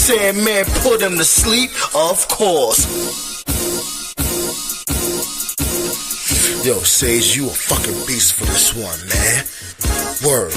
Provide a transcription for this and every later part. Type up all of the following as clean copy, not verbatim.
Sandman put him to sleep, of course. Yo, Sage, you a fucking beast for this one, man. Word.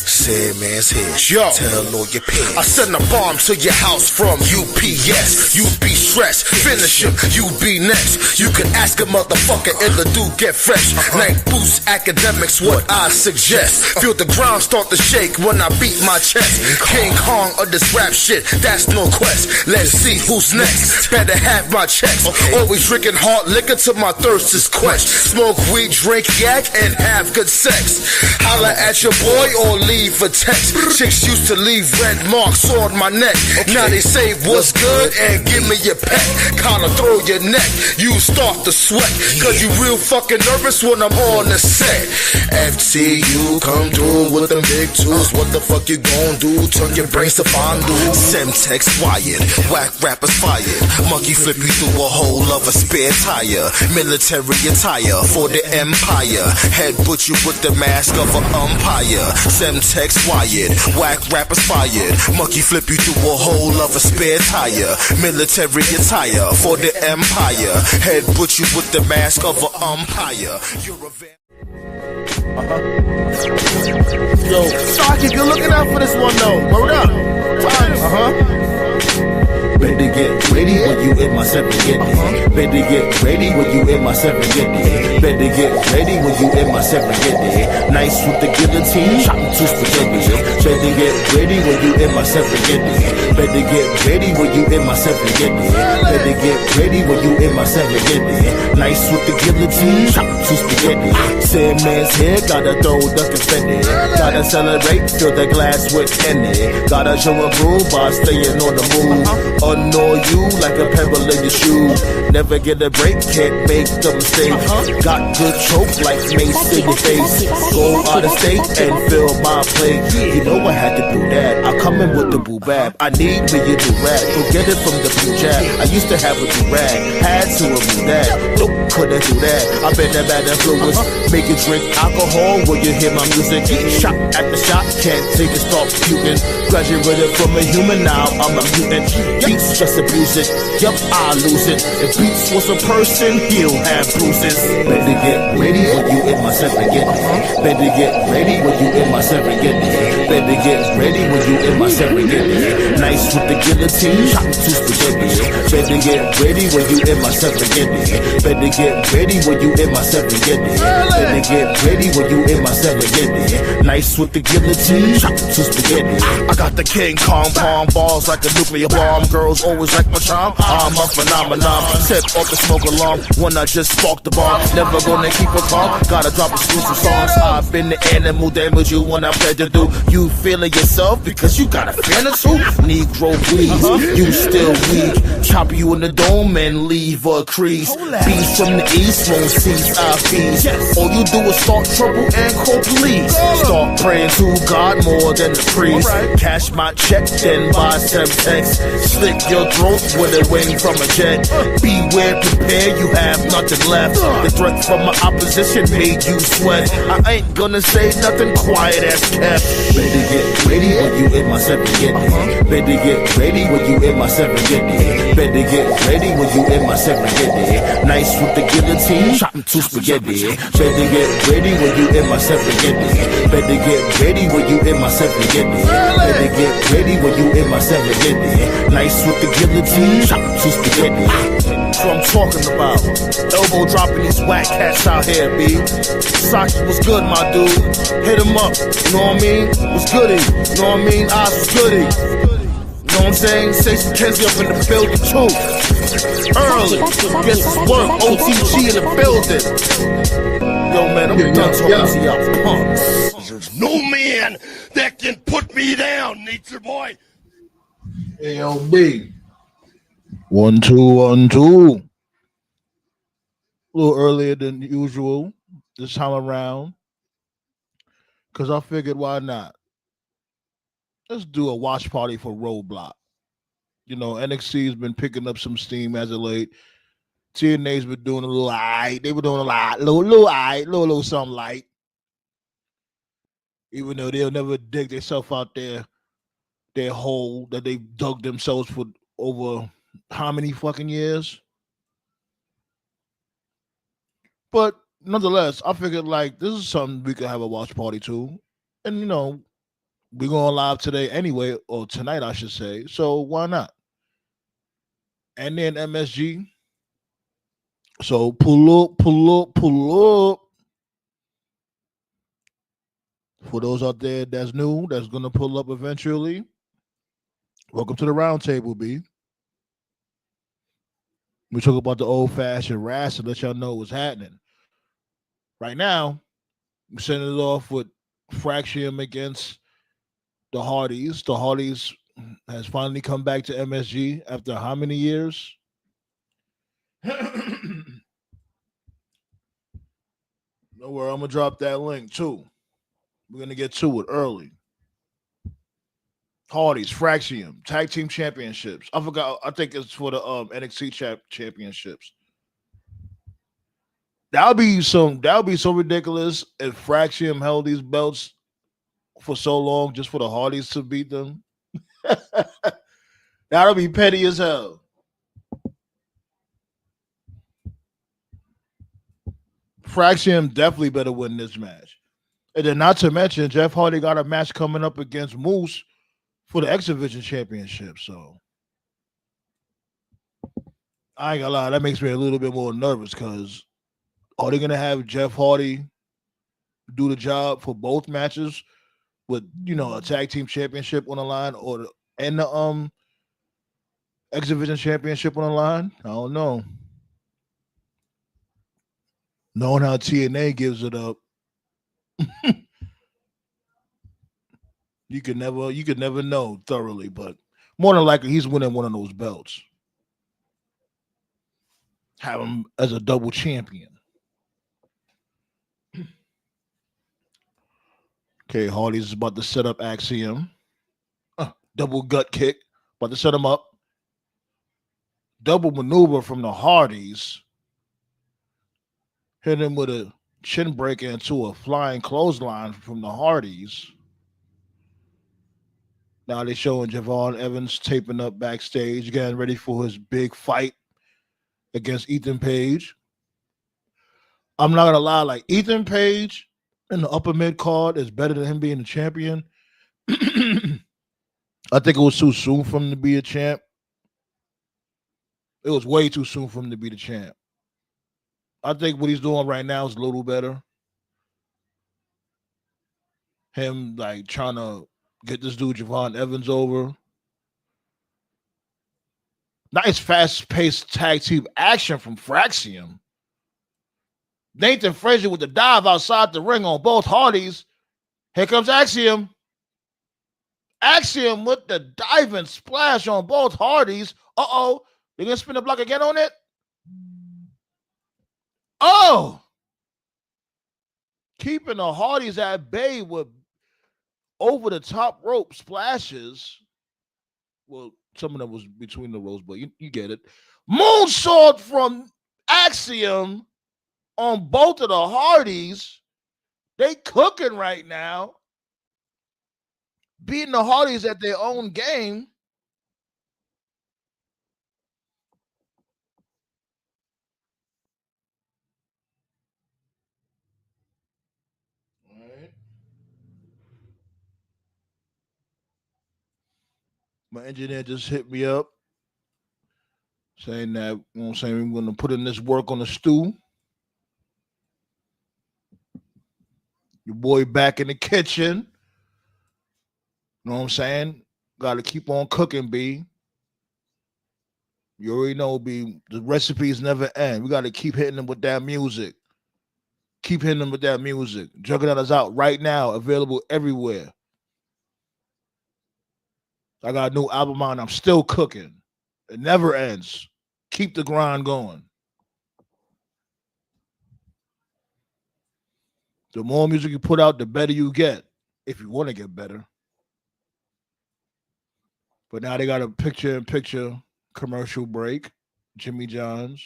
Sandman's here. Yo, tell all your peers. I send a bomb to your house from UPS. You be stressed, finish him, you be next. You can ask a motherfucker if the dude get fresh. Night boost academics, what I suggest. Feel the ground start to shake when I beat my chest. King Kong of this rap shit, that's no quest. Let's see who's next. Better have my checks. Always drinking hard liquor till my thirst is quenched. Smoke weed, drink yak, and have good sex. Holla at your boy or leave a text. Chicks used to leave red marks on my neck. Now they say what's good and give me your peck. Kinda throw your neck, you start to sweat. Cause you real fucking nervous when I'm on the set. FTU come through with them big tools. What the fuck you gon' do? Turn your brains to fondue. Semtex wired, whack rappers fired. Monkey flip you through a hole of a spare tire. Military attire for the empire. Head butch you with the mask of an umpire. Semtex wired, whack rappers fired. Monkey flip you through a hole of a spare tire. Military attire for the empire. Head butch you with the mask of an umpire. You're a Yo, Sharky, you're looking out for this one though. Word up. Better get ready when you in my 750. Better get ready when you in my 750. Better get ready when you in my 750. Nice with the guillotine, chopping two spaghetti. Better get ready when you in my 750. Better get ready when you in my 750. Better get ready when you in my 750. Nice with the guillotine, chopping two spaghetti. Sandman's here, gotta throw the confetti. Gotta celebrate, fill the glass with Henny. Gotta show a groove by staying on the move. Annoy you like a pebble in your shoe. Never get a break, can't make the mistake. Got good choke like mace in your face. Go out of state and fill my plate. You know I had to do that. I come in with the boo bab. I need me a new rag. Go get it from the blue jab. I used to have a do rag. Had to remove that. Nope, couldn't do that. I've been that bad influence. Make you drink alcohol when you hear my music. Shot at the shot, can't take it, stop puking. Graduated from a human, now I'm a mutant. Beats just abuse it, yup, I lose it. If Beats was a person, he'll have bruises. Better get ready when you in my 750. Better get ready when you in my 750. Better get ready when you in my 750. Nice with the guillotine, chopping two spaghetti. Better get ready when you in my 750. Better get ready when you in my 750. Better get ready when you in my 750. Nice with the guillotine, chopping two spaghetti. I got the King Kong palm balls like a nuclear bomb. Girls always like my charm, I'm a phenomenon. Tip off the smoke alarm when I just spark the bomb. Never gonna keep it calm, gotta drop exclusive songs. I've been the animal that with you when I play to do. You feeling yourself because you got a fan or two? Negro please, you still weak. Chop you in the dome and leave a crease. Beast from the east won't cease our feast. All you do is start trouble and call police. Start praying to God more than the priest. Cash my check, then buy Semtex. Slit your throat with a wing from a jet. Beware, prepare, you have nothing left. The threat from my opposition made you sweat. I ain't gonna say nothing, quiet as kept. Better get ready when you in my 750. Better get ready when you in my 750. Better get ready when you in my 750. Nice with the guillotine, chopping two spaghetti. Better get ready when you in my 750. Better get ready when you in my 750. Better get ready when you in my 750. Nice with the guillotine, chopping two spaghetti. That's what I'm talking about. Elbow dropping these whack cats out here, B. Saki was good, my dude. Hit him up, you know what I mean? Was goody, you know what I mean? Oz was goody. You know what I'm saying? Stacey Kenzie up in the building too. Early, guess it's work. OTG in the building. Yo, man, I'm done talking to y'all punks. There's no man that can put me down, Nature Boy. Hey, yo, B. 1 2 1 2. A little earlier than usual this time around, because I figured why not? Let's do a watch party for RoadBlock. You know, NXT has been picking up some steam as of late. TNA's been doing a little aight. They were doing a lot, little aight, little something light. Even though they'll never dig themselves out there their hole that they've dug themselves for over how many fucking years. But nonetheless, I figured like this is something we could have a watch party too. And we're going live today anyway, or tonight I should say. So why not? And then MSG. So pull up. For those out there that's new, that's gonna pull up eventually. Welcome to the round table, B. We talk about the old-fashioned rats to let y'all know what's happening. Right now, we're sending it off with Fraxium against the Hardys. The Hardys has finally come back to MSG after how many years? Don't worry, I'm gonna drop that link too. We're gonna get to it early. Hardys, Fraxium, Tag Team Championships. I forgot. I think it's for the NXT Championships. That would be so ridiculous if Fraxium held these belts for so long just for the Hardys to beat them. That'll be petty as hell. Fraxium definitely better win this match. And then not to mention, Jeff Hardy got a match coming up against Moose for the X Division Championship. So I ain't gonna lie, that makes me a little bit more nervous because are they gonna have Jeff Hardy do the job for both matches with a tag team championship on the line and the X Division Championship on the line? I don't know. Knowing how TNA gives it up, you could never know thoroughly, but more than likely he's winning one of those belts. Have him as a double champion. Okay, Hardy's about to set up Axiom. Double gut kick. About to set him up. Double maneuver from the Hardys. Hit him with a chin breaker into a flying clothesline from the Hardys. Now they're showing Javon Evans taping up backstage, getting ready for his big fight against Ethan Page. I'm not going to lie, like Ethan Page in the upper mid card is better than him being the champion. I think it was too soon for him to be a champ. It was way too soon for him to be the champ. I think what he's doing right now is a little better. Him like trying to get this dude Javon Evans over. Nice fast-paced tag team action from Fraxium. Nathan Frazier with the dive outside the ring on both Hardys. Here comes Axiom. Axiom with the diving splash on both Hardys. Uh-oh. They're going to spin the block again on it? Oh! Keeping the Hardys at bay with over-the-top rope splashes. Well, some of them was between the ropes, but you get it. Moonsault from Axiom on both of the Hardys. They cooking right now. Beating the Hardys at their own game. All right. My engineer just hit me up saying that, we're going to put in this work on the stew. Your boy back in the kitchen. You know what I'm saying? Got to keep on cooking, B. You already know, B. The recipes never end. We got to keep hitting them with that music. Keep hitting them with that music. Juggernaut is out right now, available everywhere. I got a new album on. I'm still cooking. It never ends. Keep the grind going. The more music you put out, the better you get, if you want to get better. But now they got a picture-in-picture commercial break. Jimmy John's.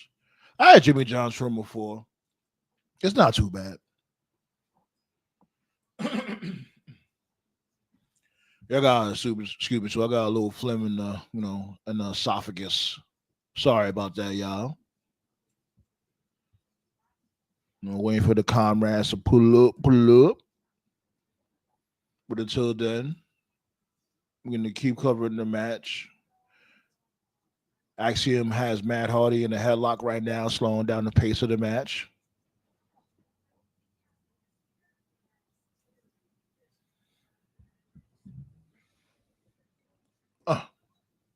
I had Jimmy John's from before. It's not too bad. I got excuse me, so I got a little phlegm in the, in the esophagus. Sorry about that, y'all. Waiting for the comrades to pull up. But until then, we're gonna keep covering the match. Axiom has Matt Hardy in a headlock right now, slowing down the pace of the match.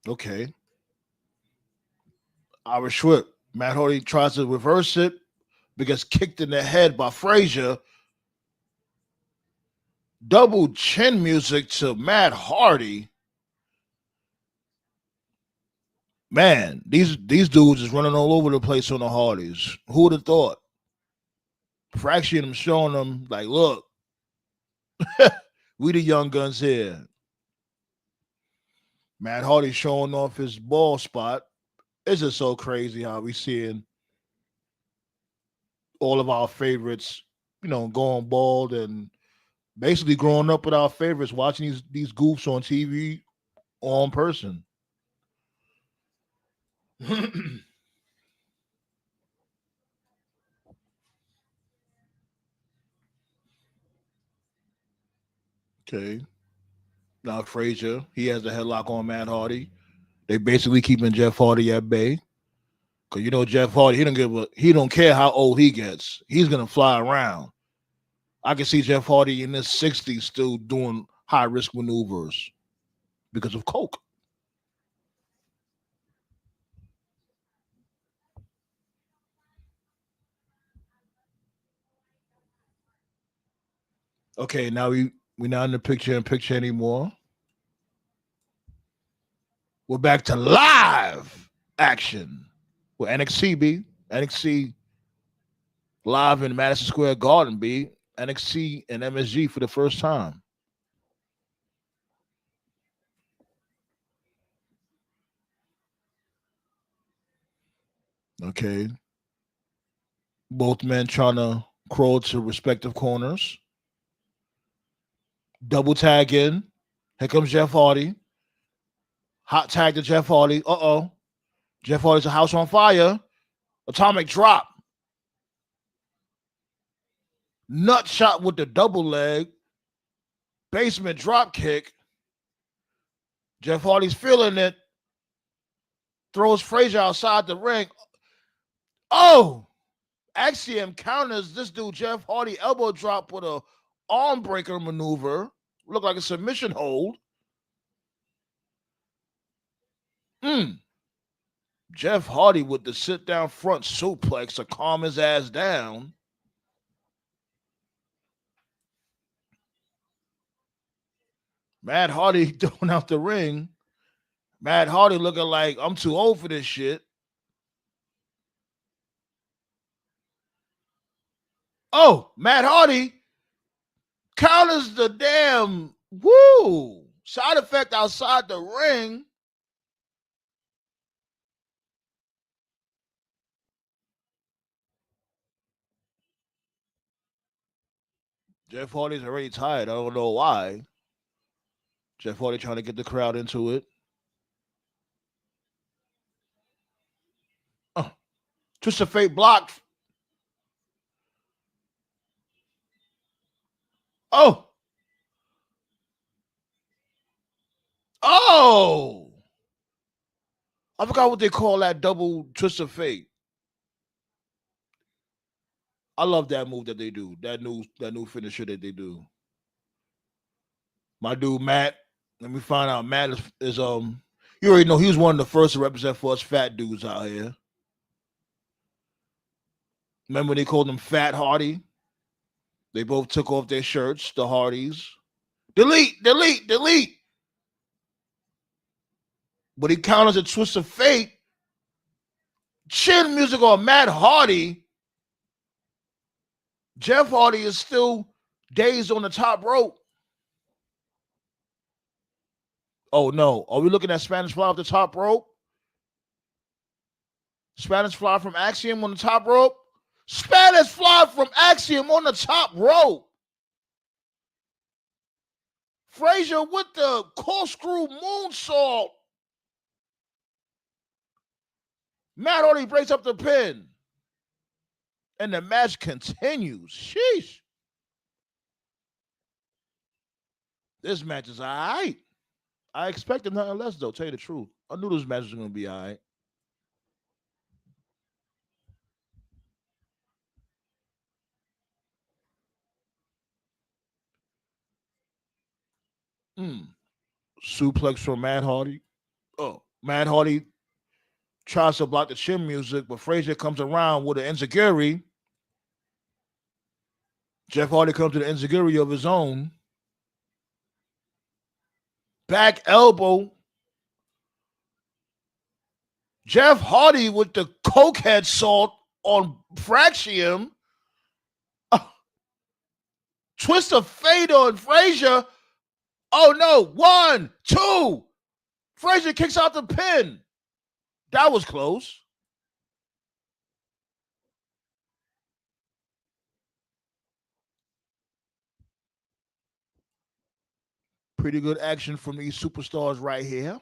Okay. Irish whip. Matt Hardy tries to reverse it, but gets kicked in the head by Frazier. Double chin music to Matt Hardy. Man, these dudes is running all over the place on the Hardys. Who would have thought? Fraction them showing them like, look, we the young guns here. Matt Hardy showing off his ball spot. It's just so crazy how we seeing all of our favorites, going bald and basically growing up with our favorites, watching these goofs on TV or in person. Okay. Now Frazier, he has a headlock on Matt Hardy. They basically keeping Jeff Hardy at bay. Cause Jeff Hardy, he don't care how old he gets. He's gonna fly around. I can see Jeff Hardy in his 60s still doing high risk maneuvers because of coke. Okay, now we're not in the picture anymore. We're back to live action with NXT, B. NXT live in Madison Square Garden, B. NXT and MSG for the first time. Okay. Both men trying to crawl to respective corners. Double tag in. Here comes Jeff Hardy. Hot tag to Jeff Hardy. Jeff Hardy's a house on fire. Atomic drop. Nut shot with the double leg. Basement drop kick. Jeff Hardy's feeling it. Throws Frazier outside the ring. Oh! Axiom counters this dude, Jeff Hardy, elbow drop with a arm breaker maneuver. Look like a submission hold. Jeff Hardy with the sit down front suplex to calm his ass down. Matt Hardy throwing out the ring. Matt Hardy looking like, I'm too old for this shit. Oh, Matt Hardy counters the damn side effect outside the ring. Jeff Hardy's already tired. I don't know why. Jeff Hardy trying to get the crowd into it. Twist of Fate blocked. Oh! I forgot what they call that double twist of fate. I love that move that they do. That new finisher that they do. My dude Matt. Let me find out. Matt is you already know he was one of the first to represent for us fat dudes out here. Remember they called him Fat Hardy? They both took off their shirts, the Hardys. Delete. But he counters a twist of fate. Chin music on Matt Hardy. Jeff Hardy is still dazed on the top rope. Oh no. Are we looking at Spanish Fly off the top rope? Spanish Fly from Axiom on the top rope? Spanish Fly from Axiom on the top rope. Frazier with the corkscrew moonsault. Matt Hardy breaks up the pin. And the match continues. Sheesh. This match is all right. I expected nothing less, though, tell you the truth. I knew this match was going to be all right. Suplex from Matt Hardy. Oh, Matt Hardy tries to block the chin music, but Frazier comes around with an enziguri. Jeff Hardy comes to the enziguri of his own. Back elbow. Jeff Hardy with the cokehead salt on Fraxium. Twist of fate on Frazier. Oh no, 1, 2. Frazier kicks out the pin. That was close. Pretty good action from these superstars right here.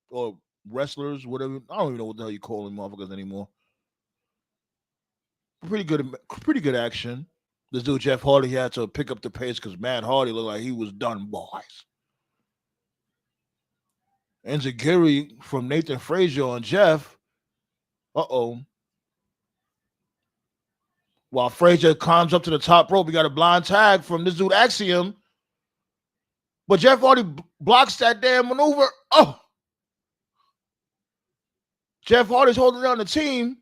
Or wrestlers, whatever. I don't even know what the hell you call them motherfuckers anymore. Pretty good action. This dude Jeff Hardy had to pick up the pace because Matt Hardy looked like he was done, boys. Enziguri from Nathan Frazier on Jeff. Uh-oh. While Frazier climbs up to the top rope, we got a blind tag from this dude Axiom. But Jeff Hardy blocks that damn maneuver. Oh! Jeff Hardy's holding down the team.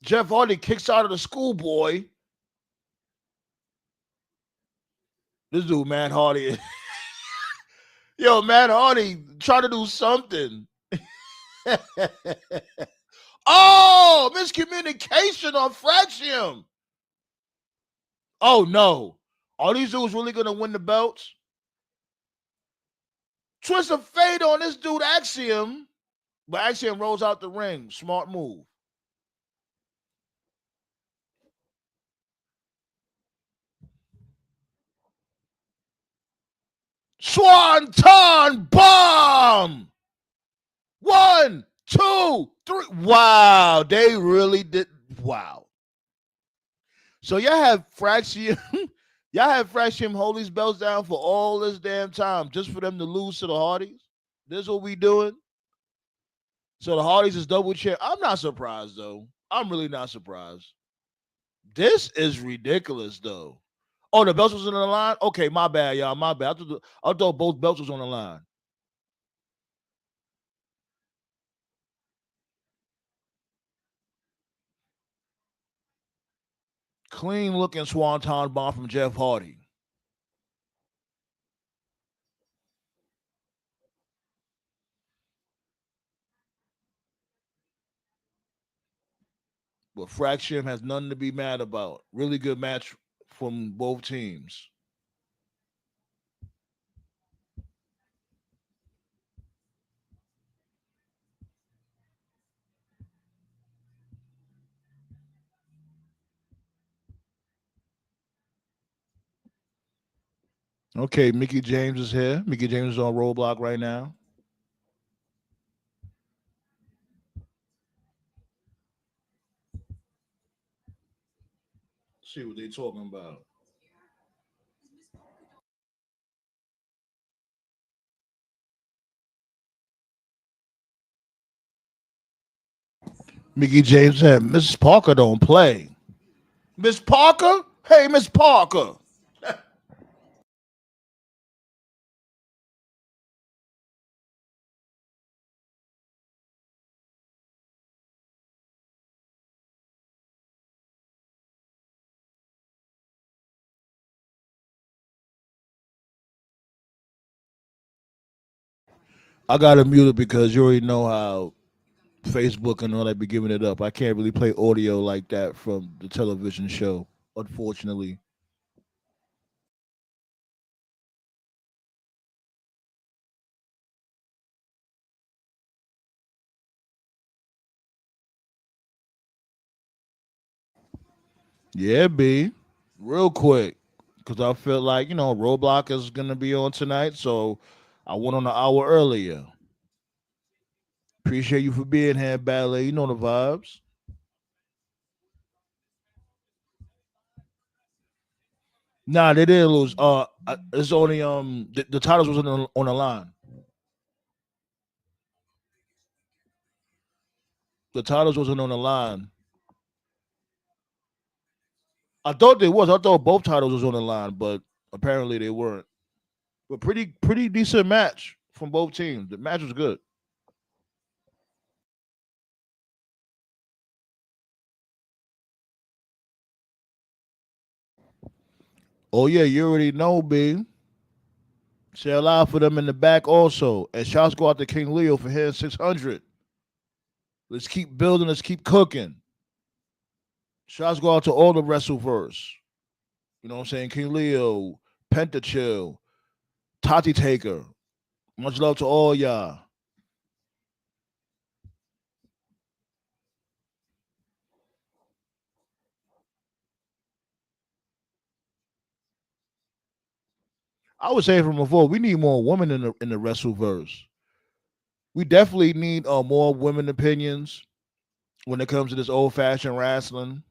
Jeff Hardy kicks out of the schoolboy. This dude, Matt Hardy. Yo, Matt Hardy trying to do something. Oh, miscommunication on Fraxium. Oh, no. Are these dudes really going to win the belts? Twist of fate on this dude, Axiom. But Axiom rolls out the ring. Smart move. Swanton bomb. 1, 2, 3. Wow, they really did. Wow. So y'all have Fraxium. Y'all have Fraxium hold these belts down for all this damn time just for them to lose to the Hardys. This is what we doing. So the Hardys is double champ. I'm not surprised though. I'm really not surprised. This is ridiculous though. Oh, the belts was on the line? Okay, my bad, y'all. My bad. I thought both belts was on the line. Clean looking swanton bomb from Jeff Hardy. But Fraxium has nothing to be mad about. Really good match from both teams. Okay, Mickey James is here. Mickey James is on RoadBlock right now. See what they talking about. Mickey James said, Miss Parker don't play. Miss Parker? Hey, Miss Parker. I got to mute it because you already know how Facebook and all that be giving it up. I can't really play audio like that from the television show, unfortunately. Yeah, B. Real quick. because I feel like RoadBlock is gonna be on tonight, so I went on an hour earlier. Appreciate you for being here, Ballet. You know the vibes. Nah, they didn't lose. It's only the titles was on the line. The titles wasn't on the line. I thought they was. I thought both titles was on the line, but apparently they weren't. But pretty decent match from both teams. The match was good. Oh yeah, you already know, B. Say a lot for them in the back also. And shots go out to King Leo for hitting 600. Let's keep building. Let's keep cooking. Shots go out to all the Wrestleverse. You know what I'm saying? King Leo, Pentachill, Tati Taker. Much love to all y'all. I was saying from before, we need more women in the Wrestleverse. We definitely need more women opinions when it comes to this old fashioned wrestling.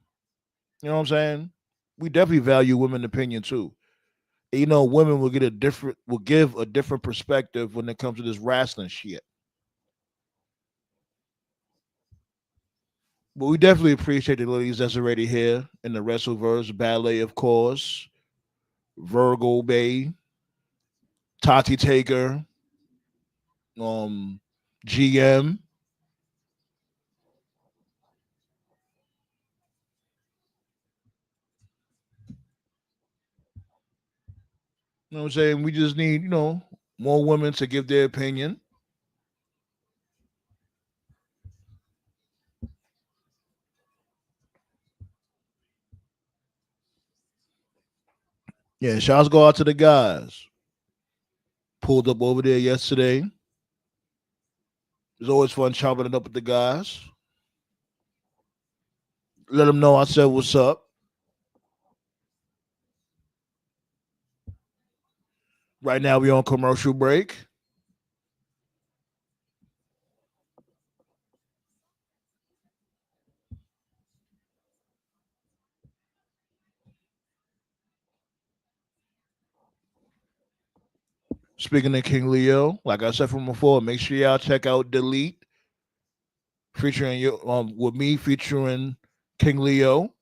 You know what I'm saying? We definitely value women opinion too. Women will give a different perspective when it comes to this wrestling shit. But we definitely appreciate the ladies that's already here in the Wrestleverse. Ballet, of course. Virgo Bay, Tati Taker, um, GM. You know what I'm saying? We just need, more women to give their opinion. Yeah, shouts go out to the guys. Pulled up over there yesterday. It's always fun chopping it up with the guys. Let them know I said what's up. Right now we on commercial break. Speaking of King Leo, like I said from before, make sure y'all check out Delete, featuring with me featuring King Leo.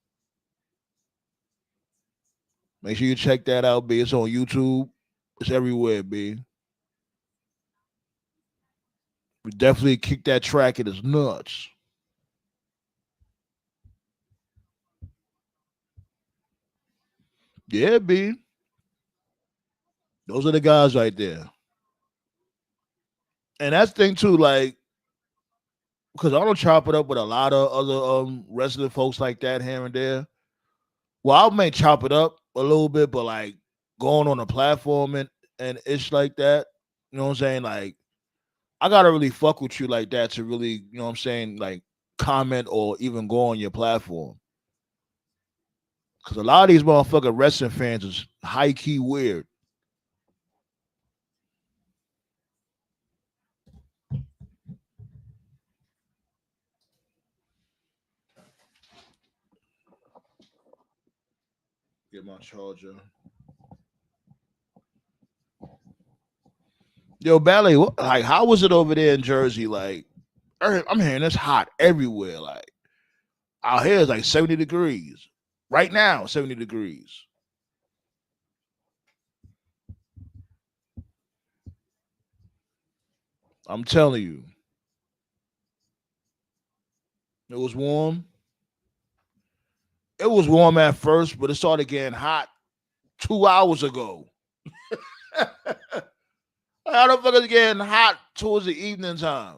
Make sure you check that out, B. It's on YouTube. It's everywhere, B. We definitely kick that track. It is nuts. Yeah, B. Those are the guys right there. And that's the thing too, like, because I don't chop it up with a lot of other resident folks like that here and there. Well, I may chop it up a little bit, but like going on a platform and it's like that, you know what I'm saying? Like, I gotta really fuck with you like that to really, you know what I'm saying, like comment or even go on your platform. Cause a lot of these motherfucking wrestling fans is high key weird. Get my charger. Yo, Ballet, like, how was it over there in Jersey? Like, I'm hearing it's hot everywhere. Like, out here is like 70 degrees. Right now, 70 degrees. I'm telling you. It was warm. It was warm at first, but it started getting hot 2 hours ago. How the fuck is it getting hot towards the evening time?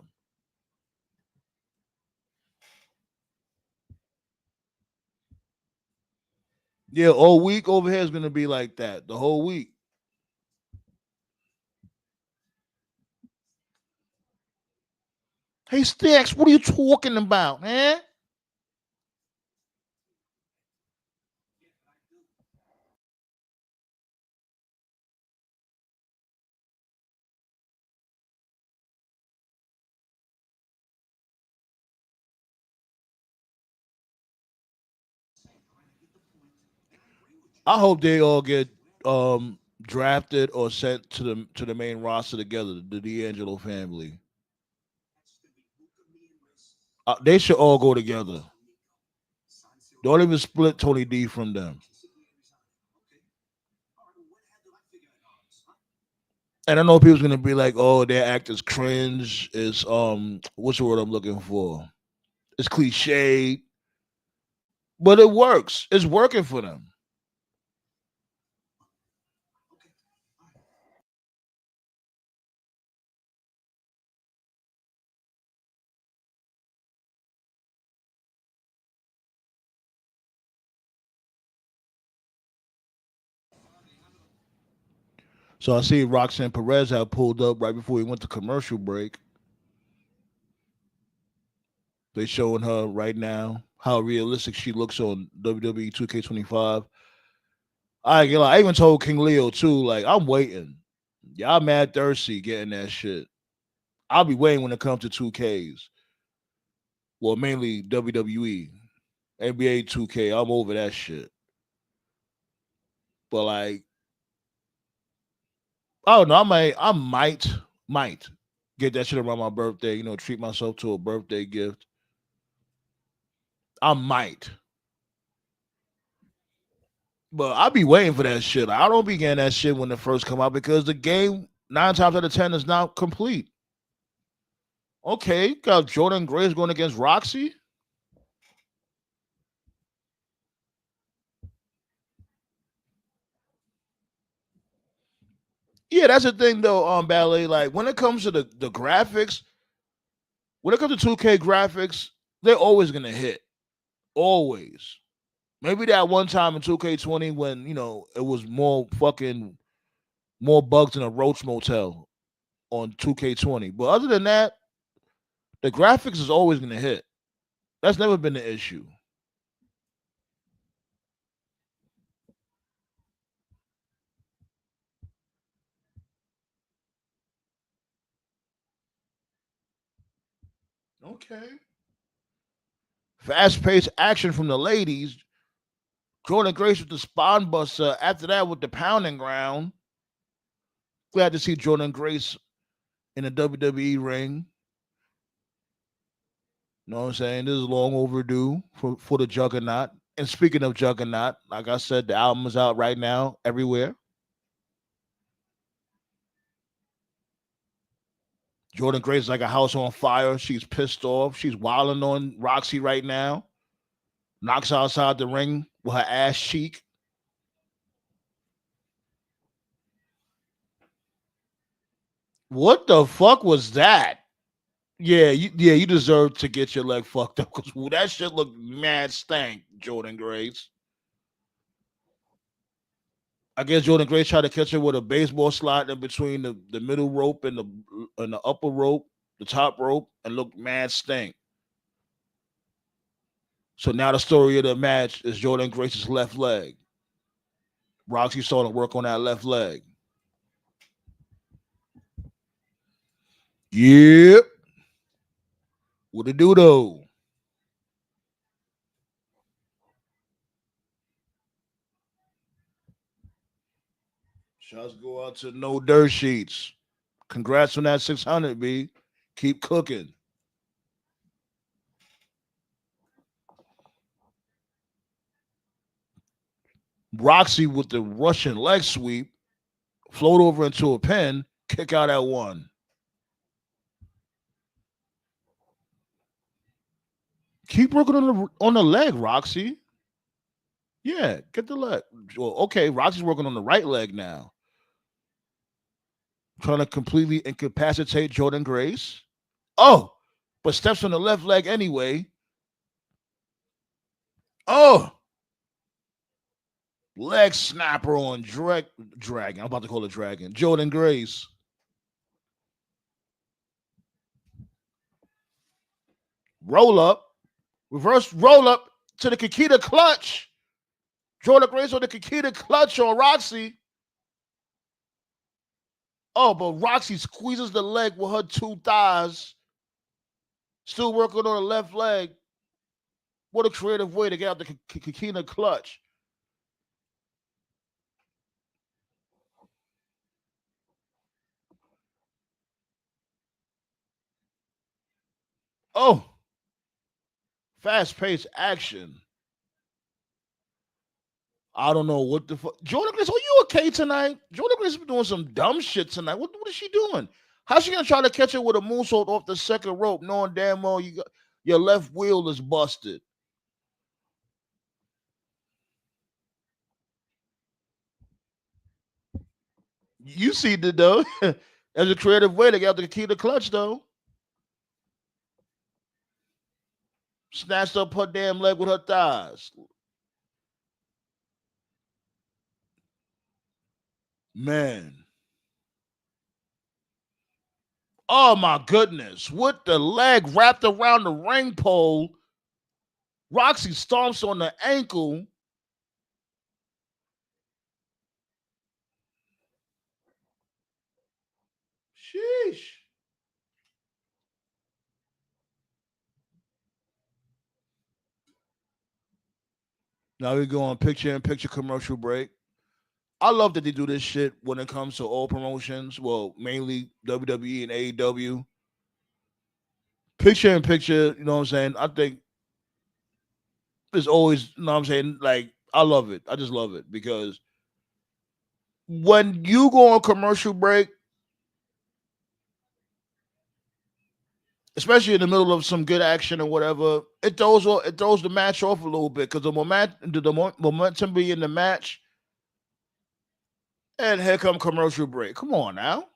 Yeah, all week over here is gonna be like that. The whole week. Hey Sticks, what are you talking about, man? I hope they all get drafted or sent to the main roster together, the D'Angelo family. They should all go together. Don't even split Tony D from them. And I know people's gonna be like, "Oh, their act is cringe. Is what's the word I'm looking for? It's cliche, but it works. It's working for them." So I see Roxanne Perez had pulled up right before we went to commercial break. They showing her right now how realistic she looks on WWE 2K25. I even told King Leo too, like I'm waiting. Y'all mad thirsty getting that shit. I'll be waiting when it comes to 2Ks. Well, mainly WWE, NBA 2K. I'm over that shit. But like, I don't know. I might get that shit around my birthday. Treat myself to a birthday gift. I might, but I'll be waiting for that shit. I don't be getting that shit when it first come out because the game 9 times out of 10 is not complete. Okay, got Jordan Grace going against Roxy. Yeah, that's the thing though, Ballet. Like when it comes to the graphics, when it comes to 2K graphics, they're always gonna hit. Always. Maybe that one time in 2K20 when, it was more bugs than a roach motel on 2K20. But other than that, the graphics is always gonna hit. That's never been the issue. Okay. Fast paced action from the ladies. Jordan Grace with the spawn buster. After that, with the pounding ground. Glad to see Jordan Grace in the WWE ring. You know what I'm saying? This is long overdue for the Juggernaut. And speaking of Juggernaut, like I said, the album is out right now everywhere. Jordan Grace is like a house on fire. She's pissed off. She's wilding on Roxy right now. Knocks her outside the ring with her ass cheek. What the fuck was that? Yeah, you deserve to get your leg fucked up because that shit looked mad stank, Jordan Grace. I guess Jordan Grace tried to catch her with a baseball slide in between the middle rope and the upper rope, the top rope, and looked mad stank. So now the story of the match is Jordan Grace's left leg. Roxy starting to work on that left leg. Yep. What it do though? Shots go out to No Dirt Sheets. Congrats on that 600, B. Keep cooking. Roxy with the Russian leg sweep, float over into a pin, kick out at one. Keep working on the leg, Roxy. Yeah, get the leg. Well, okay, Roxy's working on the right leg now. Trying to completely incapacitate Jordan Grace. Oh, but steps on the left leg anyway. Oh, leg snapper on Dragon. I'm about to call it Dragon. Jordan Grace. Roll up. Reverse roll up to the Kikita clutch. Jordan Grace on the Kikita clutch on Roxy. Oh, but Roxy squeezes the leg with her two thighs. Still working on the left leg. What a creative way to get out the Kikita clutch. Oh, fast-paced action. I don't know what the fuck. Jordan Grace, are you okay tonight? Jordan Grace been doing some dumb shit tonight. What is she doing? How's she gonna try to catch it with a moonsault off the second rope, knowing damn well your left wheel is busted? You see the though. As a creative way, they got to keep the clutch though. Snatched up her damn leg with her thighs. Man. Oh my goodness. With the leg wrapped around the ring pole, Roxy stomps on the ankle. Sheesh. Now we go on picture-in-picture commercial break. I love that they do this shit when it comes to all promotions. Well, mainly WWE and AEW. Picture-in-picture, you know what I'm saying? I think it's always, you know what I'm saying? Like, I love it. I just love it because when you go on commercial break, especially in the middle of some good action or whatever, it throws the match off a little bit because the momentum be in the match, and here come commercial break. Come on now,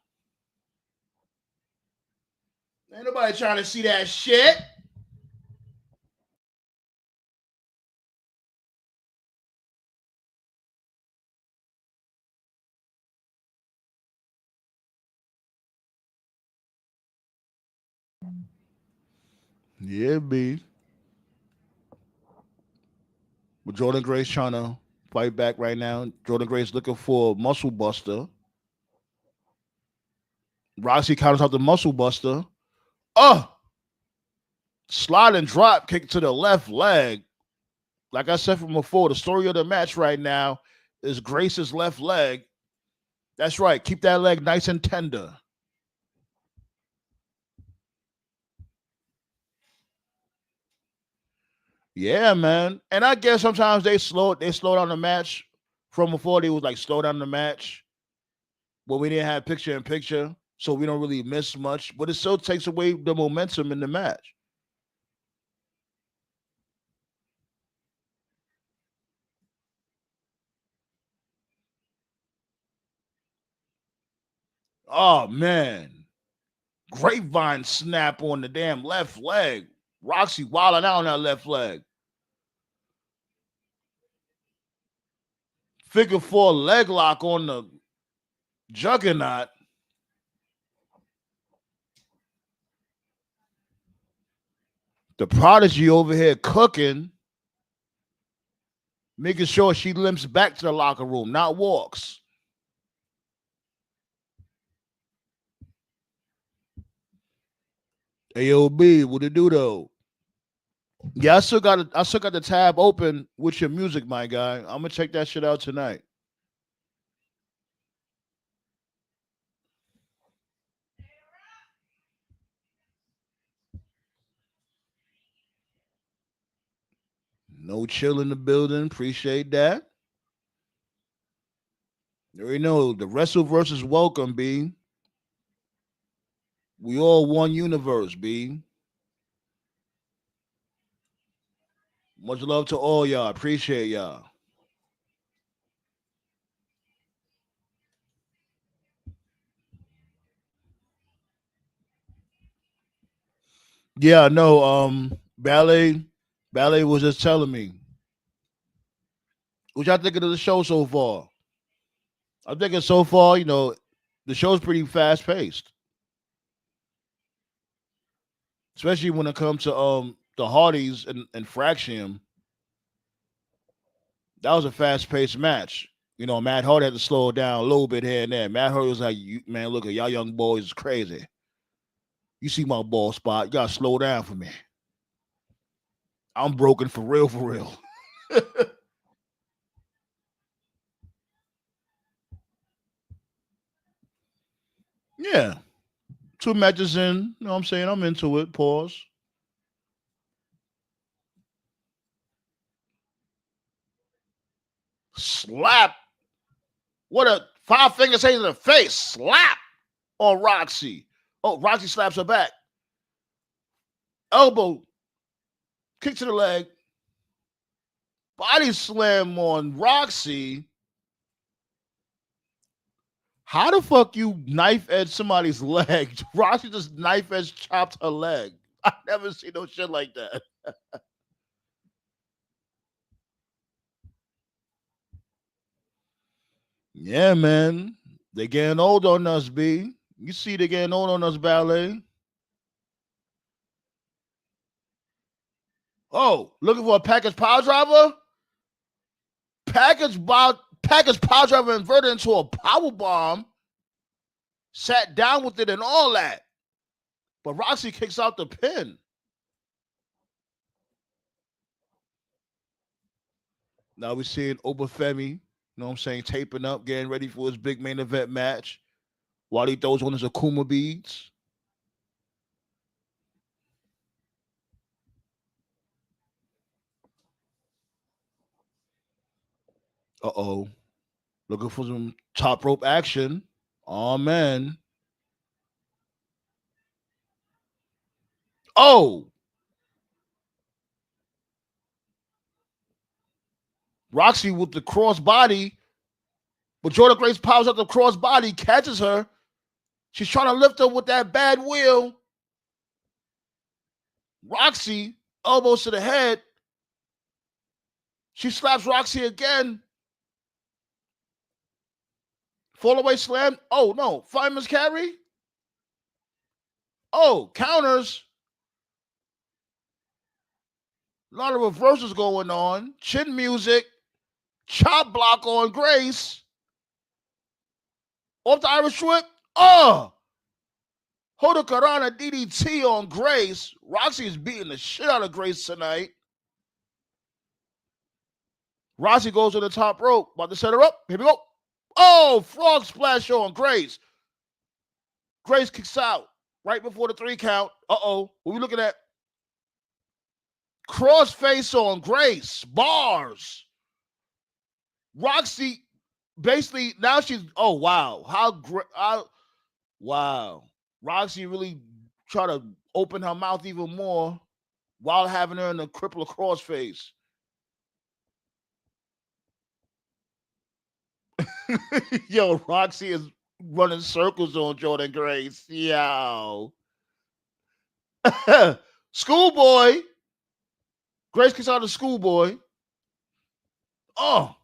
ain't nobody trying to see that shit. Yeah, B. But Jordan Grace trying to fight back right now. Jordan Grace looking for a muscle buster. Roxy counters out the muscle buster. Oh, slide and drop kick to the left leg. Like I said from before, the story of the match right now is Grace's left leg. That's right. Keep that leg nice and tender. Yeah, man. And I guess sometimes they slow down the match. From before they was like slow down the match, but we didn't have picture in picture, so we don't really miss much. But it still takes away the momentum in the match. Oh man. Grapevine snap on the damn left leg. Roxy wilding out on that left leg. Figure four leg lock on the juggernaut. The prodigy over here cooking, making sure she limps back to the locker room, not walks. AOB, what it do though? Yeah, I still got the tab open with your music, my guy. I'm gonna check that shit out tonight. No chill in the building. Appreciate that. You already know the wrestle versus welcome, B. We all one universe, B. Much love to all y'all. Appreciate y'all. Yeah, no, ballet was just telling me. What y'all thinking of the show so far? I'm thinking so far, the show's pretty fast paced, especially when it comes to the Hardys and Fraxium. That was a fast paced match. Matt Hardy had to slow it down a little bit here and there. Matt Hardy was like, man, look at y'all young boys is crazy. You see my ball spot. You gotta slow down for me. I'm broken for real, for real. Yeah. Two matches in, you know what I'm saying? I'm into it. Pause. slap. What a 5 fingers hit in the face. Slap on Roxy. Oh, Roxy slaps her back. Elbow. Kick to the leg. Body slam on Roxy. How the fuck you knife edge somebody's leg? Roxy just knife edge chopped her leg. I never seen no shit like that. Yeah, man. They getting old on us, B. You see they getting old on us, Ballet. Oh, looking for a package power driver? Package power driver inverted into a power bomb. Sat down with it and all that. But Roxy kicks out the pin. Now we're seeing Obafemi, you know what I'm saying, taping up, getting ready for his big main event match while he throws on his Akuma beads. Uh-oh. Looking for some top rope action. Oh, man. Oh! Roxy with the cross body, but Jordan Grace powers up the cross body, catches her. She's trying to lift her with that bad wheel. Roxy, elbows to the head. She slaps Roxy again. Fall away slam. Oh, no. Fireman's carry. Oh, counters. A lot of reversals going on. Chin music. Chop block on Grace. Off the Irish whip. Oh! Hodokarana DDT on Grace. Roxy is beating the shit out of Grace tonight. Roxy goes to the top rope. About to set her up. Here we go. Oh, frog splash on Grace. Grace kicks out right before the 3 count. Uh-oh. What are we looking at? Cross face on Grace. Bars. Roxy basically, now she's, oh, wow. Wow. Roxy really try to open her mouth even more while having her in the crippler crossface. Yo, Roxy is running circles on Jordan Grace. Yo. Schoolboy. Grace kicks out of Schoolboy. Oh.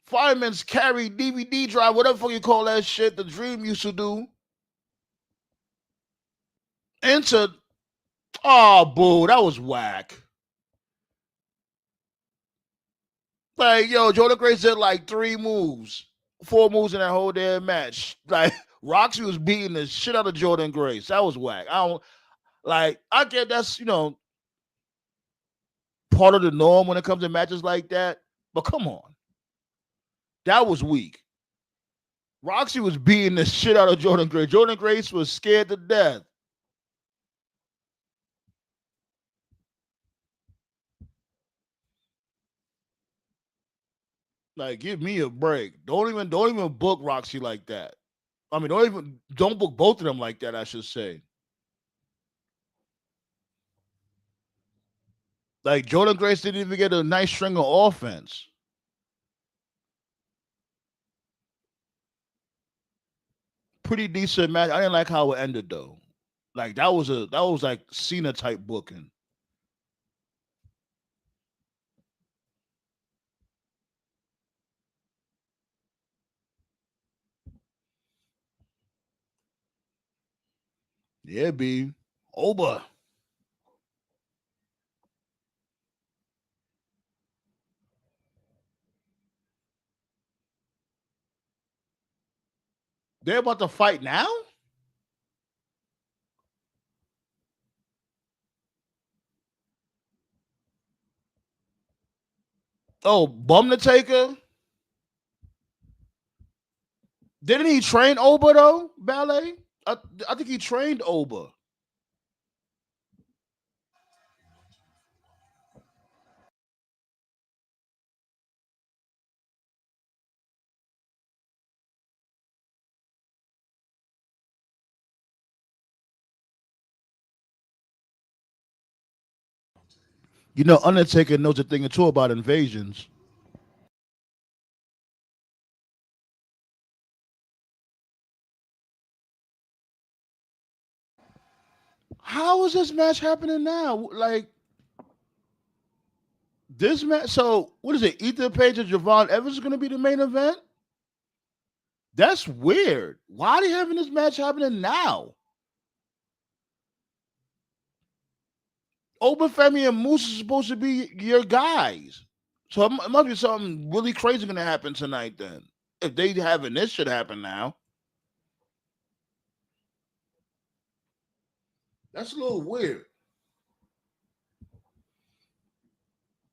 Fireman's carry, DVD drive, whatever the fuck you call that shit the Dream used to do. Into, oh, boo, that was whack. Like, yo, Jordan Grace did like 4 moves in that whole damn match. Like, Roxy was beating the shit out of Jordan Grace. That was whack. I get that's, part of the norm when it comes to matches like that. But come on. That was weak. Roxy was beating the shit out of Jordan Grace. Jordan Grace was scared to death. Like, give me a break. Don't even book Roxy like that. I mean, don't book both of them like that, I should say. Like, Jordan Grace didn't even get a nice string of offense. Pretty decent match. I didn't like how it ended though. Like that was like Cena type booking. Yeah, B. Oba. They're about to fight now? Oh, Bum the Taker? Didn't he train Oba though, Ballet? I think he trained Oba. You know, Undertaker knows a thing or two about invasions. How is this match happening now? Like this match. So what is it? Ethan Page and Javon Evans is going to be the main event. That's weird. Why are they having this match happening now? Oberfemi and Moose is supposed to be your guys. So it must be something really crazy going to happen tonight then. If they having this shit happen now. That's a little weird.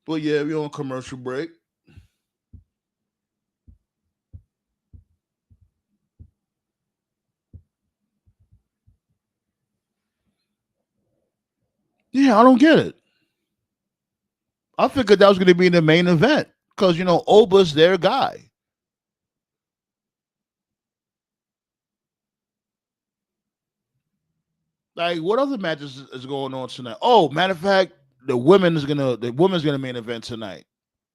But yeah, we're on commercial break. Yeah, I don't get it. I figured that was going to be the main event because, you know, Oba's their guy. Like, what other matches is going on tonight? Oh, matter of fact, the women's gonna main event tonight.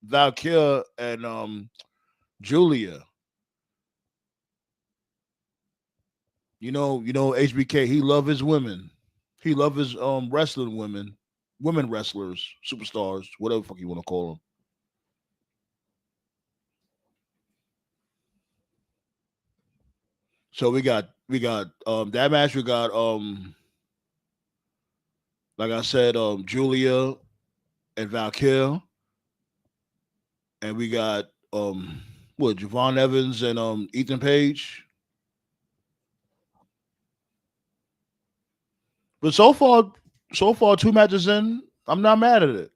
Valkyria and Julia. HBK. He love his women. He love his wrestling women wrestlers, superstars, whatever the fuck you want to call them. So we got that match. We got like I said, Julia and Valkyria, and we got Javon Evans and Ethan Page. But so far, 2 matches in, I'm not mad at it.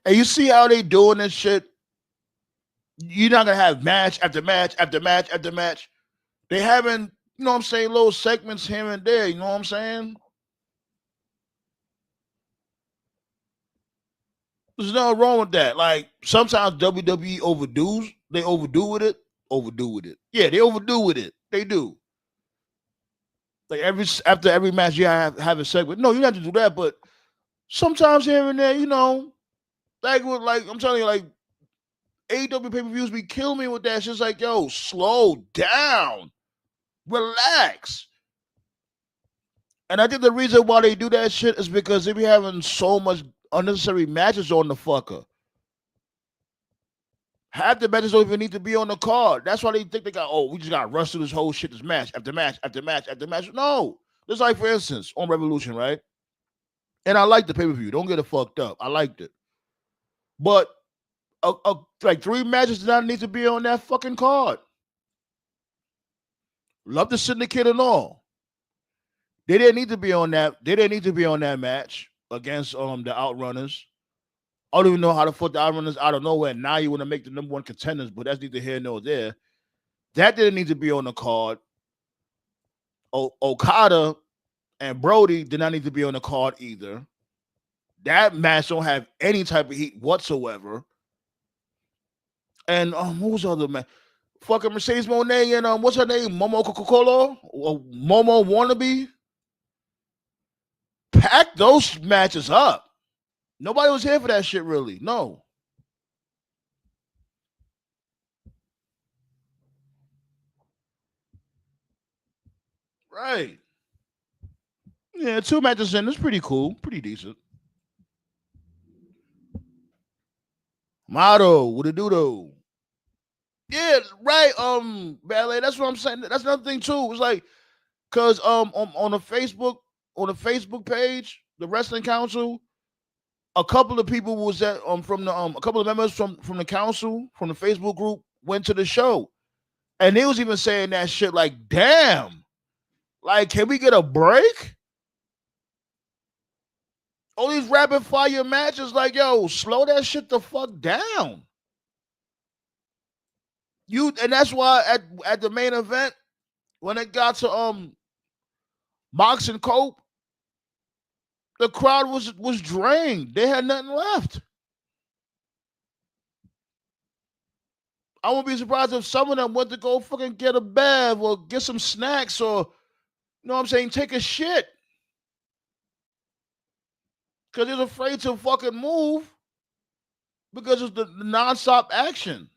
And you see how they doing this shit. You're not gonna have match after match after match after match. They having, you know what I'm saying, little segments here and there. You know what I'm saying? There's nothing wrong with that. Like sometimes WWE overdoes. They overdo with it. Overdo with it. Yeah, they overdo with it. They do. Like after every match, you have a segment. No, you don't have to do that. But sometimes here and there, you know, like I'm telling you, like AEW pay-per-views be killing me with that. It's just like, yo, slow down. Relax. And I think the reason why they do that shit is because they be having so much unnecessary matches on the fucker. Half the matches don't even need to be on the card. That's why they think we just got to rush through this whole shit, this match after match after match after match. No. Just like, for instance, on Revolution, right? And I liked the pay-per-view. Don't get it fucked up. I liked it. But like 3 matches did not need to be on that fucking card. Love the Syndicate and all. They didn't need to be on that. They didn't need to be on that match against the Outrunners. I don't even know how to put the Outrunners out of nowhere. Now you want to make the number 1 contenders, but that's neither here nor there. That didn't need to be on the card. Okada and Brody did not need to be on the card either. That match don't have any type of heat whatsoever. And what was the other match? Fucking Mercedes Moné and what's her name? Momo Coca-Cola? Or Momo Wannabe? Pack those matches up. Nobody was here for that shit, really. No. Right. Yeah, 2 matches in. It's pretty cool. Pretty decent. Motto, what it do though? Yeah, right. Ballet. That's what I'm saying. That's another thing too. It's like, cause on the Facebook page, the Wrestling Council, a couple of people was that from the a couple of members from the council from the Facebook group went to the show, and they was even saying that shit like, damn, like can we get a break? All these rapid fire matches, like, yo, slow that shit the fuck down. And that's why at the main event, when it got to Mox and Cope, the crowd was drained. They had nothing left. I wouldn't be surprised if some of them went to go fucking get a bath or get some snacks or, you know what I'm saying, take a shit. Because he's afraid to fucking move because it's the nonstop action.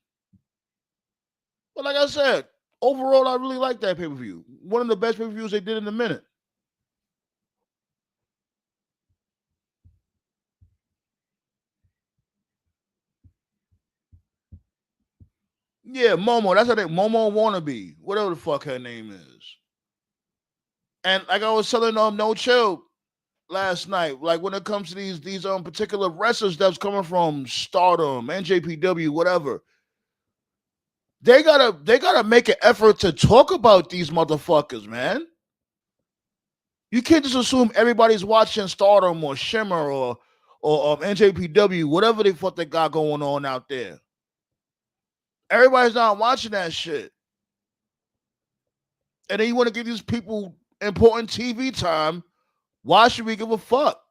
But like I said, overall, I really like that pay-per-view. One of the best pay-per-views they did in a minute. Yeah, Momo. That's her name. Momo Wannabe. Whatever the fuck her name is. And like I was telling No Chill last night, like when it comes to these particular wrestlers that's coming from Stardom, NJPW, whatever, they gotta make an effort to talk about these motherfuckers, man. You can't just assume everybody's watching Stardom or Shimmer or NJPW, whatever the fuck they got going on out there. Everybody's not watching that shit. And then you want to give these people important TV time. Why should we give a fuck?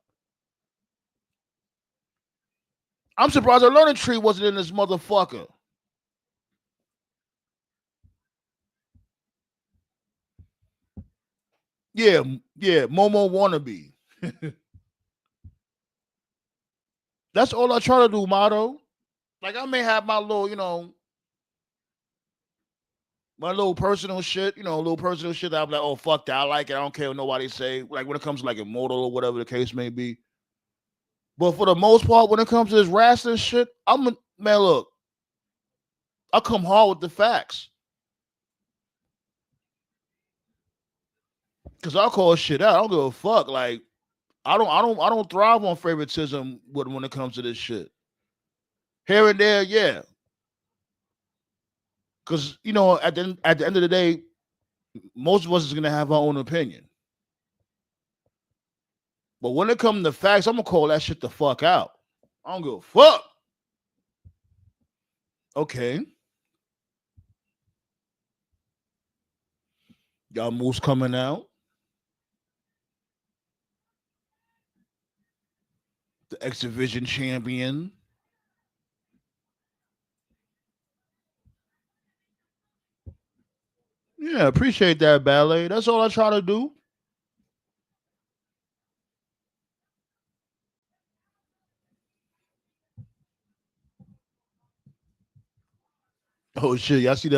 I'm surprised our learning tree wasn't in this motherfucker. Yeah, Momo Wannabe. That's all I try to do, Motto. Like I may have my little, my little personal shit, that I'm like, oh fuck that, I like it. I don't care what nobody say. Like when it comes to like Immortal or whatever the case may be. But for the most part, when it comes to this wrestling shit, man, look, I come hard with the facts. Cause I'll call shit out. I don't give a fuck. Like, I don't thrive on favoritism when it comes to this shit. Here and there, yeah. Cause at the end of the day, most of us is gonna have our own opinion. But when it comes to facts, I'm gonna call that shit the fuck out. I don't give a fuck. Okay. Y'all moves coming out. The X Division champion. Yeah, appreciate that, Ballet. That's all I try to do. Oh shit! Y'all see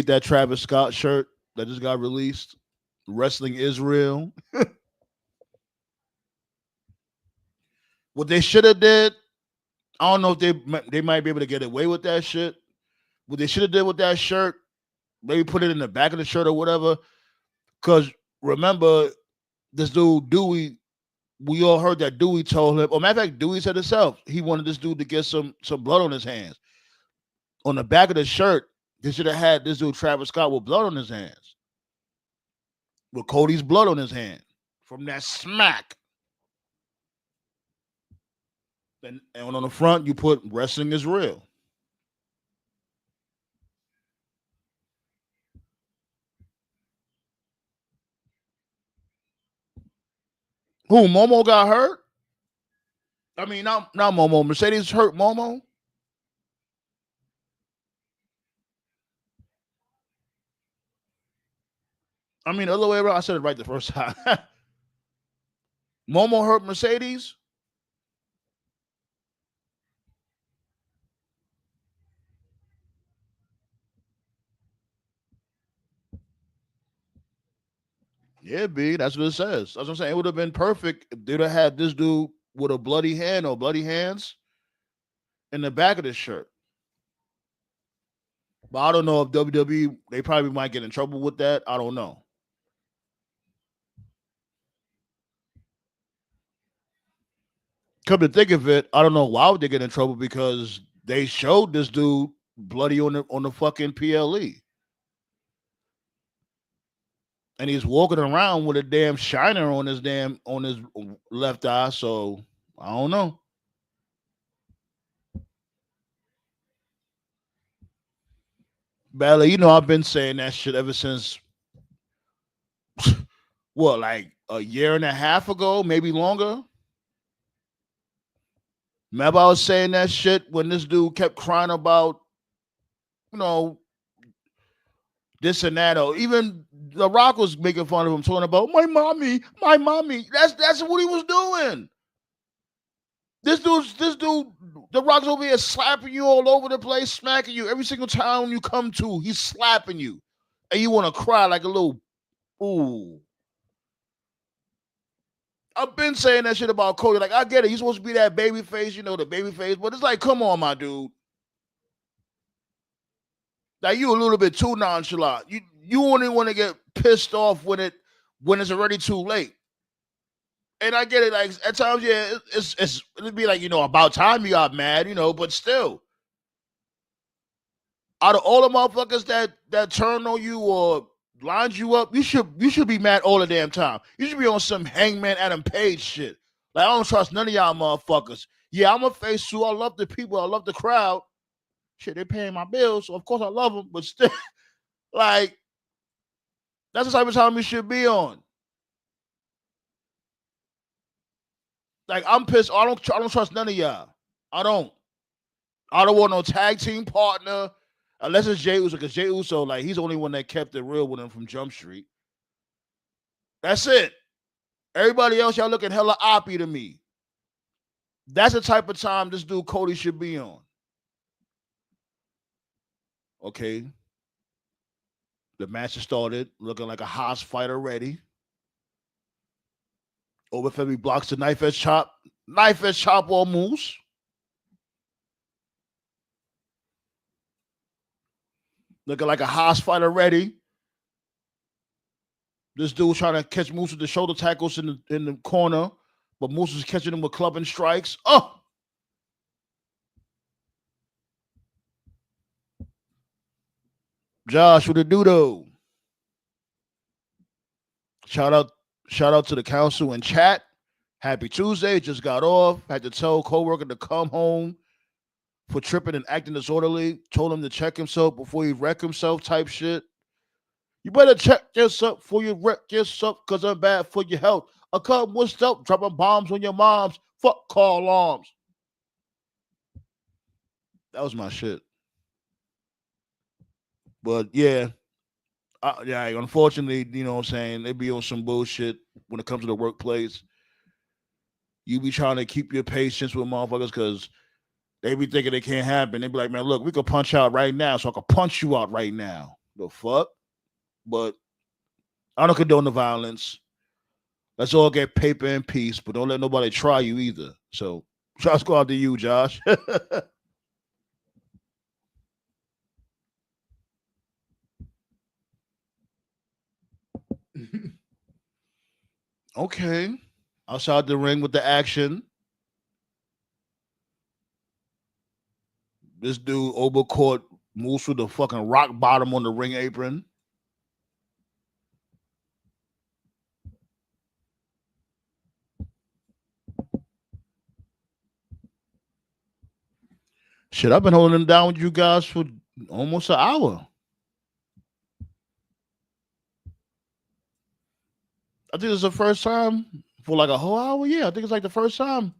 that Travis Scott shirt that just got released? Wrestling Israel. What they should have did, I don't know if they might be able to get away with that shit. What they should have did with that shirt, maybe put it in the back of the shirt or whatever. Because remember, this dude Dewey, we all heard that Dewey told him. Or matter of fact, Dewey said himself he wanted this dude to get some blood on his hands. On the back of the shirt, they should have had this dude Travis Scott with blood on his hands, with Cody's blood on his hand from that smack. And on the front, you put wrestling is real. Who, Momo got hurt? I mean, not Momo. Mercedes hurt Momo. I mean, the other way around. I said it right the first time. Momo hurt Mercedes. Yeah, B. That's what it says. That's what I'm saying. It would have been perfect if they'd have had this dude with a bloody hand or bloody hands in the back of the shirt. But I don't know if WWE, they probably might get in trouble with that. I don't know. Come to think of it, I don't know why would they get in trouble, because they showed this dude bloody on the fucking PLE. And he's walking around with a damn shiner on his left eye. So I don't know. Bella, I've been saying that shit ever since what, like a year and a half ago, maybe longer. Remember I was saying that shit when this dude kept crying about, this and that, or even The Rock was making fun of him, talking about my mommy. That's what he was doing. This dude, The Rock's over here slapping you all over the place, smacking you every single town you come to. He's slapping you, and you want to cry like a little ooh. I've been saying that shit about Cody. Like, I get it. He's supposed to be that baby face, the baby face. But it's like, come on, my dude. Like, you a little bit too nonchalant. You only want to get pissed off when it's already too late. And I get it. Like, at times, yeah, it'd be like, about time you got mad, but still. Out of all the motherfuckers that turn on you or lines you up, you should be mad all the damn time. You should be on some Hangman Adam Page shit. Like, I don't trust none of y'all motherfuckers. Yeah, I'm a face too. I love the people. I love the crowd. Shit, they're paying my bills, so of course I love them. But still, like, that's the type of time we should be on. Like, I'm pissed. I don't trust none of y'all. I don't want no tag team partner. Unless it's Jey Uso, because Jey Uso, like, he's the only one that kept it real with him from Jump Street. That's it. Everybody else, y'all looking hella oppy to me. That's the type of time this dude Cody should be on. Okay. The match has started, looking like a Haas fight already. Overfemi blocks the knife edge chop. Knife edge chop or Moose. Looking like a Haas fight already. This dude trying to catch Moose with the shoulder tackles in the corner, but Moose is catching him with clubbing strikes. Oh! Josh with a doodle. Shout out to the council in chat. Happy Tuesday. Just got off. Had to tell coworker to come home for tripping and acting disorderly. Told him to check himself before he wreck himself type shit. You better check yourself before you wreck yourself because I'm bad for your health. I come what's up, dropping bombs on your moms. Fuck call alarms. That was my shit. But yeah, unfortunately, you know what I'm saying, they be on some bullshit when it comes to the workplace. You be trying to keep your patience with motherfuckers because they be thinking it can't happen. They be like, man, look, we could punch out right now, so I could punch you out right now. The fuck? But I don't condone the violence. Let's all get paper in peace, but don't let nobody try you either. So, shots go out to you, Josh. Okay. Outside the ring with the action. This dude overcaught Moose with the fucking rock bottom on the ring apron. Shit, I've been holding him down with you guys for almost an hour. I think it's the first time for like a whole hour. Yeah, I think it's like the first time. You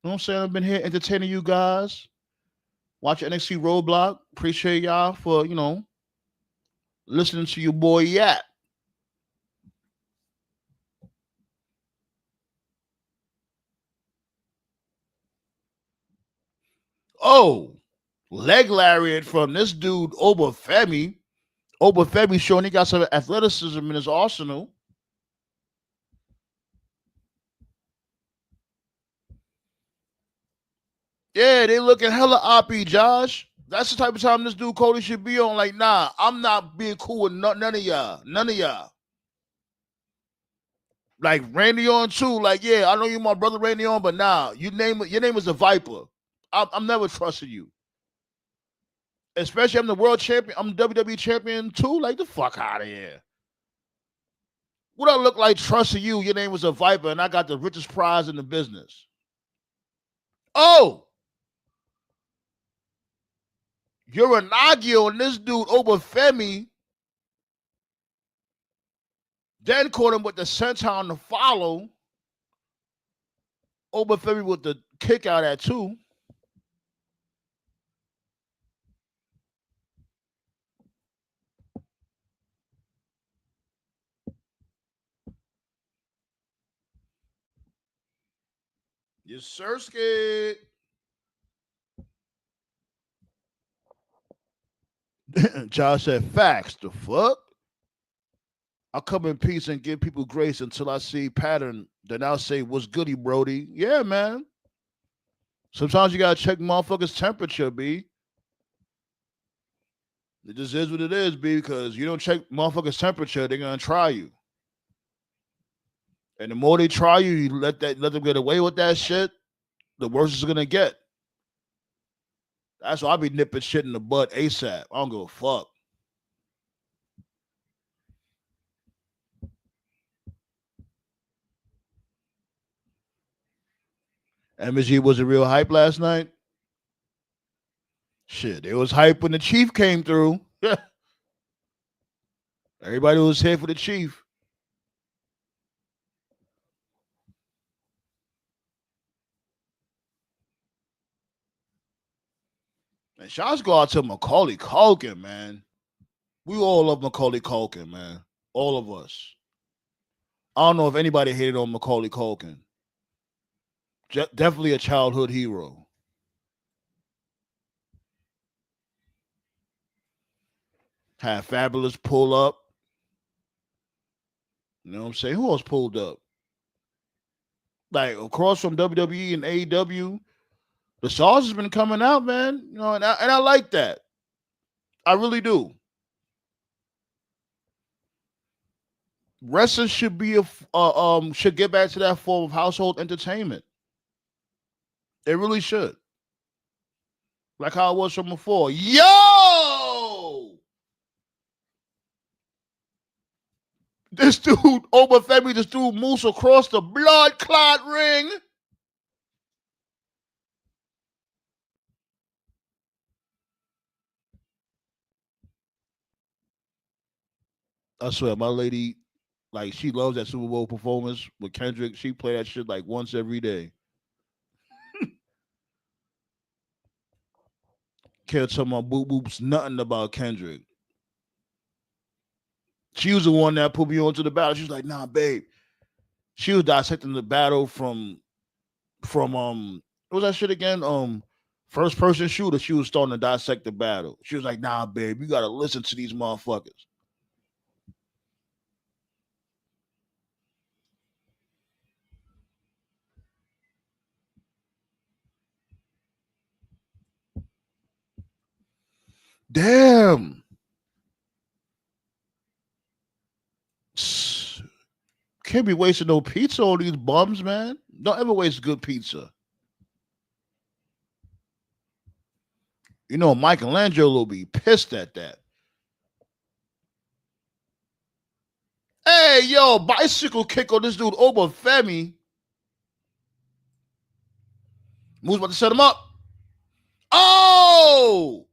know what I'm saying? I've been here entertaining you guys. Watch NXT RoadBlock. Appreciate y'all for, listening to your boy Yat. Oh, leg lariat from this dude, Obafemi. Obafemi showing he got some athleticism in his arsenal. Yeah, they looking hella oppy, Josh. That's the type of time this dude Cody should be on. Like, nah, I'm not being cool with none of y'all. None of y'all. Like Randy on too. Like, yeah, I know you my brother Randy on, but nah, your name is a Viper. I'm never trusting you. Especially I'm the world champion. I'm WWE champion too. Like, the fuck out of here. What I look like trusting you? Your name was a Viper, and I got the richest prize in the business. Oh, you're an Nagio and this dude Obafemi. Then caught him with the senton to follow. Obafemi with the kick out at 2. Yes, sir, scared. Josh said, facts. The fuck? I'll come in peace and give people grace until I see pattern. Then I'll say, what's goody, Brody? Yeah, man. Sometimes you gotta check motherfuckers' temperature, B. It just is what it is, B, because you don't check motherfuckers' temperature, they're gonna try you. And the more they try you, you let them get away with that shit, the worse it's gonna get. That's why I be nipping shit in the butt ASAP. I don't give a fuck. MSG was a real hype last night. Shit, it was hype when the Chief came through. Everybody was here for the Chief. And shots go out to Macaulay Culkin, man. We all love Macaulay Culkin, man. All of us. I don't know if anybody hated on Macaulay Culkin. Definitely a childhood hero. Had Fabulous pull up. You know what I'm saying? Who else pulled up? Like across from WWE and AEW, the stars has been coming out, man. You know, and I like that. I really do. Wrestling should be should get back to that form of household entertainment. It really should. Like how it was from before. Yo! This dude, Obafemi, this dude moves across the blood clot ring. I swear, my lady, like, she loves that Super Bowl performance with Kendrick. She play that shit like once every day. Can't tell my boo boops nothing about Kendrick. She was the one that put me onto the battle. She was like, nah, babe. She was dissecting the battle from what was that shit again? First person shooter. She was starting to dissect the battle. She was like, nah, babe, you gotta listen to these motherfuckers. Damn. Can't be wasting no pizza on these bums, man. Don't ever waste good pizza. You know, Michelangelo will be pissed at that. Hey, yo, bicycle kick on this dude, Obafemi. Moose about to set him up. Oh!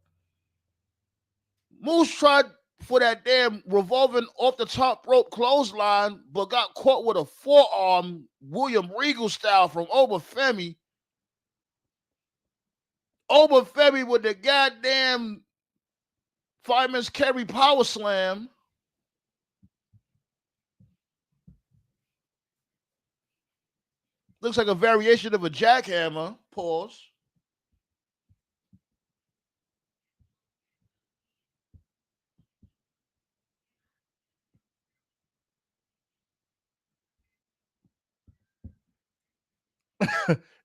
Moose tried for that damn revolving off the top rope clothesline, but got caught with a forearm, William Regal style from Obafemi. Obafemi with the goddamn fireman's carry power slam. Looks like a variation of a jackhammer. Pause.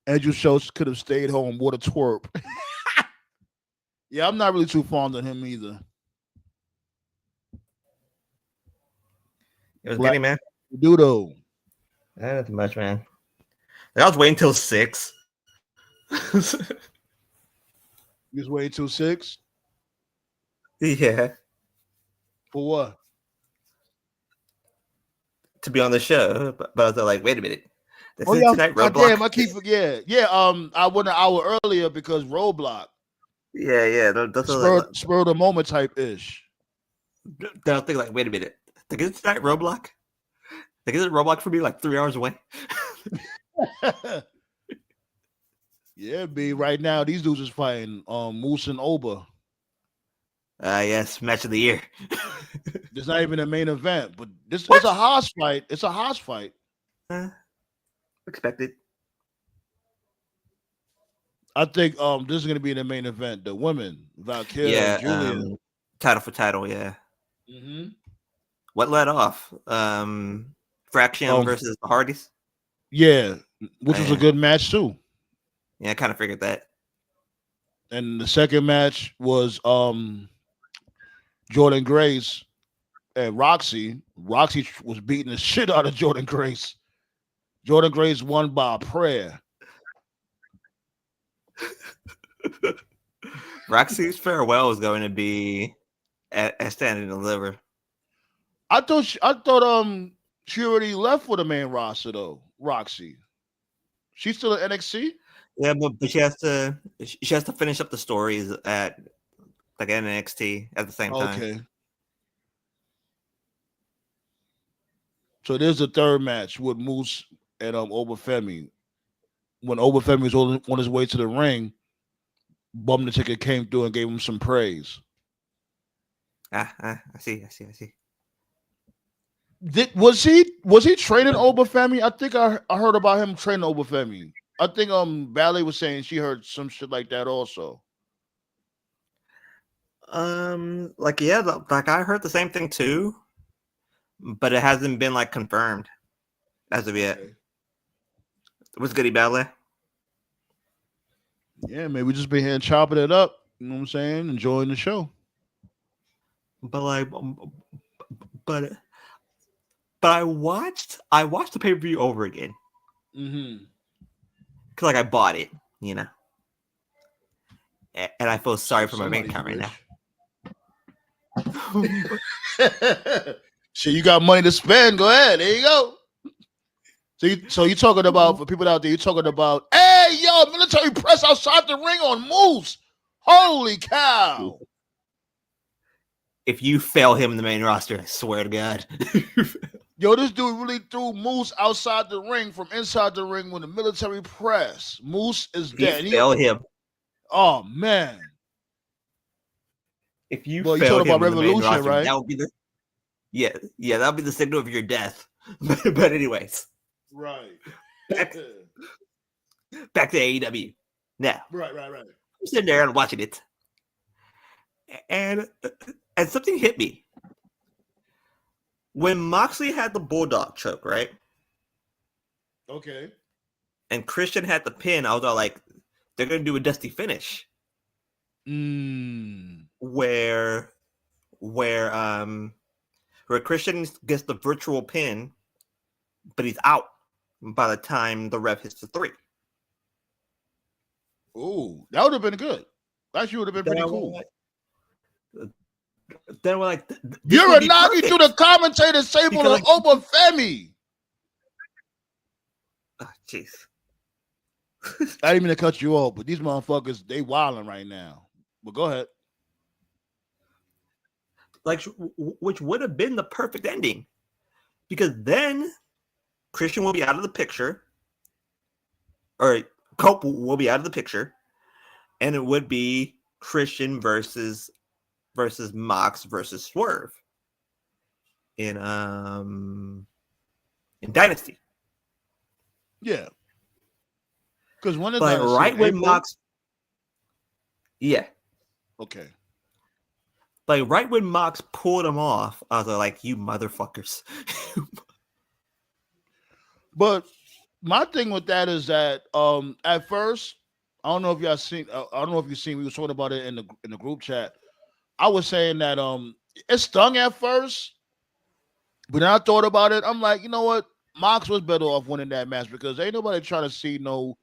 Andrew Schultz could have stayed home. What a twerp. Yeah, I'm not really too fond of him either. It was getting, man. Dudo. Nothing much, man. I was waiting till 6. You was waiting till 6? Yeah. For what? To be on the show, but I was like, wait a minute. This is yeah, tonight, RoadBlock. Damn, I keep forgetting. Yeah, I went an hour earlier because RoadBlock. Yeah. That's spur of the moment type ish. Then I think like, wait a minute. Is it tonight, RoadBlock? Is it RoadBlock for me like 3 hours away? Yeah, B. Right now, these dudes is fighting Moose and Oba. Yes, match of the year. It's not even a main event, but this is a Haas fight. It's a Haas fight. Expected. I think this is gonna be the main event. The women, Valkyria and Yeah, Julia. title for title. Yeah. Mm-hmm. What led off? Fraction versus the Hardys. Yeah, which was a Yeah. good match too. Yeah, I kind of figured that. And the second match was Jordan Grace and Roxy. Roxy was beating the shit out of Jordan Grace. Jordan Grace won by prayer. Roxy's farewell is going to be at Stand and Deliver. I thought she already left for the main roster though. Roxy, she's still at NXT. Yeah, but she has to finish up the stories at like NXT at the same time. Okay. So there's the third match with Moose and Obafemi. When Obafemi was on his way to the ring, Bum the Ticket came through and gave him some praise. I see. Was he training Obafemi? I think I heard about him training Obafemi. I think Ballet was saying she heard some shit like that also. Like I heard the same thing too, but it hasn't been like confirmed as of yet. Okay. What's goody Ballet? Yeah, man, we just been here chopping it up. You know what I'm saying? Enjoying the show. But I watched the pay-per-view over again. Mm-hmm. Cause like I bought it, you know, and I feel sorry for my bank account right now. Shit, you got money to spend. Go ahead. There you go. So you talking about, for people out there, you're talking about, hey, yo, military press outside the ring on Moose. Holy cow. If you fail him in the main roster, I swear to God. Yo, this dude really threw Moose outside the ring from inside the ring with a military press. Moose is dead. Fail him. Oh, man. If you well, fail you talking him about in the main Revolution, roster, right? that would be that would be the signal of your death. But anyways. Right. Back to AEW. Now. Right. I'm sitting there and watching it. And something hit me. When Moxley had the Bulldog choke, right? Okay. And Christian had the pin, I was all like, they're going to do a dusty finish. Where Christian gets the virtual pin, but he's out by the time the ref hits the 3. Ooh, that would have been good. Actually, would have been pretty cool. Then we're like, you're a knocking through the commentator's table of Obafemi. Oh, jeez. I didn't mean to cut you off, but these motherfuckers, they wilding right now. But go ahead. Like, which would have been the perfect ending, because then Christian will be out of the picture, or Cope will be out of the picture, and it would be Christian versus Mox versus Swerve in Dynasty. Yeah. Because one of but the right when Mox, yeah, okay, like right when Mox pulled him off, I was like, "You motherfuckers!" But my thing with that is that at first, I don't know if y'all seen. I don't know if you've seen. We were talking about it in the group chat. I was saying that it stung at first, but then I thought about it. I'm like, you know what? Mox was better off winning that match because ain't nobody trying to see no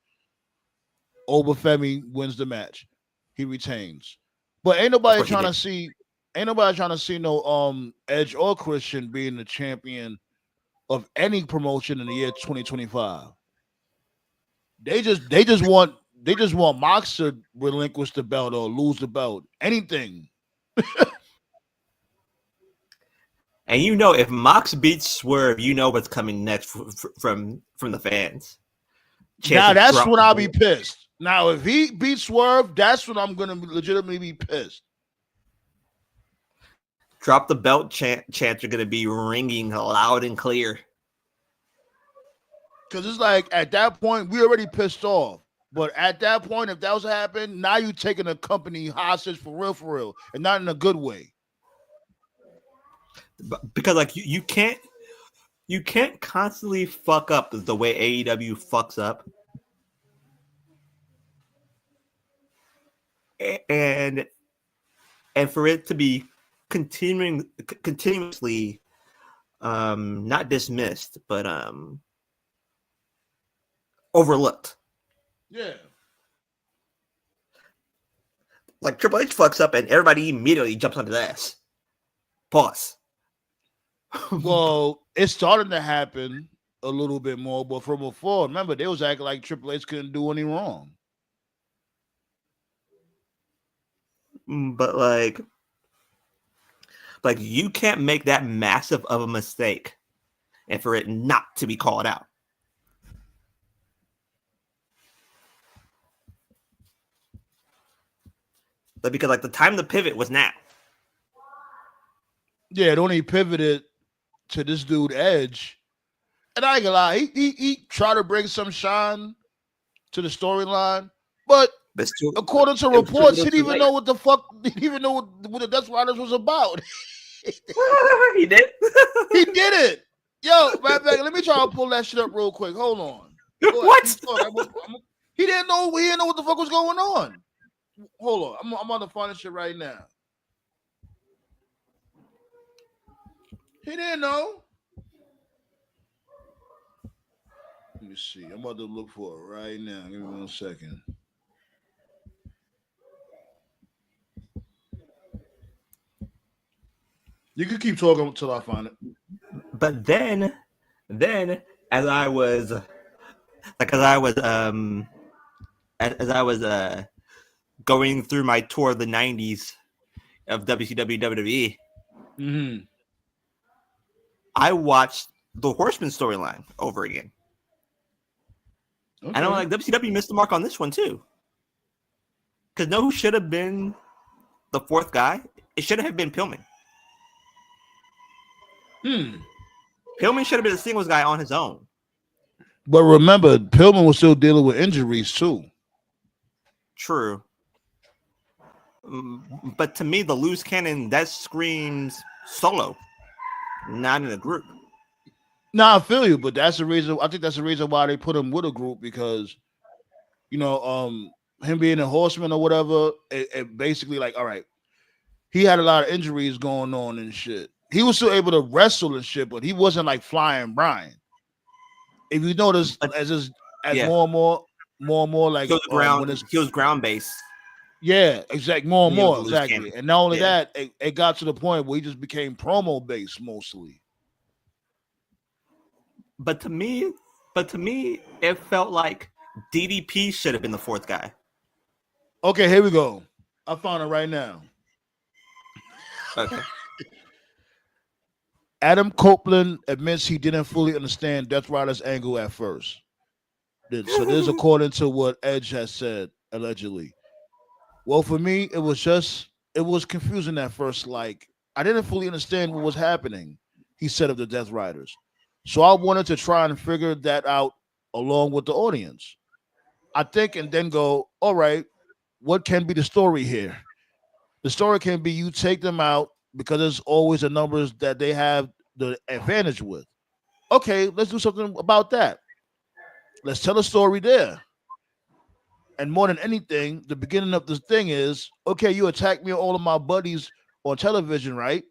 Obafemi wins the match. He retains. But ain't nobody trying to see no Edge or Christian being the champion of any promotion in the year 2025. They just want Mox to relinquish the belt or lose the belt. Anything. And you know, if Mox beats Swerve, you know what's coming next from the fans. Now that's when I'll be pissed. Now, if he beats Swerve, that's when I'm gonna legitimately be pissed. Drop the belt chants are gonna be ringing loud and clear. Because it's like at that point we already pissed off. But at that point, if that was to happen, now you're taking a company hostage for real, and not in a good way. Because like you can't constantly fuck up the way AEW fucks up, and for it to be continuously not dismissed but overlooked. Yeah. Like Triple H fucks up and everybody immediately jumps on his ass. Pause. Well, it's starting to happen a little bit more, but from before, remember, they was acting like Triple H couldn't do any wrong. But like you can't make that massive of a mistake and for it not to be called out. But because like the time to pivot was now. Yeah, it only pivoted to this dude Edge, and I ain't gonna lie, he tried to bring some shine to the storyline, but according to reports, he didn't even know what the fuck. He didn't even know what the Death Riders was about. He did. He did it. Yo, man, let me try to pull that shit up real quick. Hold on. What? He didn't know. He didn't know what the fuck was going on. Hold on. I'm on the find this shit right now. He didn't know. Let me see. I'm about to look for it right now. Give me 1 second. You can keep talking until I find it. But then as I was going through my tour of the 90s of WCW WWE, Mm-hmm. I watched the Horseman storyline over again. Okay. And I'm like, WCW missed the mark on this one too. Because know who should have been the fourth guy? It should have been Pillman. Pillman should have been a singles guy on his own. But remember, Pillman was still dealing with injuries too. True. But to me, the loose cannon, that screams solo, not in a group. Nah, I feel you, but that's the reason. I think that's the reason why they put him with a group, because, him being a horseman or whatever, it basically like, all right, he had a lot of injuries going on and shit. He was still able to wrestle and shit, but he wasn't like Flying Brian. If you notice, as more and more, like he was ground based. Yeah, exactly. More and more, exactly. And not only that, it got to the point where he just became promo based mostly. But to me, it felt like DDP should have been the fourth guy. Okay, here we go. I found it right now. Okay. Adam Copeland admits he didn't fully understand Death Rider's angle at first. So this is according to what Edge has said, allegedly. Well, for me, it was confusing at first. Like, I didn't fully understand what was happening, he said of the Death Riders. So I wanted to try and figure that out along with the audience. I think, and then go, all right, what can be the story here? The story can be you take them out because there's always the numbers that they have the advantage with. Okay, let's do something about that. Let's tell a story there. And more than anything, the beginning of this thing is, okay, you attacked me and all of my buddies on television, right?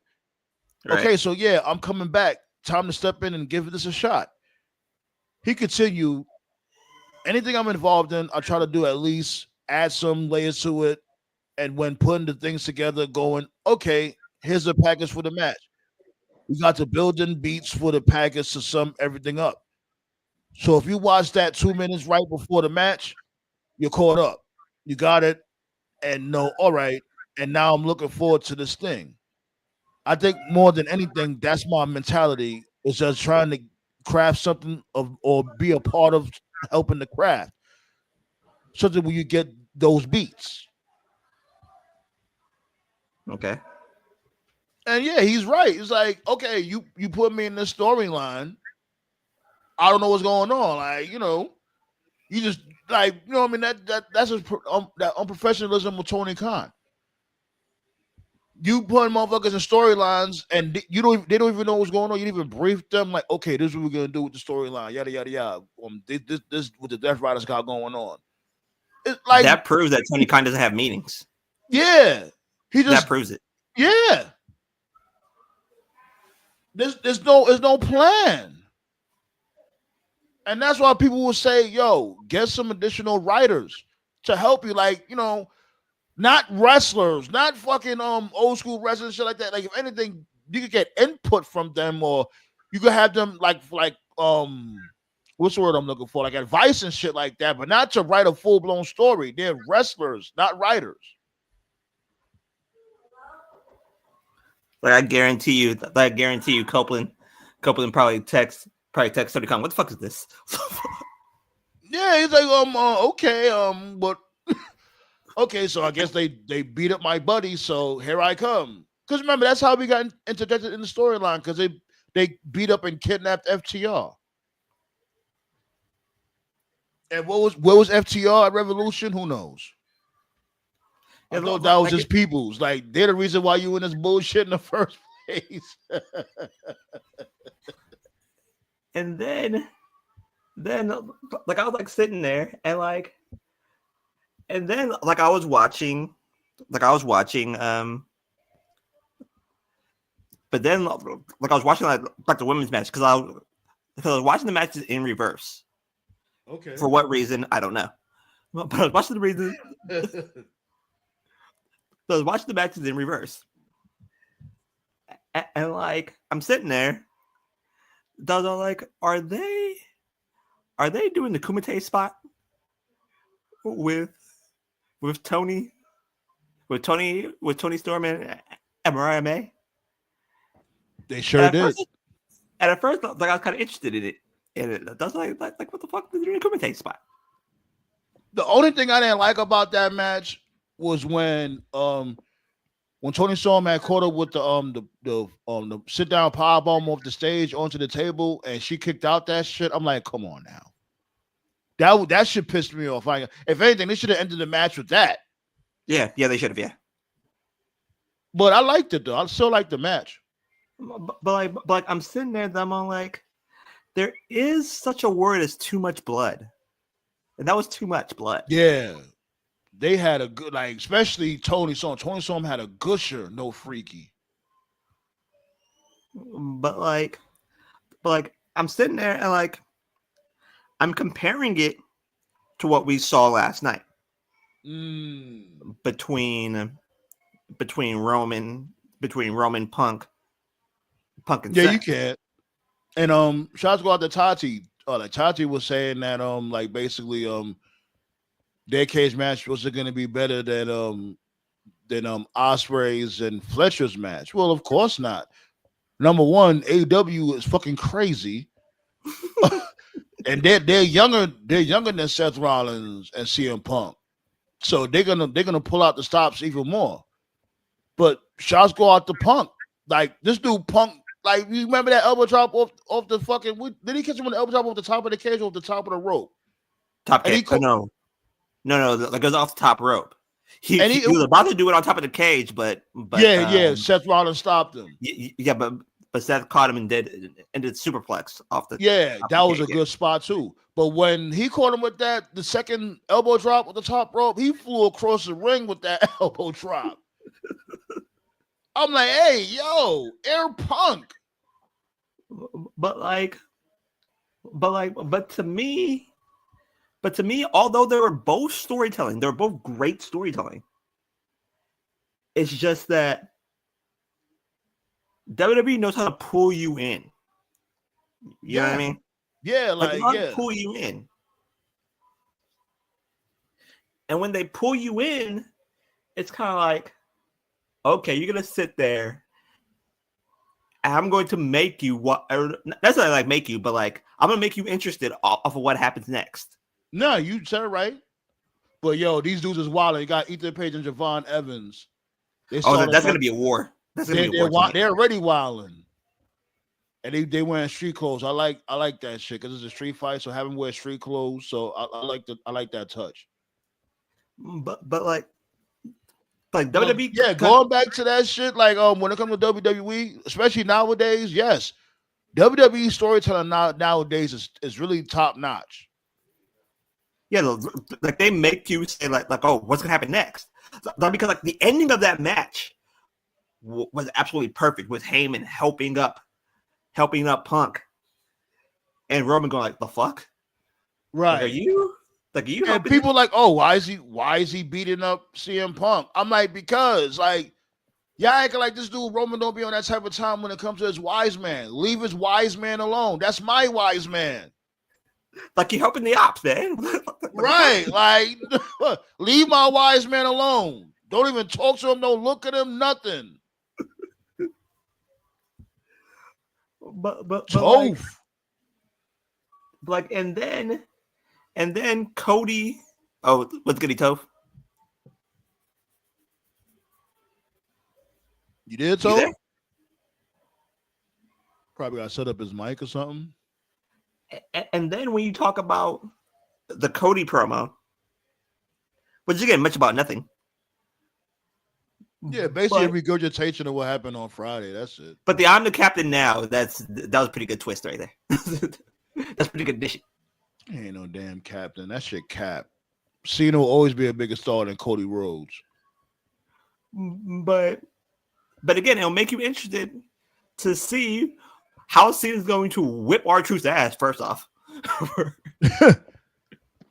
Okay, so yeah, I'm coming back. Time to step in and give this a shot. He continued, anything I'm involved in, I try to do at least add some layers to it. And when putting the things together, going, okay, here's the package for the match. We got the building beats for the package to sum everything up. So if you watch that 2 minutes right before the match, you're caught up. You got it. And no, all right. And now I'm looking forward to this thing. I think more than anything, that's my mentality, is just trying to craft something or be a part of helping the craft. Something where you get those beats. Okay. And yeah, he's right. It's like, okay, you put me in this storyline. I don't know what's going on. Like, you like, you know what I mean? That's just that unprofessionalism with Tony Khan. You put motherfuckers in storylines and they don't even know what's going on. You didn't even brief them like, okay, this is what we're gonna do with the storyline, yada yada yada. This what the Death Riders got going on. It's like that proves that Tony Khan doesn't have meetings. Yeah, that proves it. Yeah, there's no plan, and that's why people will say, "Yo, get some additional writers to help you." Like, you know. Not wrestlers, not fucking old school wrestlers, shit like that. Like, if anything, you could get input from them, or you could have them like what's the word I'm looking for? Like advice and shit like that, but not to write a full blown story. They're wrestlers, not writers. Like I guarantee you, Copeland probably text Tony Khan. What the fuck is this? Yeah, he's like, okay, but. Okay, so I guess they beat up my buddy, so here I come. Because remember, that's how we got interjected in the storyline, because they beat up and kidnapped FTR. And what was FTR at Revolution? Who knows? I thought that was just people's. Like, they're the reason why you in this bullshit in the first place. And then like I was like sitting there and like. And then, like I was watching, but then, like I was watching like the women's match because I was watching the matches in reverse. Okay. For what reason, I don't know. But I was watching the reason. So I was watching the matches in reverse, and like I'm sitting there. I was like, are they doing the Kumite spot with Tony Storm and Mariah May? They sure did. And at first, like I was kind of interested in it. And that's like what the fuck is doing a Kumite spot? The only thing I didn't like about that match was when Tony Storm had caught up with the sit down powerbomb off the stage onto the table, and she kicked out that shit. I'm like, come on now. That shit pissed me off. Like, if anything, they should have ended the match with that. Yeah, they should have. Yeah, but I liked it though. I still like the match. But like I'm sitting there, and I'm all like, there is such a word as too much blood, and that was too much blood. Yeah, they had a good, like, especially Tony Storm. Tony Storm had a gusher, no freaky. But like I'm sitting there and like. I'm comparing it to what we saw last night between Roman Punk and yeah, Seth. you can. And shots go out to Tati. Like Tati was saying that like basically their cage match was going to be better than Ospreay's and Fletcher's match. Well, of course not. Number one, AEW is fucking crazy. And they're younger than Seth Rollins and CM Punk, so they're gonna pull out the stops even more. But shots go out to Punk. Like, this dude Punk, like, you remember that elbow drop off the fucking? Did he catch him with an elbow drop off the top of the cage or off the top of the rope? Top cage. No. Like, it was off the top rope. He was about to do it on top of the cage, but yeah. Seth Rollins stopped him. Yeah, but Seth caught him and did superplex off the. Yeah, that was a good spot too. But when he caught him with the second elbow drop with the top rope, he flew across the ring with that elbow drop. I'm like, hey, yo, Air Punk. But to me, although they were both storytelling, they were both great storytelling. It's just that WWE knows how to pull you in. You know what I mean? Yeah, like pull you in. And when they pull you in, it's kind of like, okay, you're gonna sit there. And I'm going to make you that's not like make you, but like I'm gonna make you interested off of what happens next. No, you said it right. But yo, these dudes is wild. You got Ethan Page and Javon Evans. That's gonna be a war. That's gonna be a war. They're already wilding. And they wearing street clothes. I like that shit because it's a street fight. So having wear street clothes. So I like that touch. But WWE, yeah, going back to that shit, like when it comes to WWE, especially nowadays, yes, WWE storytelling nowadays is really top notch. Yeah, like they make you say like oh, what's gonna happen next? Because like the ending of that match was absolutely perfect with Heyman helping up Punk, and Roman going like, the fuck, right? Like, are you And people like, oh, why is he beating up CM Punk? I'm like, because like, y'all acting like this dude Roman don't be on that type of time when it comes to his wise man. Leave his wise man alone. That's my wise man. Like you helping the ops, man. Right. Like leave my wise man alone. Don't even talk to him, don't look at him, nothing. But like and then Cody, oh, what's goody Toph? You did, Toph? Probably got set up his mic or something. And then when you talk about the Cody promo, which again, much about nothing. Yeah, basically a regurgitation of what happened on Friday. That's it. But the I'm the captain now, that was a pretty good twist right there. That's pretty good addition. Ain't no damn captain. That shit cap. Cena will always be a bigger star than Cody Rhodes. But again, it'll make you interested to see how Cena's going to whip R-Truth's ass, first off.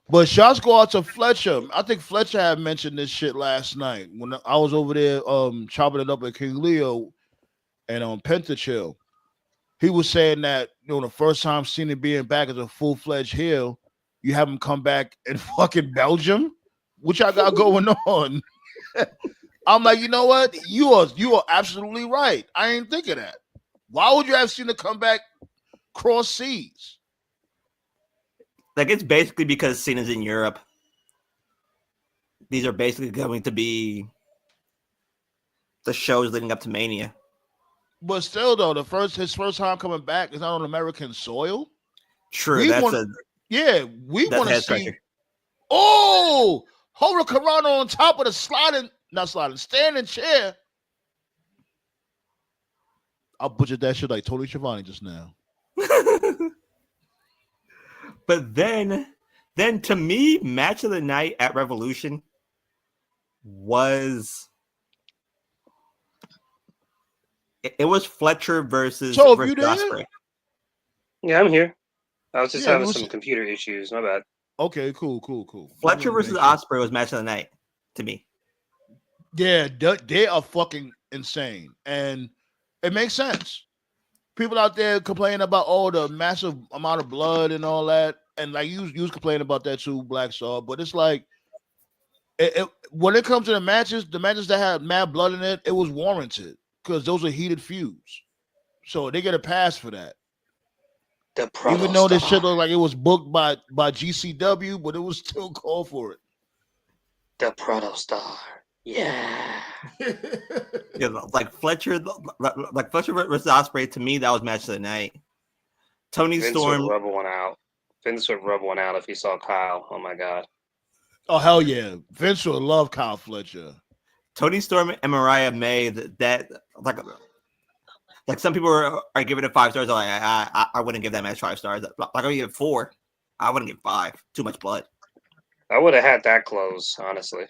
But shots go out to Fletcher. I think Fletcher had mentioned this shit last night when I was over there chopping it up at King Leo and on Pentachill. He was saying that, the first time Cena being back as a full-fledged heel, you have him come back in fucking Belgium? What y'all got going on? I'm like, you know what? You are absolutely right. I ain't think of that. Why would you have Cena come back cross seas? Like, it's basically because Cena's in Europe. These are basically going to be the shows leading up to Mania. But still, though, his first time coming back is not on American soil. True, we want to see. Oh, Hurricane on top of the standing chair. I butchered that shit like Tony Schiavone just now. But then to me, match of the night at Revolution was it was Fletcher versus Ospreay. Yeah, I'm here. I was just having some computer issues. My bad. Okay, cool. Fletcher versus Ospreay was match of the night to me. Yeah, they are fucking insane, and it makes sense. People out there complaining about the massive amount of blood and all that, and like you was complaining about that too, Black Star. But it's like, when it comes to the matches that had mad blood in it, it was warranted because those are heated feuds, so they get a pass for that. Even though this shit looked like it was booked by GCW, but it was still called for it. The Proto Star. Yeah. Yeah, like Fletcher versus Ospreay, to me, that was match of the night. Tony Storm would rub one out. Vince would rub one out if he saw Kyle. Oh my god. Oh hell yeah. Vince would love Kyle Fletcher. Tony Storm and Mariah May, that like some people are giving it 5 stars. Like I wouldn't give that match 5 stars. Like I would give it 4. I wouldn't give 5. Too much blood. I would have had that close, honestly.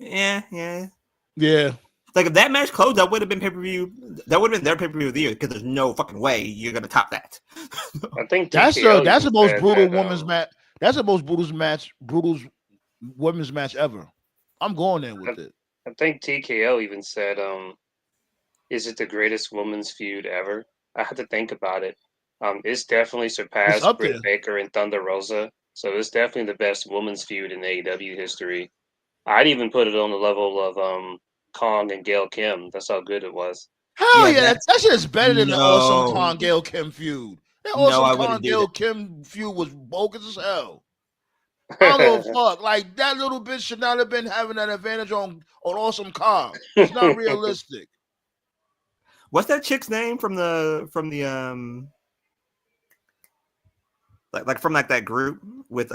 Yeah. Like if that match closed, that would have been pay-per-view. That would have been their pay-per-view of the year because there's no fucking way you're gonna top that. I think that's the most brutal women's match. That's the most brutal women's match ever. I'm going there with it. I think TKO even said, "Is it the greatest women's feud ever?" I had to think about it. It's definitely surpassed Britt Baker and Thunder Rosa, so it's definitely the best women's feud in AEW history. I'd even put it on the level of Kong and Gail Kim. That's how good it was. Hell yeah, that shit is better than the awesome Kong Gail Kim feud. That awesome Kong Gail Kim feud was bogus as hell. I don't give a fuck. Like, that little bitch should not have been having that advantage on awesome Kong. It's not realistic. What's that chick's name from the like from that group with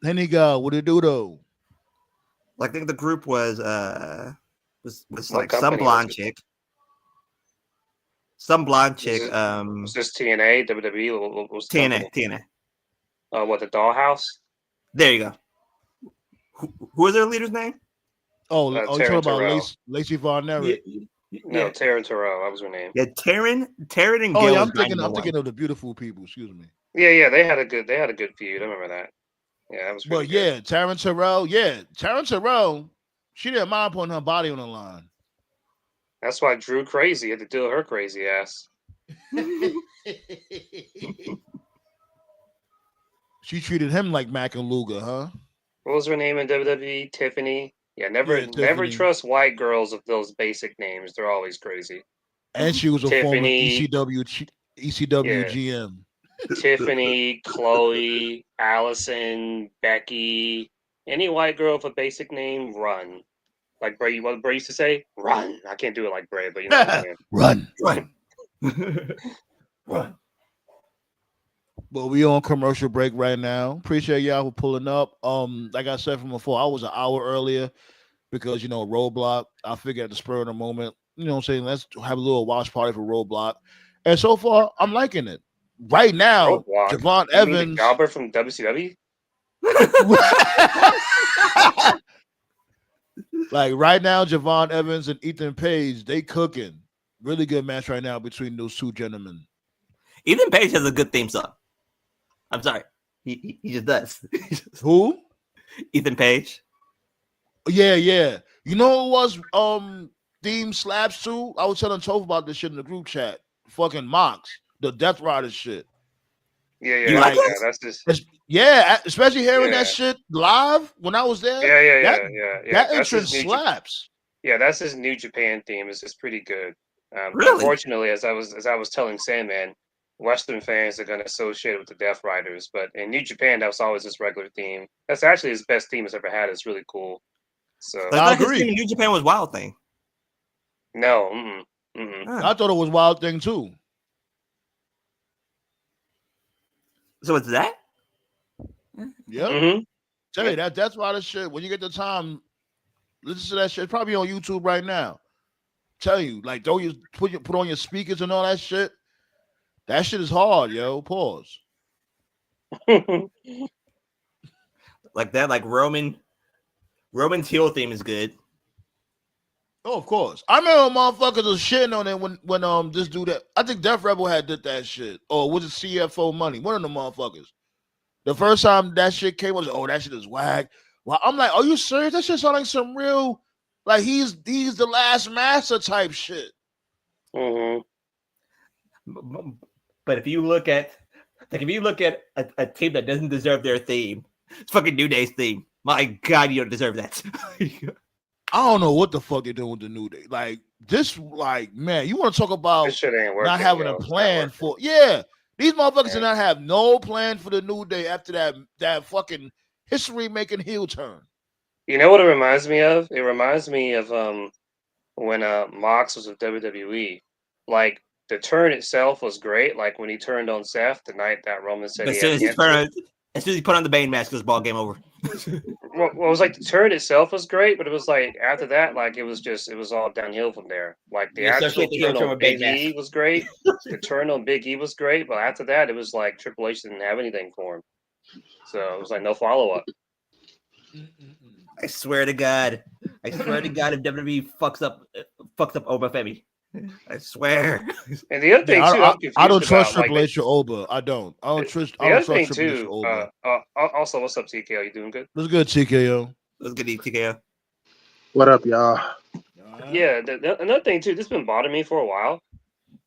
Henny guy, what it do though? Like I think the group was like some blonde chick. Some blonde chick. Was this TNA, WWE? What was TNA. What, the Dollhouse? There you go. Who is their leader's name? Oh, you talking about Lacey Von Erich? No, Taryn Terrell. That was her name. Yeah, Taryn and Gail. Oh, yeah, I'm thinking of the beautiful people. Excuse me. Yeah, they had a good feud. I remember that. Yeah, that was. But yeah, Taryn Terrell. Yeah, Taryn Terrell. She didn't mind putting her body on the line. That's why Drew Crazy had to deal with her crazy ass. She treated him like Mac and Luger, huh? What was her name in WWE? Tiffany. Yeah, never trust white girls with those basic names. They're always crazy. And she was a former ECW GM. Tiffany, Chloe, Allison, Becky. Any white girl with a basic name, run. Like Bray, what Bray used to say? Run. I can't do it like Bray, but you know what I'm saying. Run. Well, we on commercial break right now. Appreciate y'all for pulling up. Like I said from before, I was an hour earlier because RoadBlock. I figured at the spur of the moment, you know what I'm saying, let's have a little watch party for RoadBlock. And so far, I'm liking it. Right now, RoadBlock. Javon Evans. Galbert from WCW? Like right now, Javon Evans and Ethan Page, they cooking. Really good match right now between those two gentlemen. Ethan Page has a good theme song. I'm sorry. He just does. Who? Ethan Page. Yeah. You know what was theme slaps too? I was telling Toph about this shit in the group chat. Fucking Mox, the Death Rider shit. Yeah. That's just especially hearing that shit live when I was there. Yeah. That entrance slaps. Yeah, that's his New Japan theme. It's pretty good. Really? Unfortunately, as I was telling Sandman, Western fans are going to associate it with the Death Riders, but in New Japan, that was always his regular theme. That's actually his best theme he's ever had. It's really cool. So I agree. His theme in New Japan was Wild Thing. No, I thought it was Wild Thing too. So it's that? Yeah. Mm-hmm. Tell you that's why the shit. When you get the time, listen to that shit. It's probably on YouTube right now. Tell you, like, don't you put on your speakers and all that shit. That shit is hard, yo. Pause. Like that, like Roman's heel theme is good. Oh, of course. I remember motherfuckers was shitting on it when this dude that I think Def Rebel had did that shit. Or was it CFO Money? One of the motherfuckers. The first time that shit came was, that shit is whack. Well, I'm like, are you serious? That shit sound like some real, like he's the last master type shit. Mm-hmm. But if you look at a team that doesn't deserve their theme, it's fucking New Day's theme. My God, you don't deserve that. I don't know what the fuck they're doing with the New Day. Like this, like, man, you want to talk about this shit ain't working, not having a plan for these motherfuckers did not have no plan for the New Day after that fucking history making heel turn. You know what it reminds me of? It reminds me of when Mox was with WWE. Like the turn itself was great. Like when he turned on Seth the night that Roman said as soon as he put on the Bane mask, it was ball game over. Well, it was like the turn itself was great, but it was like after that, like it was all downhill from there. Like the actual turn on Big E was great. The turn on Big E was great, but after that, it was like Triple H didn't have anything for him. So it was like no follow up. I swear to God, if WWE fucks up Oba Femi. I swear. And the other thing too, I don't trust Triple H or Oba. I don't trust. The other thing too. Also, what's up, TKO? You doing good? What's good, TKO? What's good, TKO? What up, y'all? Yeah. Another thing too. This has been bothering me for a while.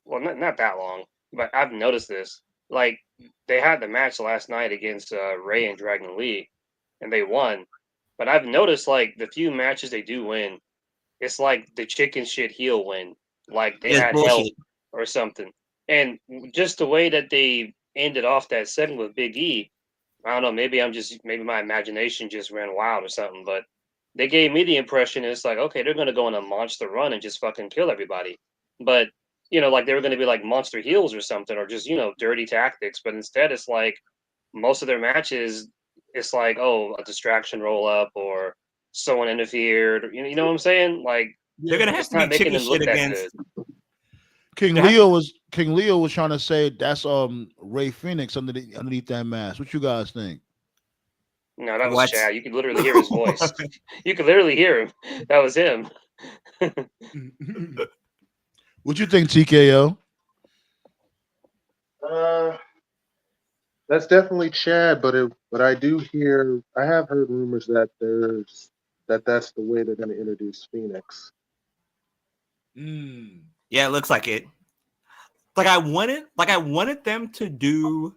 Well, not that long, but I've noticed this. Like they had the match last night against Ray and Dragon Lee, and they won. But I've noticed like the few matches they do win, it's like the chicken shit heel win. Like they had help or something. And just the way that they ended off that segment with Big E, I don't know, maybe my imagination just ran wild or something, but they gave me the impression it's like, okay, they're going to go on a monster run and just fucking kill everybody. But like they were going to be like monster heels or something, or just dirty tactics. But instead, it's like most of their matches, it's like a distraction roll up or someone interfered. You know what I'm saying? Like they're gonna have it's to not be making chicken them look shit that against. good. King Leo was trying to say that's Ray Phoenix underneath that mask. What you guys think? No, that was Chad. You could literally hear his voice. You could literally hear him. That was him. What you think, TKO? That's definitely Chad, but I have heard rumors that that's the way they're going to introduce Phoenix. Yeah, it looks like it. Like I wanted them to do.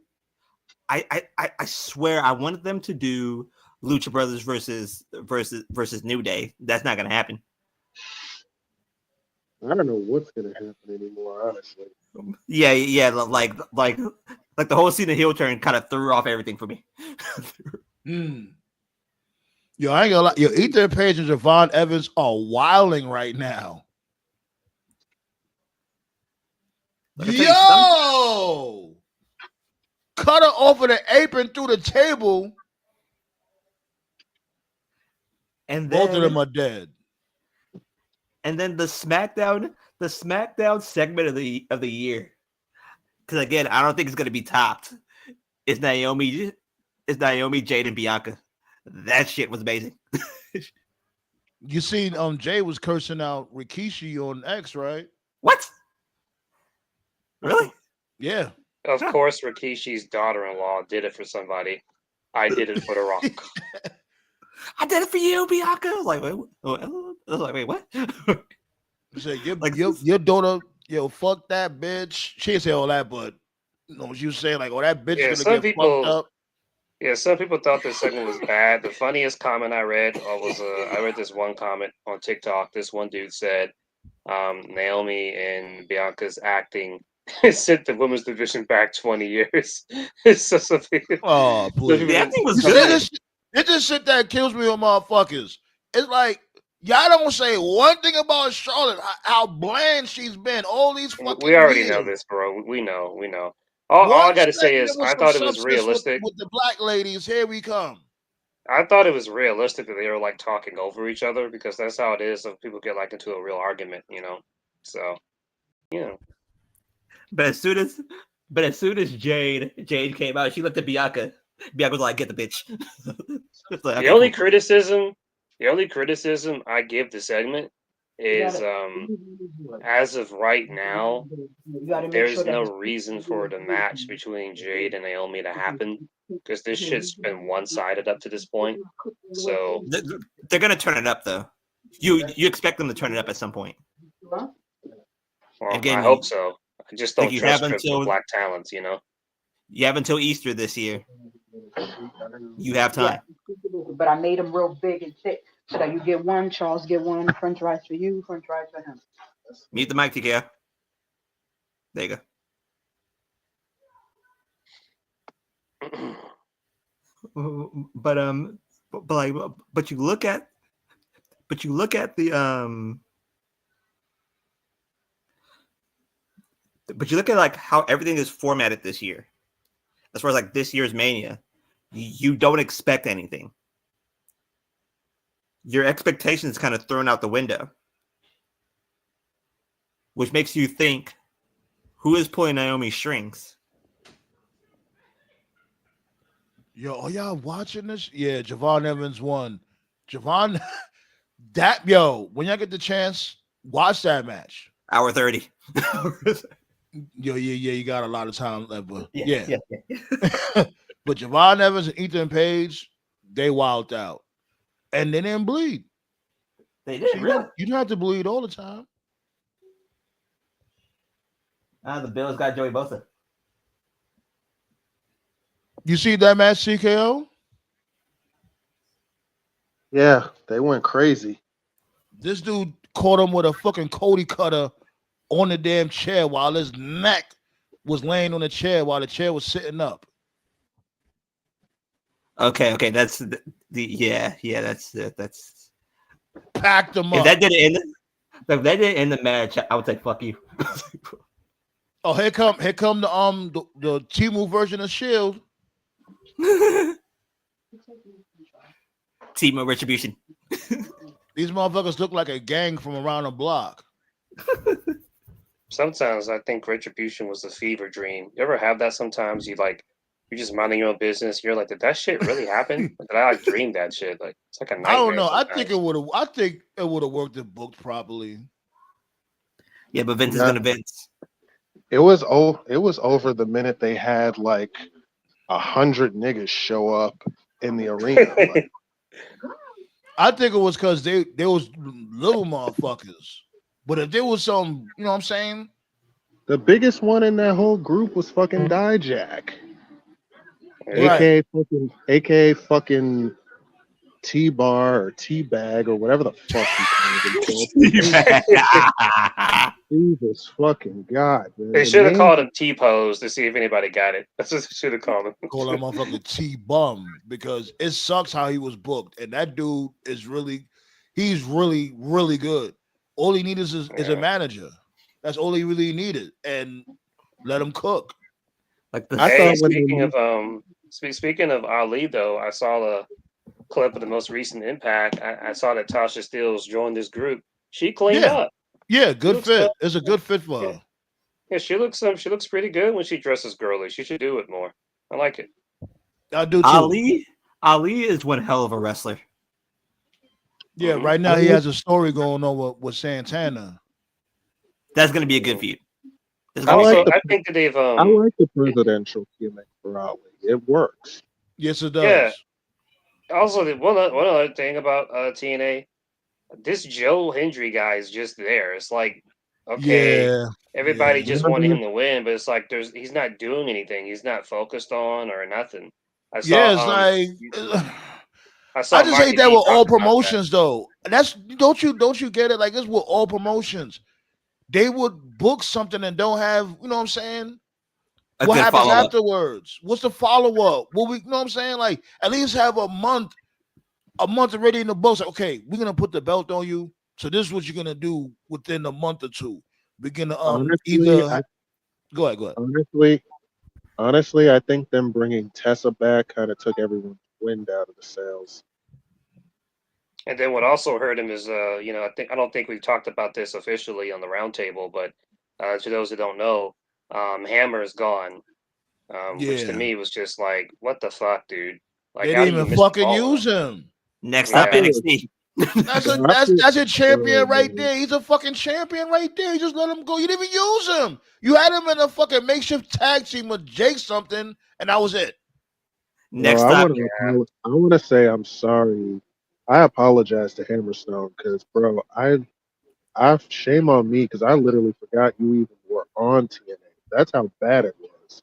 I swear I wanted them to do Lucha Brothers versus New Day. That's not gonna happen. I don't know what's gonna happen anymore, honestly. Yeah. Like the whole scene of heel turn kind of threw off everything for me. Yo, I ain't gonna lie. Yo, Ethan Page and Javon Evans are wilding right now. Yo, cut her over the apron through the table, and both of them are dead. And then the SmackDown segment of the year, because again, I don't think it's gonna be topped. It's Naomi, Jade, and Bianca. That shit was amazing. You seen Jay was cursing out Rikishi on X, right? What? Really? Yeah. Of course, Rikishi's daughter-in-law did it for somebody. I did it for The Rock. I did it for you, Bianca. I was like, wait, what? You said your daughter, fuck that bitch. She didn't say all that, but what you saying, like, that bitch is gonna get fucked up. Yeah, some people thought this segment was bad. The funniest comment I read was I read this one comment on TikTok. This one dude said, Naomi and Bianca's acting sent the women's division back 20 years. Oh, please. The acting was good. It's just shit that kills me on motherfuckers. It's like, y'all don't say one thing about Charlotte, how bland she's been all these fucking We already years. know this, bro. We know. All I got to say is I thought it was realistic. With the black ladies, here we come. I thought it was realistic that they were like talking over each other because that's how it is if people get like into a real argument, So, But as soon as Jade came out, she looked at Bianca. Bianca was like, "Get the bitch." Like, the only criticism I give the segment is as of right now, there's no reason for the match between Jade and Naomi to happen because this shit's been one-sided up to this point. So they're gonna turn it up though. You expect them to turn it up at some point. Well, again, I hope so. I just don't trust the black talents, You have until Easter this year. You have time. Yeah, but I made them real big and thick so that you get one, Charles get one, French fries for you, French fries for him. Mute the mic, TK. There you go. But you look at like how everything is formatted this year. As far as like this year's Mania, you don't expect anything. Your expectations kind of thrown out the window, which makes you think, who is pulling Naomi's strings? Yo, are y'all watching this? Yeah, Javon Evans won. Javon, when y'all get the chance, watch that match. Hour 30. Yeah, you got a lot of time left, but yeah. But Javon Evans and Ethan Page, they wilded out. And they didn't bleed. They did, really? You don't have to bleed all the time. The Bills got Joey Bosa. You see that match, CKO? Yeah, they went crazy. This dude caught him with a fucking Cody cutter on the damn chair while his neck was laying on the chair while the chair was sitting up. Okay, that's that's packed him up. If that didn't end, If they didn't end the match, I would say fuck you. Oh, here come the Timu version of Shield. Team of Retribution. These motherfuckers look like a gang from around the block. Sometimes I think Retribution was a fever dream. You ever have that? Sometimes you're just minding your own business. You're like, did that shit really happen? Did I dream that shit? Like it's like a nightmare. I don't know. Sometimes. I think it would have worked if booked properly. Yeah, but Vince is gonna Vince. It was over the minute they had like 100 niggas show up in the arena. Like, I think it was because they was little motherfuckers. But if there was some, you know what I'm saying? the biggest one in that whole group was fucking Dijak. Right. AKA fucking T-Bar or T-Bag or whatever the fuck he Jesus fucking God, man. They should have called him T-Pose to see if anybody got it. That's what they should have called him. Call that motherfucker T-Bum because it sucks how he was booked. And that dude is he's really, really good. All he needed is a manager. That's all he really needed. And let him cook. Like speaking of Ali, though, I saw a clip of the most recent Impact. I saw that Tasha Steelz joined this group. She cleaned up. Yeah, good fit. It's a good fit for her. Yeah, she looks pretty good when she dresses girly. She should do it more. I like it. I do too. Ali is one hell of a wrestler. Yeah, right now he has a story going on with Santana. That's going to be a good feud. I think that they've. I like the presidential gimmick for Ali. It works. Yes, it does. Yeah. Also, one other thing about TNA, this Joe Hendry guy is just there. It's like, okay, everybody just wanted him to win, but it's like he's not doing anything. He's not focused on or nothing. I just hate that with all promotions, though. That's don't you get it? Like this with all promotions, they would book something and don't have, you know what I'm saying? What happens afterwards? What's the follow up? You know what I'm saying? Like at least have a month already in the books. Like, okay, we're gonna put the belt on you. So this is what you're gonna do within a month or two. We're gonna go ahead. Honestly, I think them bringing Tessa back kind of took everyone's wind out of the sails. And then what also hurt him is, I don't think we've talked about this officially on the roundtable, but to those that don't know, Hammer is gone, which to me was just like, what the fuck, dude? Like, they didn't even fucking use him. Next up, NXT. That's a champion right there. He's a fucking champion right there. You just let him go. You didn't even use him. You had him in a fucking makeshift tag team with Jake something, and that was it. Next up, I want to say I'm sorry. I apologize to Hammerstone because, bro, I shame on me because I literally forgot you even were on TNA. That's how bad it was.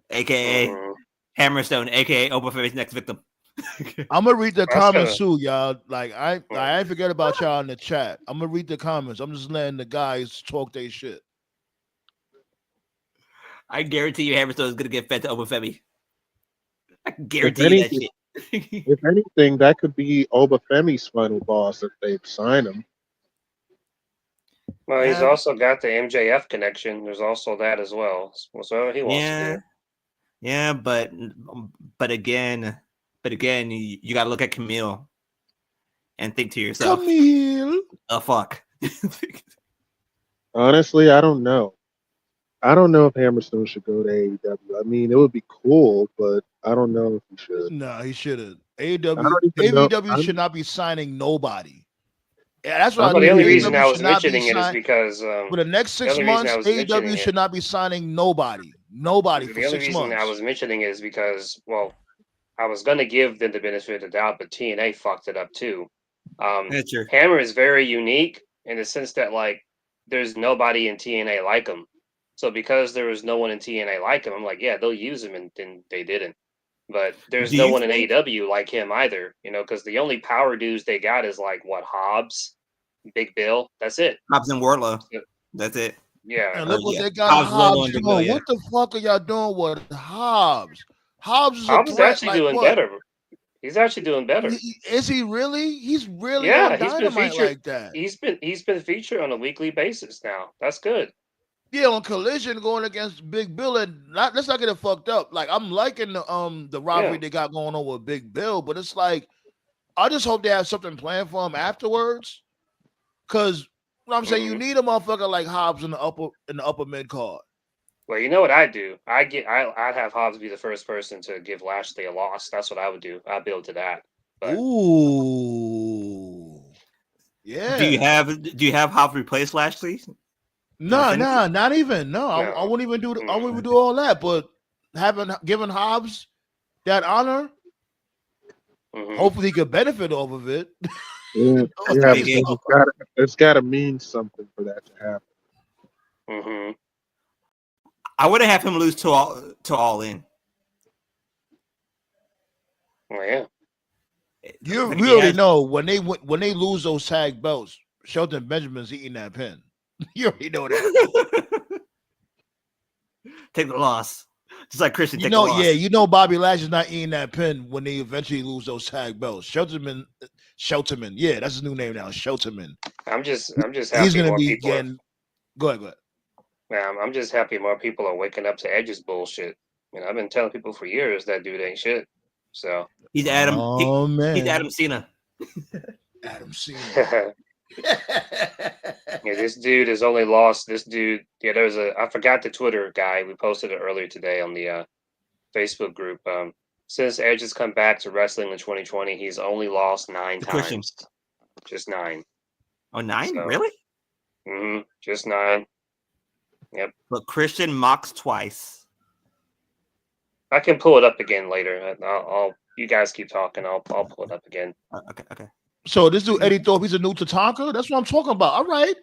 AKA Hammerstone, AKA Oprah Ferry's next victim. I'm gonna read the comments too, y'all. Like I ain't forget about y'all in the chat. I'm gonna read the comments. I'm just letting the guys talk their shit. I guarantee you, Hammerstone is gonna get fed to Oprah Ferry. I guarantee that shit. If anything, that could be Oba Femi's final boss if they sign him. Well, he's also got the MJF connection. There's also that as well. So he wants to do. Yeah, but again, you gotta look at Camille and think to yourself, Camille, fuck. Honestly, I don't know. I don't know if Hammerstone should go to AEW. I mean, it would be cool, but I don't know if he should. No, he shouldn't. AEW should not be signing nobody. Yeah, that's what the only reason I was mentioning it is because for the next 6 months, AEW should not be signing nobody. Nobody for 6 months. The only reason I was mentioning it is because, well, I was going to give them the benefit of the doubt, but TNA fucked it up too. Hammer is very unique in the sense that, like, there's nobody in TNA like him. So because there was no one in TNA like him, I'm like, yeah, they'll use him, and then they didn't. But there's no one in AEW like him either, because the only power dudes they got is like Hobbs, Big Bill. That's it. Hobbs and Wardlow. That's it. Yeah. And look what they got. Hobbs doing. What the fuck are y'all doing with Hobbs? Hobbs is actually doing better. He's actually doing better. Is he really? He's really on Dynamite like that. He's been featured on a weekly basis now. That's good. Yeah, on Collision going against Big Bill, and let's not get it fucked up. Like I'm liking the rivalry they got going on with Big Bill, but it's like I just hope they have something planned for him afterwards. Cause you know what I'm saying, you need a motherfucker like Hobbs in the upper mid card. Well, you know what I'd do? I'd have Hobbs be the first person to give Lashley a loss. That's what I would do. I'd build to that. But, ooh, yeah. Do you have Hobbs replace Lashley? Nah, not even. No, I wouldn't even do. I wouldn't even do all that. But giving Hobbs that honor, hopefully he could benefit off of it. Yeah, it's got to mean something for that to happen. I would have him lose to All In. Well, yeah. We already know when they lose those tag belts, Shelton Benjamin's eating that pin. You already know that. Take the loss. Just like Christian, take the loss. Yeah, you know Bobby Lashley's not eating that pin when they eventually lose those tag belts. Shelterman, yeah, that's his new name now, Shelterman. I'm just happy he's gonna more be people getting. Go ahead. Man, I'm just happy more people are waking up to Edge's bullshit. I've been telling people for years that dude ain't shit. So he's Adam. Oh man, he's Adam Cena. Adam Cena. Yeah, this dude has only lost. This dude, I forgot the Twitter guy. We posted it earlier today on the Facebook group. Since Edge has come back to wrestling in 2020, he's only lost 9 times. Christian. Just 9. Oh, 9? So, really? Just 9. Yep. But Christian mocks twice. I can pull it up again later. You guys keep talking. I'll pull it up again. Okay. So this dude Eddie Thorpe, he's a new Tatanka. That's what I'm talking about. All right,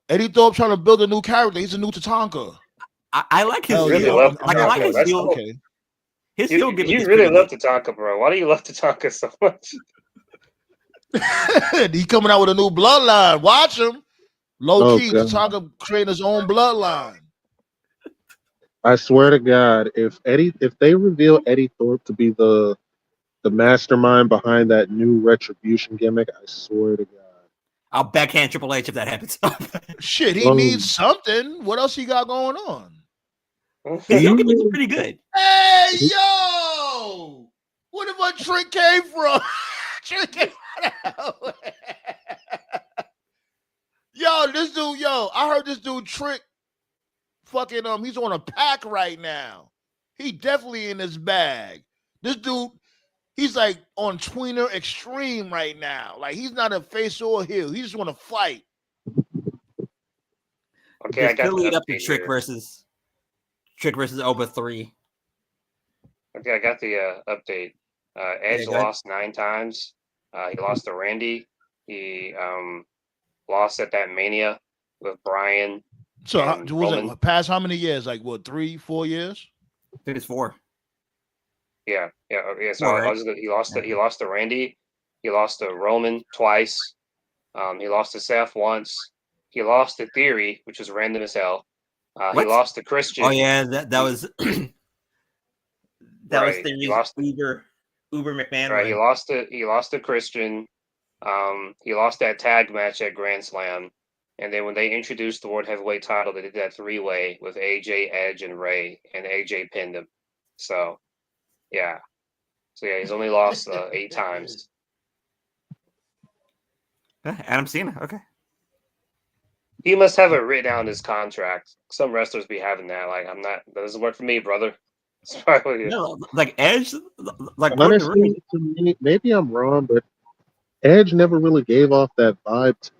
Eddie Thorpe trying to build a new character. He's a new Tatanka. I like his heel. I like his heel. Okay. His heel. You really love Tatanka, bro. Why do you love Tatanka so much? He coming out with a new bloodline. Watch him. Low key, Tatanka creating his own bloodline. I swear to God, if they reveal Eddie Thorpe to be the mastermind behind that new Retribution gimmick, I swear to God, I'll backhand Triple H if that happens. Shit, he needs something. What else he got going on? His heel gimmick is pretty good. Hey, yo! Where did my trick came from? Trick came out. This dude, I heard this dude Trick fucking he's on a pack right now. He definitely in his bag. This dude, he's like on tweener extreme right now. Like he's not a face or a heel. He just want to fight. Okay, I got the lead up to Trick versus Oba 3. Okay, I got the update. Edge lost 9 times. He lost to Randy. He lost at that Mania with Brian. So was it past how many years? Like what, 3-4 years? I think it's 4. Yeah. So he lost to Randy. He lost to Roman twice. He lost to Seth once. He lost to Theory, which was random as hell. He lost to Christian. Oh yeah, that was that was Theory's Uber McMahon. Right. He lost to Christian. He lost that tag match at Grand Slam. And then when they introduced the World Heavyweight title, they did that 3-way with AJ, Edge, and Ray, and AJ pinned him. So, yeah. He's only lost 8 times. Adam Cena, okay. He must have it written down in his contract. Some wrestlers be having that. Like, that doesn't work for me, brother. No, like Edge, like honestly, to me, maybe I'm wrong, but Edge never really gave off that vibe to me.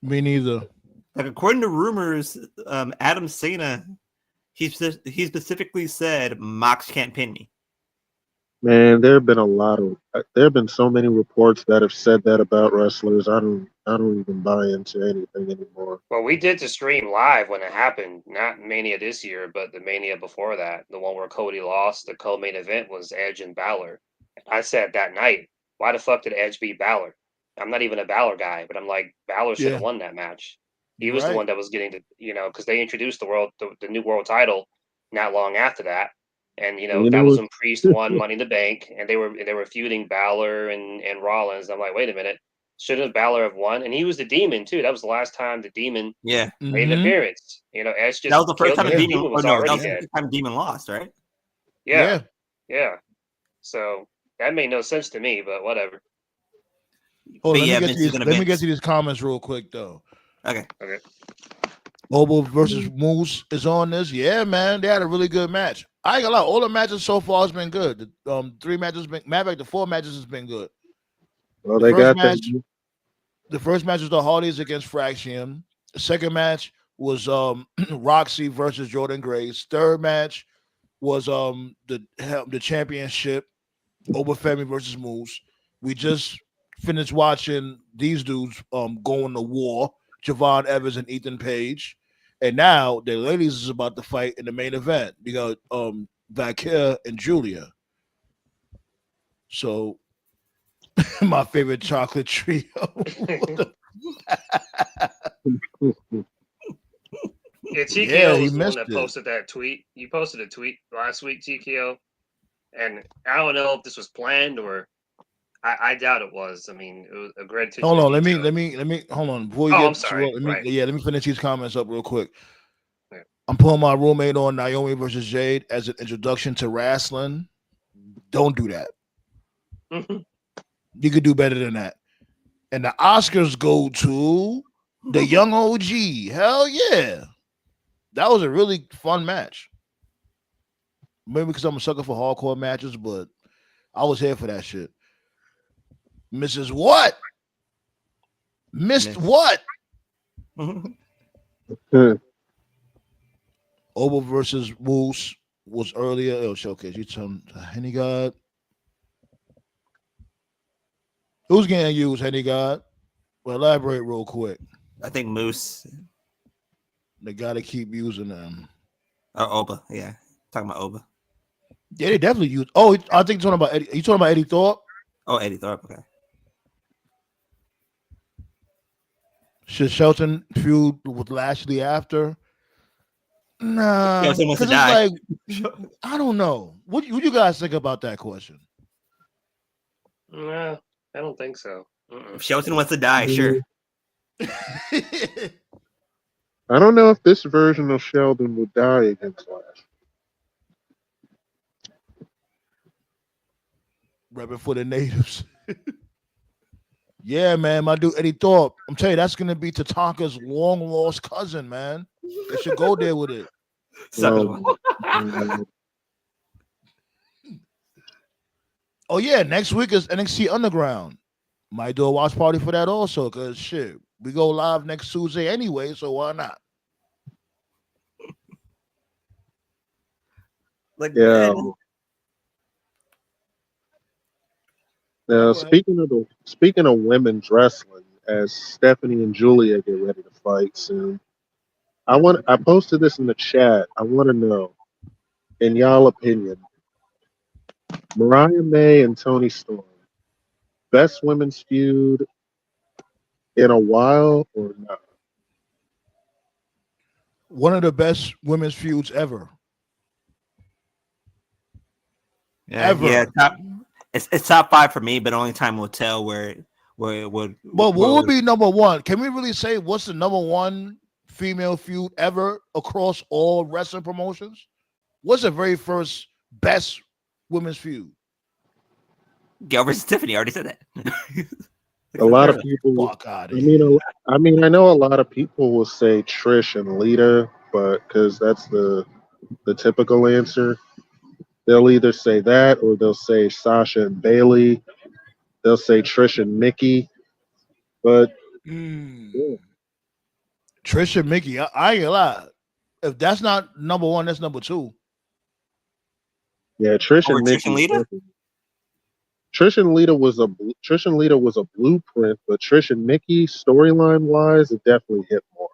Me neither. Like according to rumors, Adam Cena, he specifically said Mox can't pin me. Man, there have been so many reports that have said that about wrestlers. I don't even buy into anything anymore. Well, we did the stream live when it happened. Not Mania this year, but the Mania before that, the one where Cody lost. The co-main event was Edge and Balor. I said that night, why the fuck did Edge beat Balor? I'm not even a Balor guy, but I'm like, Balor should have won that match. He was the one that was getting to, because they introduced the new world title not long after that. And that was when Priest won Money in the Bank, and they were feuding Balor and Rollins. I'm like, wait a minute, shouldn't Balor have won? And he was the Demon too. That was the last time the Demon made an appearance. Edge just that was the first time the Demon was already dead. The time Demon lost, right? Yeah. So that made no sense to me, but whatever. Oh, let me get to these comments real quick though. Okay. Mobile versus Moose is on this. Yeah, man, they had a really good match. I ain't gonna lie, all the matches so far has been good. The 3 matches, the 4 matches has been good. Well, the first match was the Hardys against Fraction. The second match was Roxy versus Jordan Grace. Third match was the championship, Obafemi versus Moose. We just finished watching these dudes going to war, Javon Evans and Ethan Page. And now the ladies is about to fight in the main event. You got Valkyria and Julia. So my favorite chocolate trio. TKO was the one that posted that tweet. You posted a tweet last week, TKO. And I don't know if this was planned or I doubt it was. I mean, it was a great. Hold on, let me hold on. Before you I'm sorry. Let me finish these comments up real quick. Yeah. I'm pulling my roommate on Naomi versus Jade as an introduction to wrestling. Don't do that. You could do better than that. And the Oscars go to the young OG. Hell yeah. That was a really fun match. Maybe because I'm a sucker for hardcore matches, but I was here for that shit. Mrs. What? Missed what? Oba versus Moose was earlier. It'll showcase. You tell Henny God. Who's getting used, Henny God? Well, elaborate real quick. I think Moose. They got to keep using them. Oba, yeah. Talking about Oba. Yeah, they definitely use. Oh, I think you're talking about Eddie. Are you talking about Eddie Thorpe? Oh, Eddie Thorpe. Okay. Should Shelton feud with Lashley after? Nah, Shelton wants to die. Like, I don't know. What you guys think about that question? Nah, I don't think so. If Shelton wants to die, sure. I don't know if this version of Sheldon would die against Lash. Repping for the natives. Yeah, man, my dude Eddie Thorpe. I'm telling you, that's gonna be Tatanka's long lost cousin, man. They should go there with it. Oh yeah, next week is NXT Underground. Might do a watch party for that also, cause shit, we go live next Tuesday anyway, so why not? Like, yeah. Now, speaking of women's wrestling, as Stephanie and Julia get ready to fight soon, I posted this in the chat. I want to know, in y'all opinion, Mariah May and Toni Storm, best women's feud in a while or not? One of the best women's feuds ever. Yeah, ever. Yeah, it's top 5 for me, but only time will tell where it would. But what would be number 1? Can we really say what's the number 1 female feud ever across all wrestling promotions? What's the very first best women's feud? Gail versus Tiffany. I already said that. A lot of people. I mean, I know a lot of people will say Trish and Lita, but because that's the typical answer. They'll either say that or they'll say Sasha and Bailey. They'll say Trish and Mickey. But yeah. Trish and Mickey, I ain't gonna lie. If that's not number 1, that's number 2. Yeah, Trish and Mickey. Trish and Lita was a blueprint, but Trish and Mickey, storyline wise, it definitely hit more.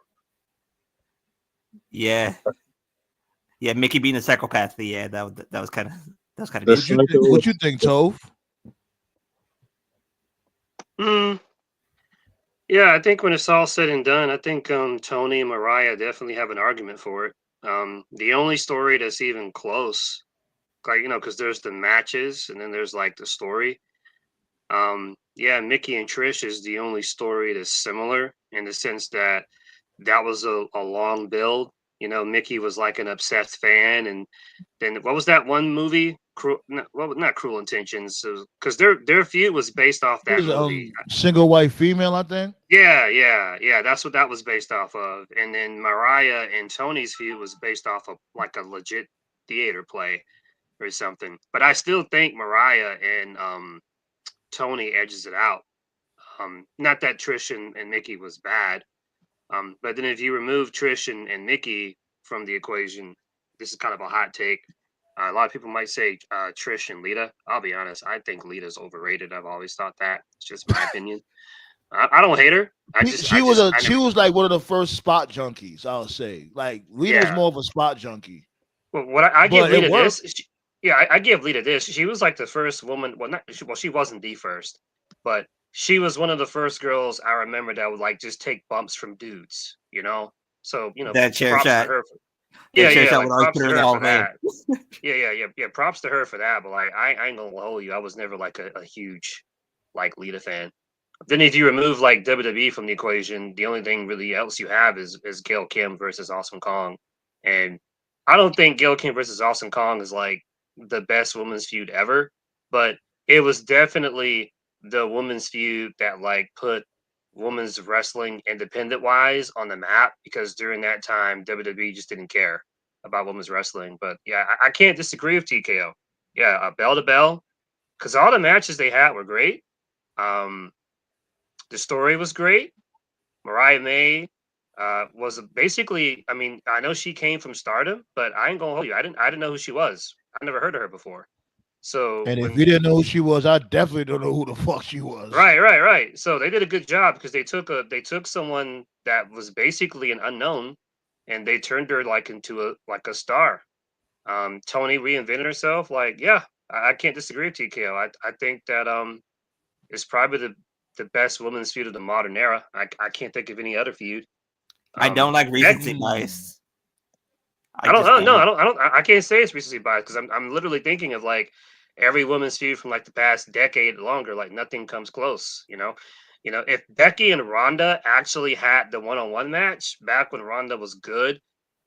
Yeah. Yeah, Mickey being a psychopath. Yeah, that was kind of What you think, Tove? Yeah, I think when it's all said and done, I think Toni and Mariah definitely have an argument for it. The only story that's even close like, because there's the matches and then there's like the story. Yeah, Mickey and Trish is the only story that's similar in the sense that was a long build. Mickey was like an obsessed fan, and then what was that one movie? Not Cruel Intentions, because their feud was based off It that was movie. Single White Female, I think. Yeah. That's what that was based off of. And then Mariah and Tony's feud was based off of like a legit theater play or something. But I still think Mariah and Tony edges it out. Not that Trish and Mickey was bad. But then if you remove Trish and Mickey from the equation, this is kind of a hot take. A lot of people might say Trish and Lita. I'll be honest. I think Lita's overrated. I've always thought that. It's just my opinion. I don't hate her. She was like one of the first spot junkies. I'll say, like Lita was more of a spot junkie. Well, what I give Lita this. I give Lita this. She was like the first woman. She wasn't the first, but she was one of the first girls I remember that would like just take bumps from dudes. So that chair shot. Props to her for that. Yeah. Props to her for that. But like, I ain't gonna hold you. I was never like a huge like Lita fan. Then if you remove like WWE from the equation, the only thing really else you have is Gail Kim versus Awesome Kong, and I don't think Gail Kim versus Awesome Kong is like the best women's feud ever, but it was definitely the women's feud that like put women's wrestling independent wise on the map, because during that time WWE just didn't care about women's wrestling. But yeah, I can't disagree with TKO. Yeah, bell to bell, because all the matches they had were great. The story was great. Mariah May was basically, I mean, I know she came from Stardom, but I ain't gonna hold you. I didn't know who she was. I never heard of her before. So, and if you didn't know who she was, I definitely don't know who the fuck she was. Right. So they did a good job, because they took someone that was basically an unknown, and they turned her like into a star. Tony reinvented herself. Like, yeah, I can't disagree with TKO. I think that it's probably the best women's feud of the modern era. I can't think of any other feud. I don't like recency bias. I can't say it's recency bias, because I'm literally thinking of like every women's feud from like the past decade longer. Like nothing comes close. If Becky and Ronda actually had the one-on-one match back when Ronda was good,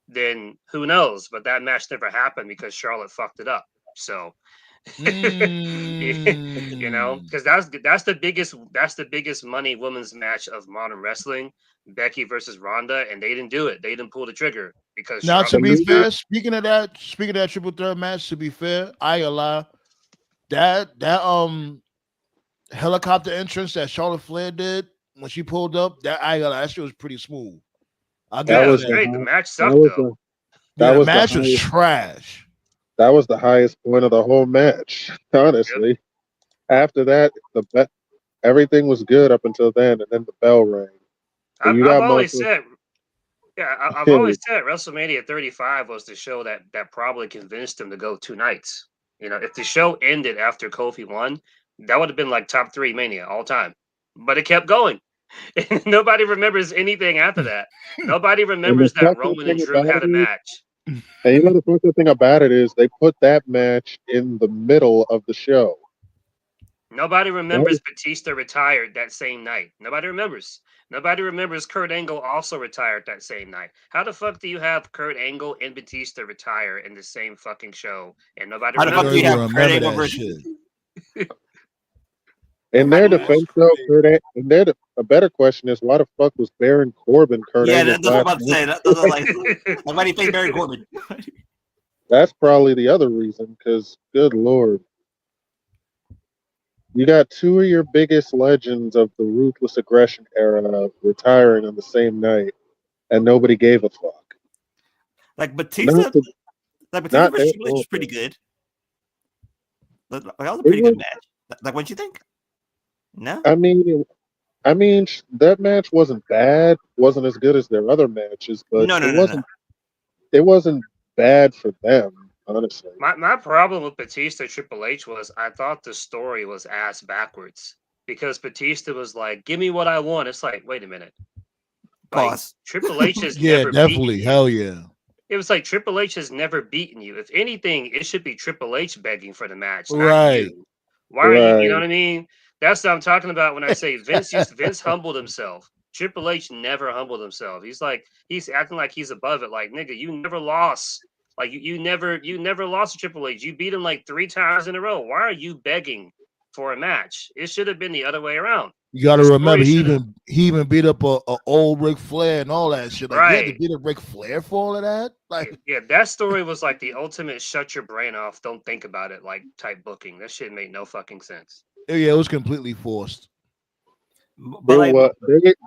then who knows? But that match never happened because Charlotte fucked it up. So. Because that's the biggest money women's match of modern wrestling, Becky versus Ronda, and they didn't do it. They didn't pull the trigger because now to be fair, speaking of that triple threat match, to be fair, I ain't gonna lie, that helicopter entrance that Charlotte Flair did when she pulled up, that shit was pretty smooth. That was great. The match sucked though. The match was trash. That was the highest point of the whole match, honestly. Yep. After that, everything was good up until then, and then the bell rang. I've always said WrestleMania 35 was the show that probably convinced him to go 2 nights. If the show ended after Kofi won, that would have been like top 3 Mania all time. But it kept going. Nobody remembers anything after that. Nobody remembers that Roman and Drew had a match. And the funny thing about it is they put that match in the middle of the show. Nobody remembers Batista retired that same night. Nobody remembers. Nobody remembers Kurt Angle also retired that same night. How the fuck do you have Kurt Angle and Batista retire in the same fucking show and nobody remembers? How the fuck do you have Kurt Angle versus... In their defense, though, a better question is why the fuck was Baron Corbin Kurt Angle? Yeah, that's what I'm about to say. That's like, why do you think Baron Corbin? That's probably the other reason, because good lord. You got 2 of your biggest legends of the Ruthless Aggression era retiring on the same night, and nobody gave a fuck. Like Batista versus Triple H was pretty good. That was a pretty good match. Like, what'd you think? No, I mean, that match wasn't bad. Wasn't as good as their other matches, but it wasn't bad for them, honestly. My problem with Batista Triple H was I thought the story was ass backwards, because Batista was like, "Give me what I want." It's like, wait a minute, pause. Triple H is definitely, hell yeah. it was like Triple H has never beaten you. If anything, it should be Triple H begging for the match, not Right. you. Why are you? You know what I mean? That's what I'm talking about when I say Vince humbled himself. Triple H never humbled himself. He's acting like he's above it. Like, nigga, you never lost. Like you never lost to Triple H. You beat him like 3 times in a row. Why are you begging for a match? It should have been the other way around. You got to remember, he even beat up a old Ric Flair and all that shit. Like, you had to beat up Ric Flair for all of that. Like, yeah, that story was like the ultimate shut your brain off, don't think about it, like type booking. That shit made no fucking sense. Yeah, it was completely forced. But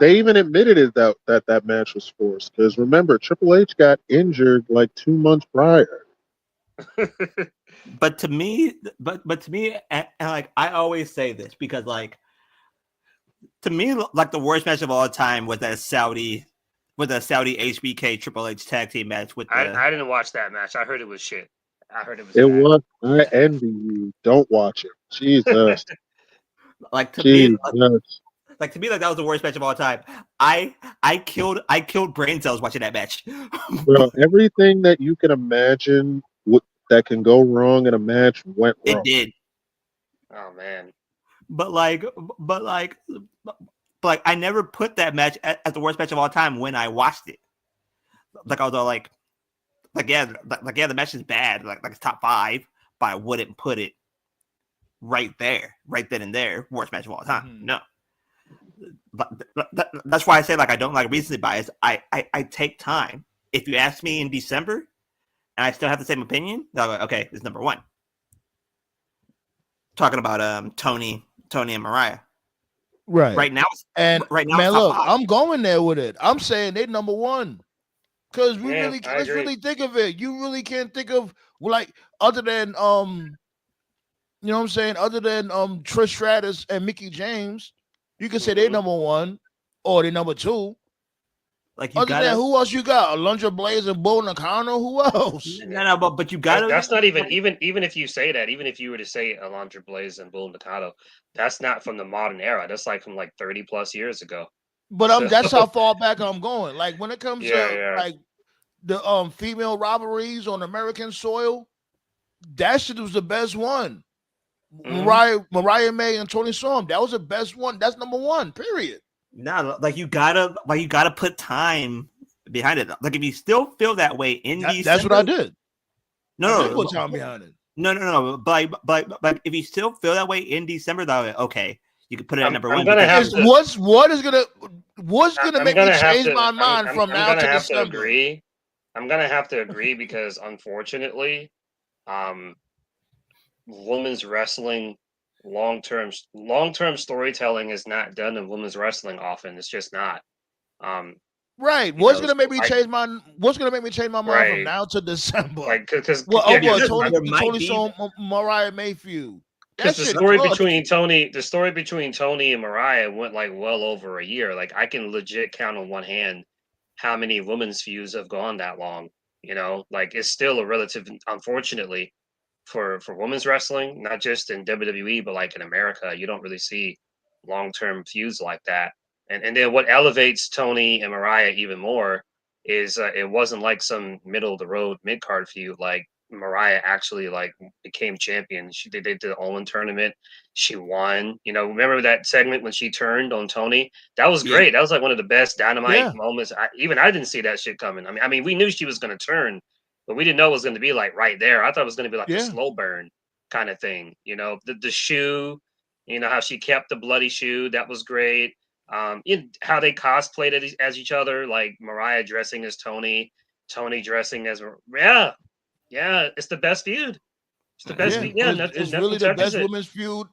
they even admitted it that match was forced because remember Triple H got injured like 2 months prior. But to me, and like I always say this because like to me, like the worst match of all time was that Saudi HBK Triple H tag team match with. I didn't watch that match. I heard it was shit. I heard it was. It was. I envy you. Don't watch it. Jesus. Like to me, like that was the worst match of all time. I killed brain cells watching that match. Bro, everything that you can imagine that can go wrong in a match went wrong. It did. Oh man. But I never put that match as the worst match of all time when I watched it. Like I was all like the match is bad, like it's top 5, but I wouldn't put it right then and there, worst match of all time. Mm-hmm. No. But that's why I say like I don't like recency bias. I take time. If you ask me in December and I still have the same opinion, I'll go, okay, it's number 1. Talking about Tony and Mariah. Right now, man, look, 5. I'm going there with it. I'm saying they're number 1 because let's really think of it. You really can't think of like other than you know what I'm saying, other than Trish Stratus and Mickie James, you can say they're number 1 or they're number 2. Like who else you got? Alundra Blaze and Bull Nakano. Who else? No, but you got. That's not even if you say that. Even if you were to say Alundra Blaze and Bull Nakano, that's not from the modern era. That's like from like 30 plus years ago. But that's how far back I'm going. Like when it comes to like the female robberies on American soil, that shit was the best one. Mm-hmm. Mariah May and Tony Storm. That was the best one. That's number 1. Period. No, like you gotta put time behind it. Like if you still feel that way in December, that's what I did. No, put time behind it. No. But if you still feel that way in December, though, okay, you can put it at number 1. What's gonna make me change my mind from now to December? I'm gonna have to agree because unfortunately, women's wrestling. Long-term storytelling is not done in women's wrestling often. It's just not. Right. What's gonna make me change my mind from now to December? Like because Tony Storm, Mariah May feud. Because the story between Tony and Mariah went like well over a year. Like I can legit count on one hand how many women's feuds have gone that long. You know, like it's still a relative, unfortunately. For women's wrestling, not just in WWE, but like in America, you don't really see long-term feuds like that. And then what elevates Tony and Mariah even more is it wasn't like some middle of the road mid-card feud. Like Mariah actually like became champion. They did the Owen tournament. She won. You know, remember that segment when she turned on Tony? That was great. That was like one of the best Dynamite moments. I didn't see that shit coming. I mean, we knew she was going to turn. But we didn't know it was going to be like right there. I thought it was going to be like a slow burn kind of thing. You know, the shoe, you know, how she kept the bloody shoe. That was great. How they cosplayed as each other, like Mariah dressing as Tony dressing as, it's the best feud. It's the best feud. Yeah, it's really the best women's feud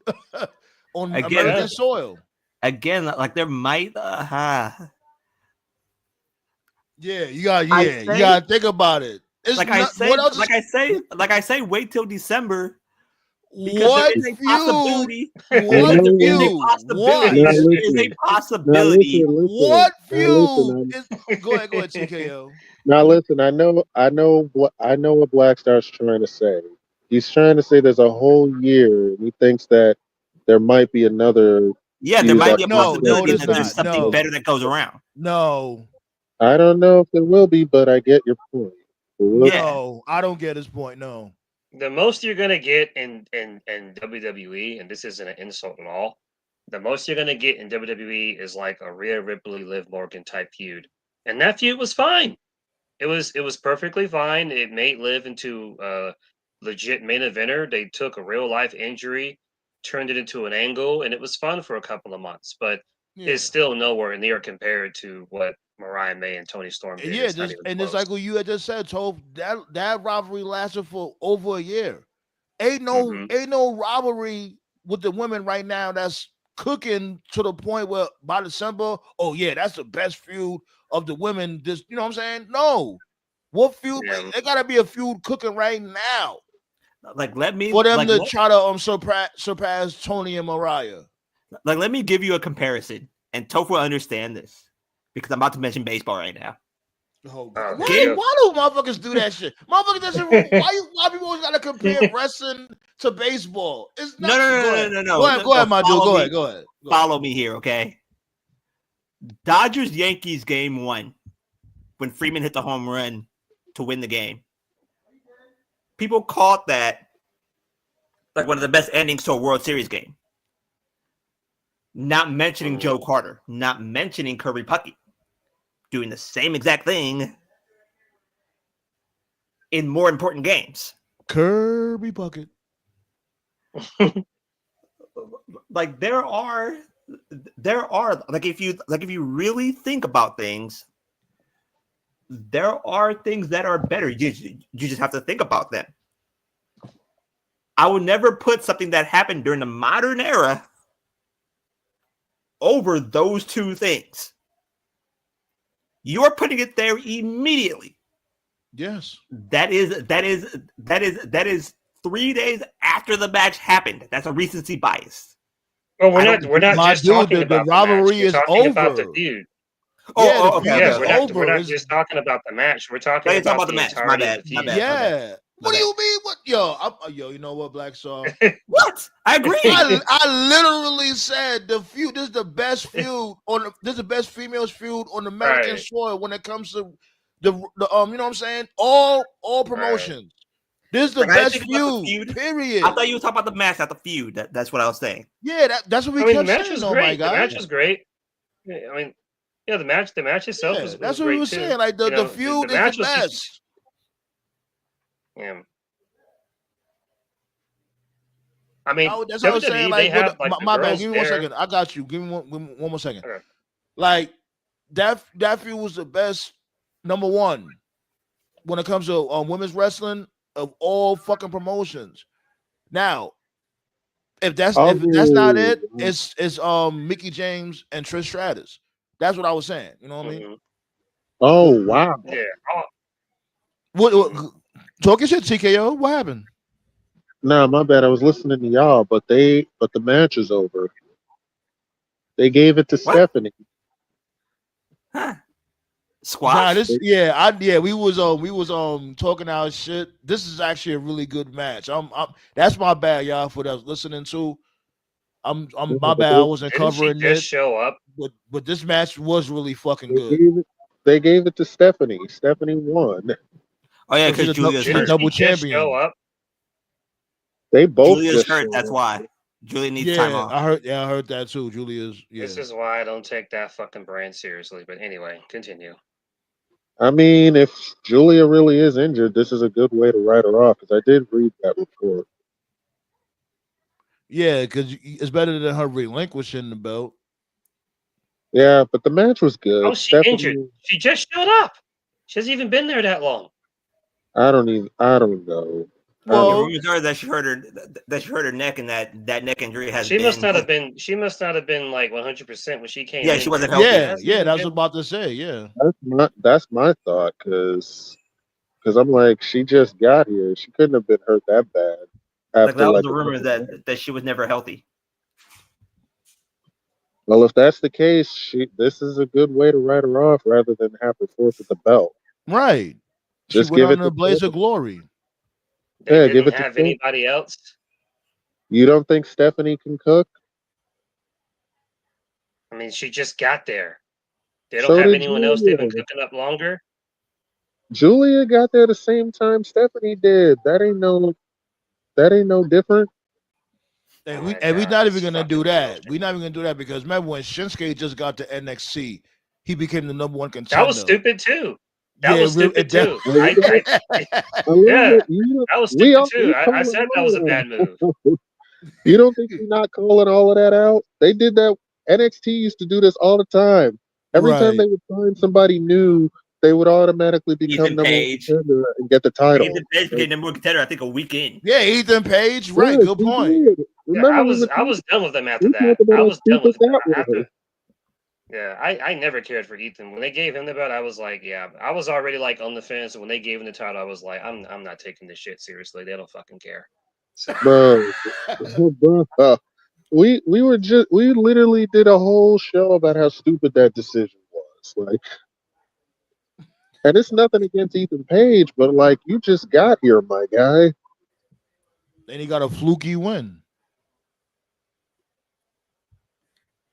on American soil. Again, like there might, you gotta think about it. I say, wait till December. What feud? What feud? Go ahead, TKO. Now listen, I know what Black Star's trying to say. He's trying to say there's a whole year, and he thinks that there might be another. Yeah, there might be a possibility that there's something better that goes around. No, I don't know if there will be, but I get your point. No, I don't get his point. No. The most you're gonna get in WWE, and this isn't an insult at all. The most you're gonna get in WWE is like a Rhea Ripley, Liv Morgan type feud, and that feud was fine. It was perfectly fine. It made Liv into a legit main eventer. They took a real life injury, turned it into an angle, and it was fun for a couple of months. But it's still nowhere near compared to what Mariah May and Toni Storm did. Yeah, it's like what you had just said, Tove. That rivalry lasted for over a year. Ain't no rivalry with the women right now that's cooking to the point where by December, oh yeah, that's the best feud of the women. This, you know what I'm saying? No, what feud? Yeah. There gotta be a feud cooking right now. Like, let me for them to try to surpass Toni and Mariah. Like, let me give you a comparison, and Toph will understand this because I'm about to mention baseball right now. Oh, God. Why do motherfuckers do that shit? Motherfuckers doesn't. Why people always gotta compare wrestling to baseball? It's not. No. Go ahead, my dude. Go ahead. Follow me here, okay? Dodgers Yankees game 1, when Freeman hit the home run to win the game. People called that like one of the best endings to a World Series game. Not mentioning Joe Carter, not mentioning Kirby Puckett, doing the same exact thing in more important games. Kirby Puckett. Like there are like if you really think about things, there are things that are better. You just have to think about them. I would never put something that happened during the modern era over those two things. You're putting it there immediately. Yes. That is 3 days after the match happened. That's a recency bias. Well, we're not just talking about the rivalry is over. About the feud. We're not just talking about the match. We're talking about the match. My bad. Yeah. What do you mean? What, yo, you know what, Black Star? What? I agree. I literally said the feud. This is the best feud this is the best females feud on American soil when it comes to the you know what I'm saying? All promotions. This is the best feud. Period. I thought you were talking about the match, not the feud. That's what I was saying. Yeah, that's what we kept saying. Oh my God, the match was great. I mean, yeah, the match itself was that's what great we were saying. Like the feud is the best. Yeah. I mean, that's what I was saying. Like, my bad. Give me 1 second. I got you. Give me one more second. Okay. Like that feud was the best. Number one, when it comes to women's wrestling of all fucking promotions. Now, if that's not it, it's Mickie James and Trish Stratus. That's what I was saying. You know what I mean? Oh wow. Yeah. What talking shit, TKO? What happened? No, my bad. I was listening to y'all, but the match is over. They gave it to Stephanie. Huh. Squash. We was talking our shit. This is actually a really good match. That's my bad, y'all, for that listening to. I'm my bad. I wasn't covering it. Show up, but this match was really fucking good. They gave it to Stephanie. Stephanie won. Oh yeah, because Julia's hurt. Double champion. Show up. They both Julia's hurt. That's why Julia needs time off. I heard that too. Julia's. Yeah. This is why I don't take that fucking brand seriously. But anyway, continue. I mean, if Julia really is injured, this is a good way to write her off. Because I did read that report. Yeah, because it's better than her relinquishing the belt. Yeah, but the match was good. Oh, she's injured. She just showed up. She hasn't even been there that long. I don't know. Well, the rumors are that she hurt her neck, and that neck injury has. She must not have been like 100% when she came. Yeah, she wasn't healthy. Yeah, that's what I was about to say. Yeah, that's my thought because I'm like, she just got here. She couldn't have been hurt that bad. Like that was the rumor that she was never healthy. Well, if that's the case, this is a good way to write her off rather than have her forfeit the belt. Right. Just give it a blaze of glory. They didn't have anybody else. You don't think Stephanie can cook? I mean, she just got there. They don't have anyone else. They've been cooking up longer. Julia got there the same time Stephanie did. That ain't no different. And Oh my we're God, not even that's gonna do fucking that. bullshit. We're not even gonna do that because remember when Shinsuke just got to NXT, he became the number one That was contender. stupid too. That Yeah, was stupid too. I love it. I love Yeah, it. that was We stupid all too. we I calling said that was a all bad move. of that. You don't think we're not calling all of that out? They did that. NXT used to do this all the time. Every time right. they would find somebody new, they would automatically become Ethan number one Page. contender and get the title. Ethan Page became number one contender, I think, a week in. Yeah, Ethan Page. Right. Yes, Good he point. did. Yeah, Remember I was done with them after we that. talked about I how was done stupid with that after. was. Yeah, I never cared for Ethan. When they gave him the belt, I was like, yeah, I was already like on the fence. And when they gave him the title, I was like, I'm not taking this shit seriously. They don't fucking care. So Bro, bro, we literally did a whole show about how stupid that decision was. Like, and it's nothing against Ethan Page, but like you just got here, my guy. Then he got a fluky win.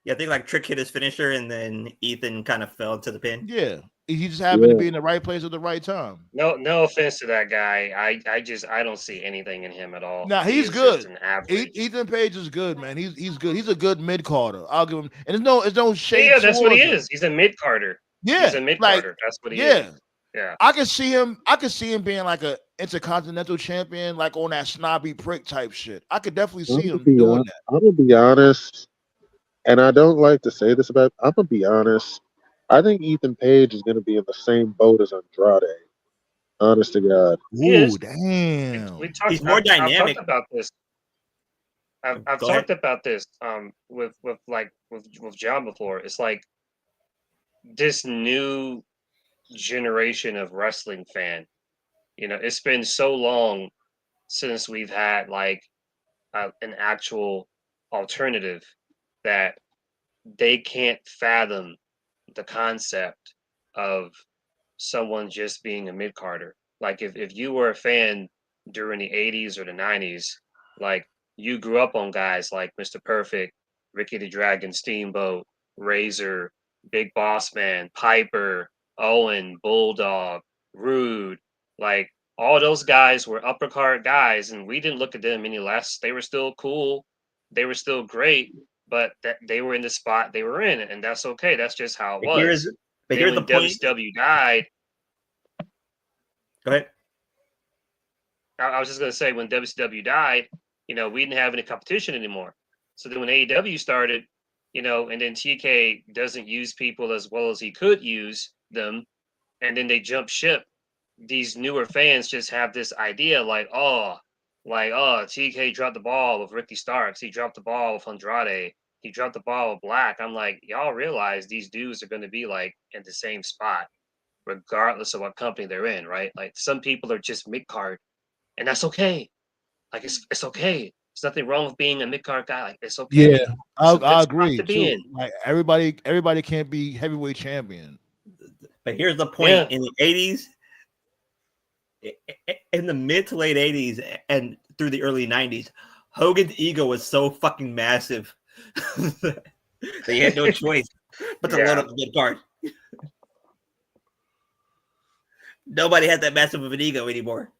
Yeah, I think like Trick hit his finisher, and then Ethan kind of fell to the pin. Yeah. He just happened to be in the right place at the right time. no offense to that guy. I don't see anything in him at all. Now He he's is just good. an average. Ethan Page is good, man. He's good. He's a good mid carder. I'll give him. And it's no shade Yeah, that's what he towards him. is. He's a mid carder. Yeah, He's a mid like carder. That's what he yeah. is. Yeah. I could see him being like a intercontinental champion, like on that snobby prick type shit. I could definitely see him doing that. I'm gonna be honest, and I don't like to say this about. I'm gonna be honest. I think Ethan Page is gonna be in the same boat as Andrade. Honest to God. He is. Ooh, damn. We talked. He's more I've dynamic. talked about this. I've Go talked ahead. about this with John before. It's like this new generation of wrestling fan. You know, it's been so long since we've had like an actual alternative that they can't fathom the concept of someone just being a mid carder. Like if you were a fan during the 80s or the 90s, like you grew up on guys like Mr. Perfect, Ricky the Dragon Steamboat, Razor, Big Boss Man, Piper, Owen, Bulldog, Rude, like all those guys were upper card guys, and we didn't look at them any less. They were still cool, they were still great, but that they were in the spot they were in, and that's okay. That's just how it was. But Then here's the when point. WCW died, Go ahead. I was just gonna say when WCW died, you know, we didn't have any competition anymore. So then when AEW started, you know, and then TK doesn't use people as well as he could use them, and then they jump ship. These newer fans just have this idea like, oh, TK dropped the ball with Ricky Starks. He dropped the ball with Andrade. He dropped the ball with Black. I'm like, y'all realize these dudes are going to be like in the same spot, regardless of what company they're in, right? Like some people are just mid card, and that's okay. Like it's okay. There's nothing wrong with being a mid card guy. Like it's okay. Yeah, It's a I good spot agree to be too. in. Like everybody can't be heavyweight champion. But here's the point. Yeah. In the 80s, in the mid to late 80s and through the early 90s, Hogan's ego was so fucking massive that he had no choice but to load up the mid card. Nobody had that massive of an ego anymore.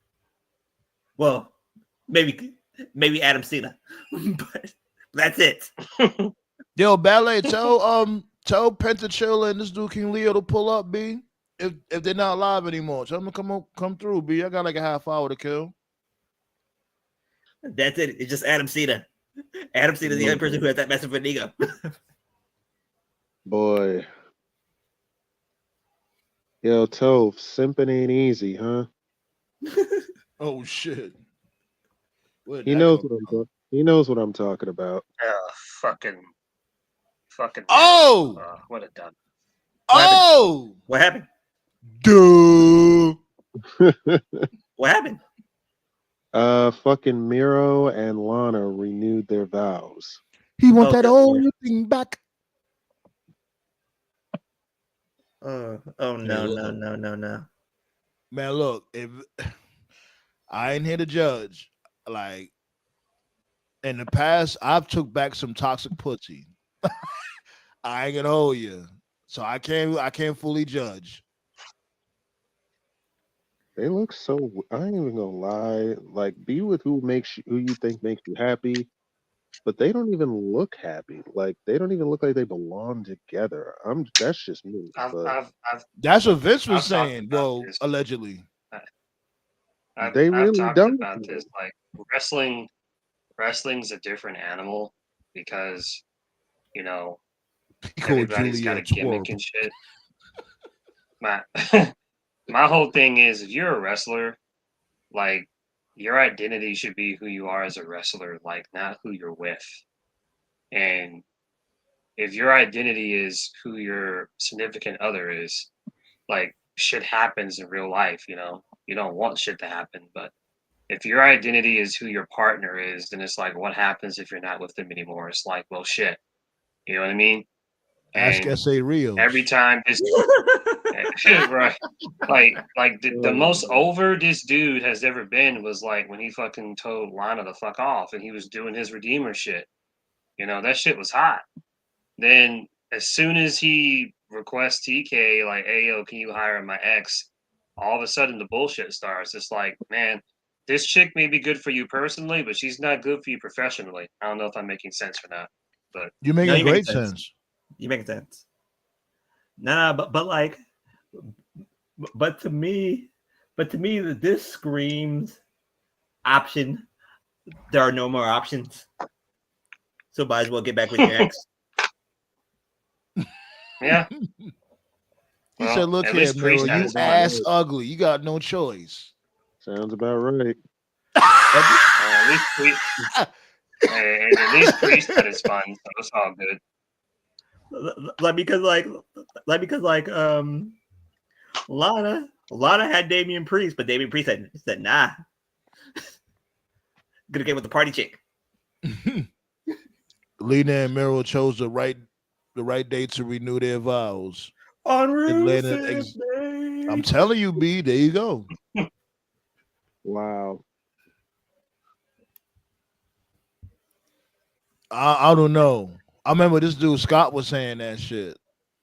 Well, maybe Adam Cena, but that's it. Yo, Ballet, tell Pentachilla and this dude King Leo to pull up, B. If they're not live anymore, tell them to come through, B. I got like a half hour to kill. That's it. It's just Adam Cena. Adam Cena is the only person who has that massive of an ego. Boy. Yo, Toph, simping ain't easy, huh? Oh shit. He knows what I'm talking about. Fucking. Oh! What a dumb. Oh! What happened? Duh. What happened? Fucking Miro and Lana renewed their vows. He want that old thing back. No. Man, look, if I ain't here to judge, like in the past, I've took back some toxic pussy. I ain't gonna hold you, so I can't fully judge. They look so. I ain't even gonna lie. Like, be with who you think makes you happy, but they don't even look happy. Like, they don't even look like they belong together. That's just me. I've But I've I've That's what Vince was I've talked saying. about Well, this. allegedly. I've they I've really talked don't. about this. Like wrestling's a different animal because you know He called everybody's got Julia a twerp. gimmick and shit. My my whole thing is, if you're a wrestler, like your identity should be who you are as a wrestler, like not who you're with. And if your identity is who your significant other is, like shit happens in real life, you don't want shit to happen, but if your identity is who your partner is, then it's like, what happens if you're not with them anymore? It's like, well, shit. You know what I mean? Ask And S.A. Rios. every time this, right, like the most over this dude has ever been was like when he fucking told Lana to fuck off, and he was doing his Redeemer shit. That shit was hot. Then as soon as he requests TK, like, hey yo, can you hire my ex? All of a sudden the bullshit starts. It's like, man, this chick may be good for you personally, but she's not good for you professionally. I don't know if I'm making sense or not. But You're making great sense. You making sense. Nah, but to me, this screams option. There are no more options. So might as well get back with your ex. Yeah. He said, look here, Miro, you ass ugly. You got no choice. Sounds about right. At least Priest had his fun, so it's all good. Because Lana had Damian Priest, but Damian Priest said nah. Gonna get with the party chick. Lena and Miro chose the right date to renew their vows. On Rufus Day. I'm telling you, B, there you go. Wow. I don't know. I remember this dude Scott was saying that shit.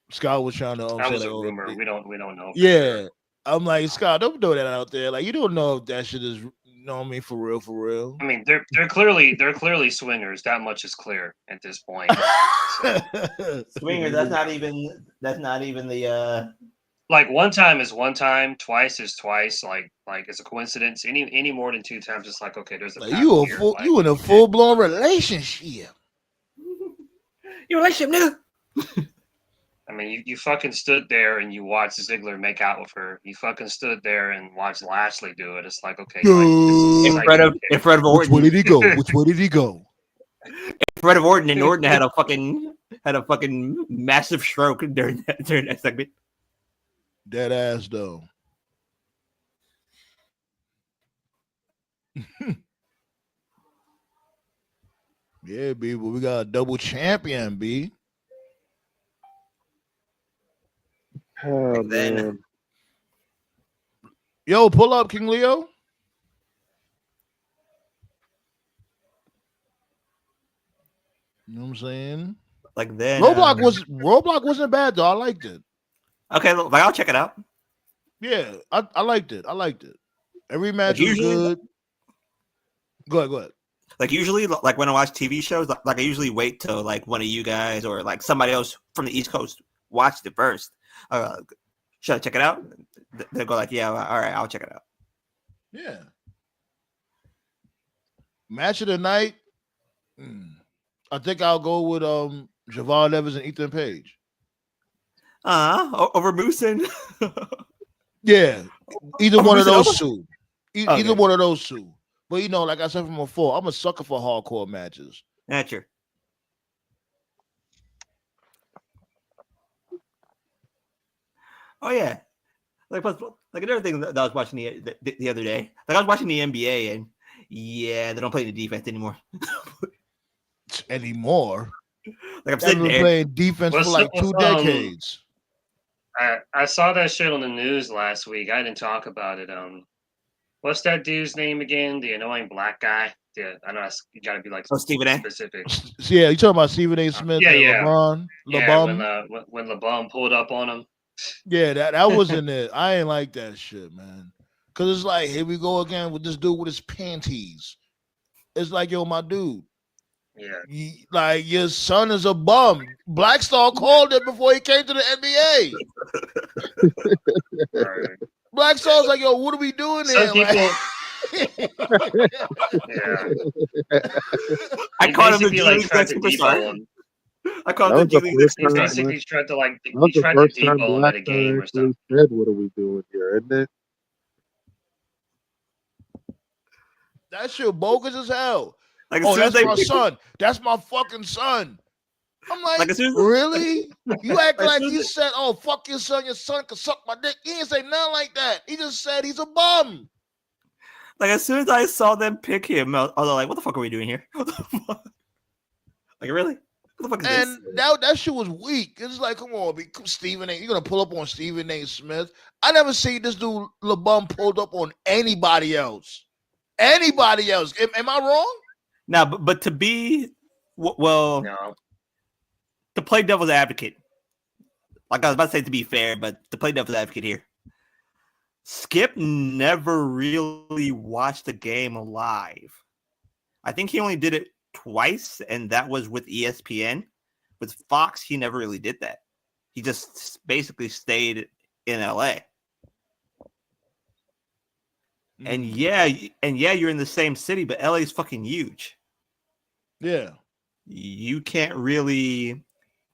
Scott was trying to. That was a rumor. We don't know. Yeah, sure. I'm like, Scott, don't throw that out there. Like, you don't know if that shit is, you know what I mean, for real. I mean, they're clearly swingers. That much is clear at this point. Swingers. That's not even the. Like one time is one time, twice is twice. Like it's a coincidence. Any more than two times, it's like, okay, there's a like you in a full blown relationship. Your relationship, nigga. I mean, you fucking stood there and you watched Ziggler make out with her. You fucking stood there and watched Lashley do it. It's like, okay, in front of Orton. Which way did he go? In front of Orton, and Orton had a fucking massive stroke during that segment. Dead ass though. Yeah, B, but we got a double champion, B. Oh, man. Yo, pull up, King Leo. You know what I'm saying? Like then RoadBlock wasn't bad though. I liked it. Okay, like I'll check it out. Yeah, I liked it. Every match was good. Go ahead. Like usually, like when I watch TV shows, like I usually wait till like one of you guys or like somebody else from the East Coast watched it first. Should I check it out? They'll go like, yeah, all right, I'll check it out. Yeah. Match of the night. I think I'll go with Javon Evans and Ethan Page. Over Moose and yeah, either one of those two. Okay. Either one of those two. But you know, like I said from before, I'm a sucker for hardcore matches. That's true. Oh yeah, like another thing that I was watching the other day. Like I was watching the NBA, and yeah, they don't play the defense anymore. Like I'm sitting there playing defense for like 2 decades. I saw that shit on the news last week. I didn't talk about it. What's that dude's name again? The annoying black guy. Yeah, I know you gotta be like Stephen A. specific. Yeah, you talking about Stephen A. Smith? Yeah. LeBron. Yeah, when LeBron pulled up on him. Yeah, that wasn't it. I ain't like that shit, man. Because it's like, here we go again with this dude with his panties. It's like, yo, my dude. Yeah. Like, your son is a bum. Black Star called it before he came to the NBA. Right. Black Star's like, yo, what are we doing Some there? people, yeah. I called him the basically like G-League tried to superstar. depot him. I called That him the was the G-League first He time. basically tried to like That was he the tried to first time depot him Black at a Star game or actually something. said, "What are we doing here?" Isn't it? That shit bogus as hell. Like, oh, that's my son. That's my fucking son. I'm like really? You act like you said, oh, fuck your son can suck my dick. He didn't say nothing like that. He just said he's a bum. Like, as soon as I saw them pick him, I was like, what the fuck are we doing here? What the fuck? Like, really? What the fuck is and this? that shit was weak. It's like, come on, Stephen A. You're gonna pull up on Stephen A. Smith. I never seen this dude LeBum pulled up on anybody else. Anybody else? Am I wrong? Now, but to be well, no. To play devil's advocate, like I was about to say, to be fair, but to play devil's advocate here, Skip never really watched the game live. I think he only did it twice, and that was with ESPN. With Fox, he never really did that. He just basically stayed in LA. And yeah, you're in the same city, but LA is fucking huge. Yeah. You can't really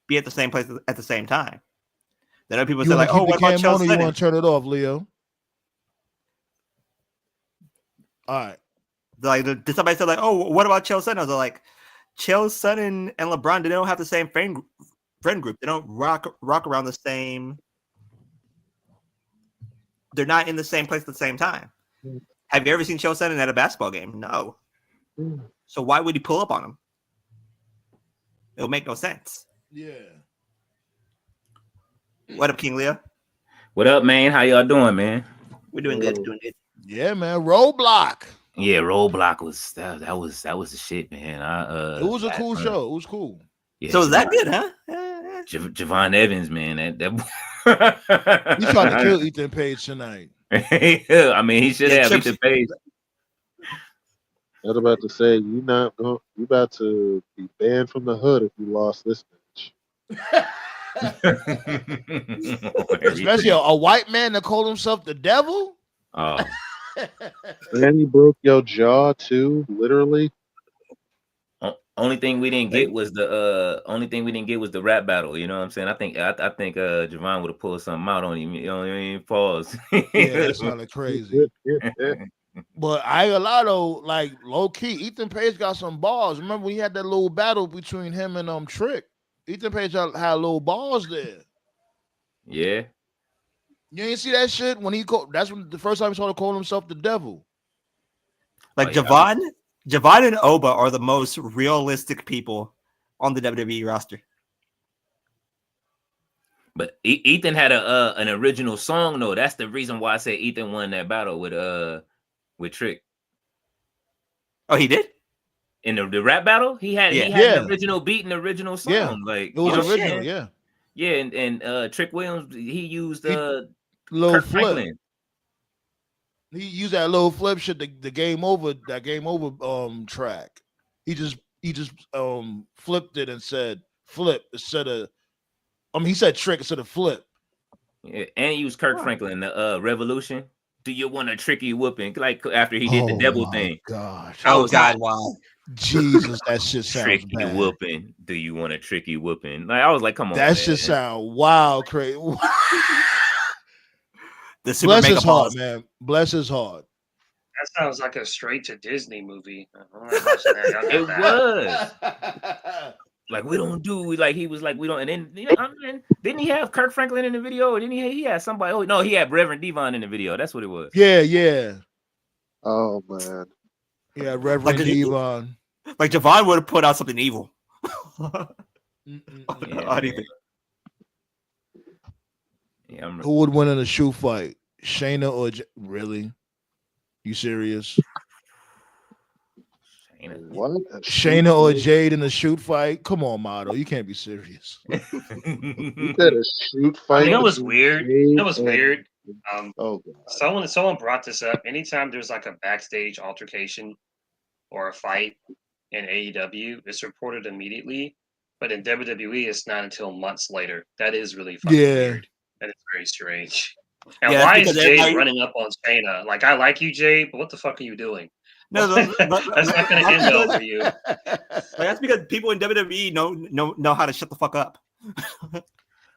be at the same place at the same time. Then other people say like, "Oh, what about Chelsea?" You want to turn it off, Leo? All right. Like, did somebody say like, "Oh, what about Chelsea?" I was like, Chelsea and LeBron, they don't have the same friend group. They don't rock around the same. They're not in the same place at the same time. Have you ever seen Chelsea at a basketball game? No. So why would he pull up on him? It'll make no sense. Yeah. What up, King Leo? What up, man? How y'all doing, man? We're doing good. Doing good. Yeah, man. RoadBlock. Yeah, RoadBlock was that was the shit, man. It was a cool show. It was cool. Yeah, so was that good, huh? Javon Evans, man. That He's trying to kill Ethan Page tonight. I mean, he should have Ethan Page. I was about to say you about to be banned from the hood if you lost this match. Especially a white man that called himself the devil. Oh. And he broke your jaw too, literally. Only thing we didn't get was the rap battle. You know what I'm saying? I think Javon would have pulled something out on him. You know what I mean? Pause. Yeah, that's kind of crazy. But I ain't a lot though, like low key, Ethan Page got some balls. Remember when he had that little battle between him and Trick? Ethan Page had little balls there. Yeah. You ain't see that shit when that's when the first time he started calling himself the devil. Like Javon and Oba are the most realistic people on the WWE roster. But Ethan had an original song though. That's the reason why I say Ethan won that battle with Trick. Oh, he did? In the rap battle, he had an original beat and original song. Yeah. Like it was original, yeah. Yeah, and Trick Williams, he used little Kirk flip. Franklin. He used that little flip shit, the game over track. He just flipped it and said flip instead of he said trick instead of flip. Yeah, and he used Kirk Franklin, the Revolution. Do you want a tricky whooping? Like after he did the devil thing. Gosh. Oh God, wow. Jesus, that shit sounds tricky bad. Whooping. Do you want a tricky whooping? Like I was like, come on. That shit sound wild, crazy. Bless his heart, man. Bless his heart. That sounds like a straight to Disney movie. It was. Like we don't do like he was like we don't and then didn't he have Kirk Franklin in the video or didn't he had somebody? Oh no, he had Reverend Devon in the video. That's what it was. Yeah. Oh man. Yeah, Reverend Devon. Like Javon would have put out something evil. Yeah, who would win in a shoe fight? Shayna or really? You serious? What? Shayna or Jade in a shoot fight? Come on, Motto. You can't be serious. You said a shoot fight. You know what's between weird? Jade You know what's and- weird? Oh God. Someone brought this up. Anytime there's like a backstage altercation or a fight in AEW, it's reported immediately. But in WWE, it's not until months later. That is really fucking weird. That is very strange. And Yeah, why it's is because Jade everybody- running up on Shayna? Like, I like you, Jade, but what the fuck are you doing? No, That's not going to end well for you. That's because people in WWE know how to shut the fuck up.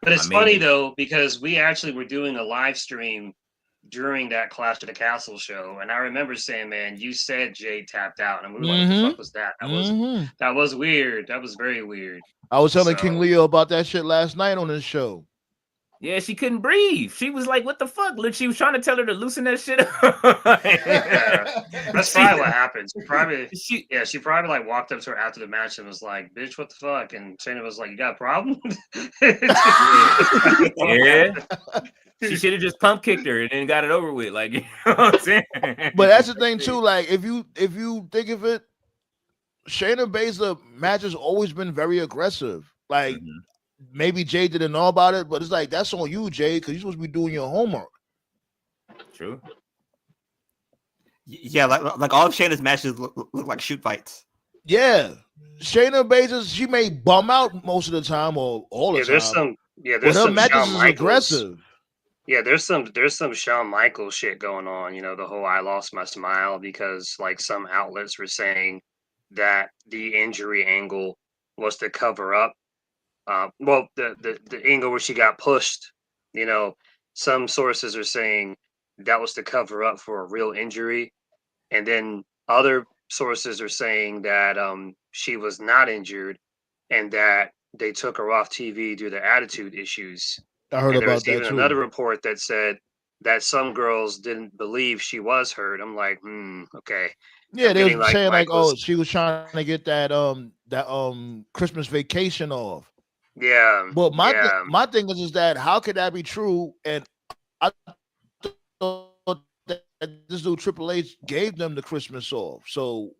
But it's funny though, because we actually were doing a live stream during that Clash of the Castle show, and I remember saying, "Man, you said Jade tapped out," and we were like, "What the fuck was that? That was weird. That was very weird." I was telling King Leo about that shit last night on his show. Yeah, she couldn't breathe. She was like, "What the fuck?" Look, she was trying to tell her to loosen that shit up. That's probably what happened. She probably like walked up to her after the match and was like, "Bitch, what the fuck?" And Shayna was like, "You got a problem?" Yeah. She should have just pump kicked her and then got it over with. Like, you know what I'm saying? But that's the thing too. Like, if you think of it, Shayna Baszler match has always been very aggressive. Like, maybe Jay didn't know about it, but it's like that's on you, Jay, because you're supposed to be doing your homework. True. Yeah, like all of Shayna's matches look like shoot fights. Yeah, Shayna Baszler, she may bum out most of the time or all the time. There's her some matches Shawn is Michaels. aggressive. Yeah, there's some Shawn Michaels shit going on. You know, the whole "I lost my smile" because like some outlets were saying that the injury angle was to cover up. The angle where she got pushed. You know, some sources are saying that was to cover up for a real injury, and then other sources are saying that she was not injured and that they took her off TV due to attitude issues. I heard about that There was even too. another report that said that some girls didn't believe she was hurt. I'm like, okay. Yeah, they getting, were saying like, Michaels- oh, she was trying to get that Christmas vacation off. Yeah. But my thing is that how could that be true? And I thought that this dude Triple H gave them the Christmas off. So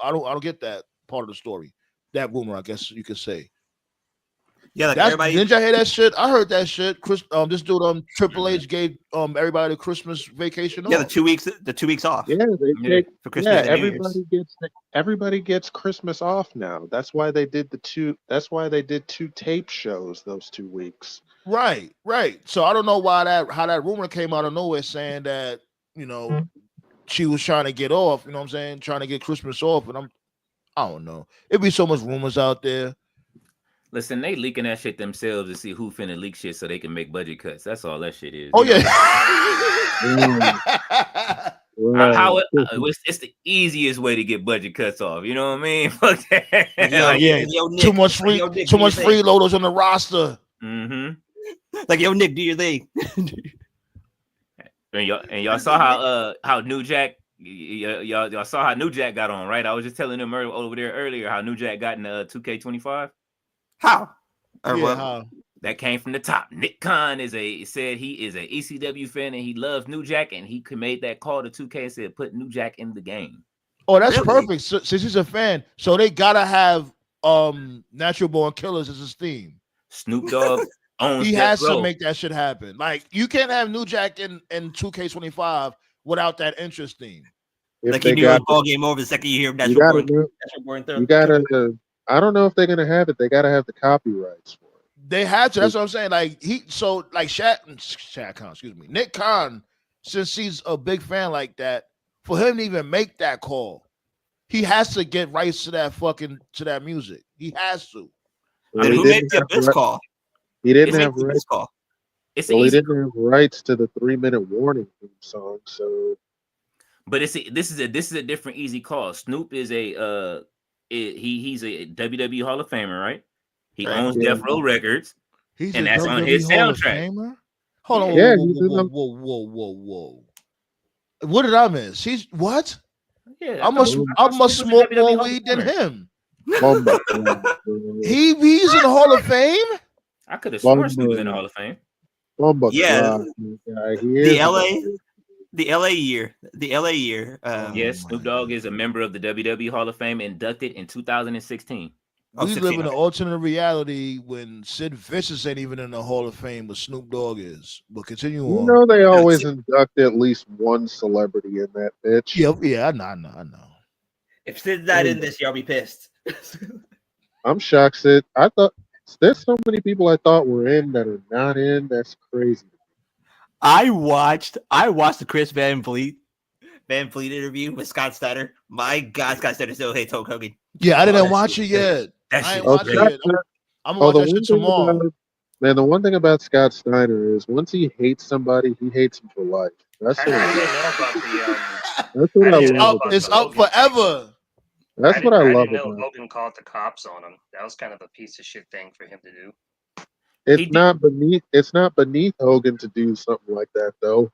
I don't get that part of the story. That rumor, I guess you could say. Yeah, like didn't y'all hear that shit? I heard that shit. This dude Triple H gave everybody the Christmas vacation off. Yeah, the 2 weeks off. Yeah, they take for Christmas. Yeah, and New Year's. everybody gets Christmas off now. That's why they did two tape shows those 2 weeks. Right. So I don't know how that rumor came out of nowhere saying that, you know, she was trying to get off, you know what I'm saying? Trying to get Christmas off. And I don't know. It'd be so much rumors out there. Listen, they leaking that shit themselves to see who finna leak shit so they can make budget cuts. That's all that shit is. Oh, yeah. It's the easiest way to get budget cuts off. You know what I mean? Fuck that. Nick, too much freeloaders on the roster. Mm-hmm. Like, yo, Nick, do your thing. And y'all saw how New Jack, y'all saw how New Jack got on, right? I was just telling them over there earlier how New Jack got in 2K25. How? How? That came from the top. Nick Khan said he is a ECW fan and he loves New Jack, and he made that call to 2K and said put New Jack in the game. Oh, that's perfect. So, since he's a fan, so they gotta have Natural Born Killers as his theme. Snoop Dogg owns he has to make that shit happen. Like, you can't have New Jack in 2K25 without that interest theme. Like, he knew the ball game over the second you hear Natural Born. I don't know if they're gonna have it. They gotta have the copyrights for it. They had to. That's what I'm saying. Like, Shaq Khan, excuse me, Nick Khan, since he's a big fan like that, for him to even make that call, he has to get rights to that music. He has to. And who made the Abyss call? He didn't have rights. He didn't have rights to the 3-minute warning theme song. So, but this is a different easy call. Snoop is he's a WWE Hall of Famer, right? He owns Death Row Records, and that's on his soundtrack. Hold on, yeah, whoa. What did I miss? He's what? Yeah, I must smoke more weed than him. He's in the Hall of Fame. I could have sworn Snoop was in the Hall of Fame. Yeah, the The LA year. Yes, Snoop Dogg is a member of the WWE Hall of Fame, inducted in 2016. We live in an alternate reality when Sid Vicious ain't even in the Hall of Fame, but Snoop Dogg is. But continue on. You know they always induct at least one celebrity in that bitch. Yeah, I know. If Sid's not in this, y'all be pissed. I'm shocked, Sid. I thought there's so many people I thought were in that are not in. That's crazy. I watched the Chris Van Vliet interview with Scott Steiner. My God, Scott Steiner still hates Hulk Hogan. Yeah, I didn't watch it yet. I ain't watching it. I'm gonna watch that shit tomorrow. Man, the one thing about Scott Steiner is once he hates somebody, he hates him for life. That's what I love. It's up forever. That's what I love about it. Hogan called the cops on him. That was kind of a piece of shit thing for him to do. It's not beneath Hogan to do something like that, though.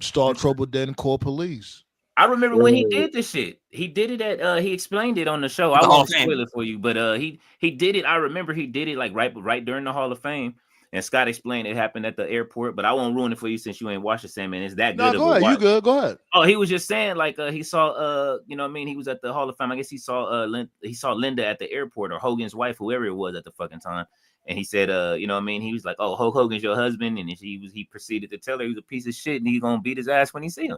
Start trouble, then call police. I remember when he did this shit. He did it at he explained it on the show. I won't spoil it for you, but he did it. I remember he did it like right during the Hall of Fame. And Scott explained it happened at the airport, but I won't ruin it for you since you ain't watched it, Sam. And it's that good. No, go ahead. You good? Go ahead. Oh, he was just saying like he saw you know what I mean. He was at the Hall of Fame. I guess he saw Linda at the airport, or Hogan's wife, whoever it was at the fucking time. And he said, you know what I mean? He was like, "Oh, Hulk Hogan's your husband," and he proceeded to tell her he was a piece of shit and he's gonna beat his ass when he see him.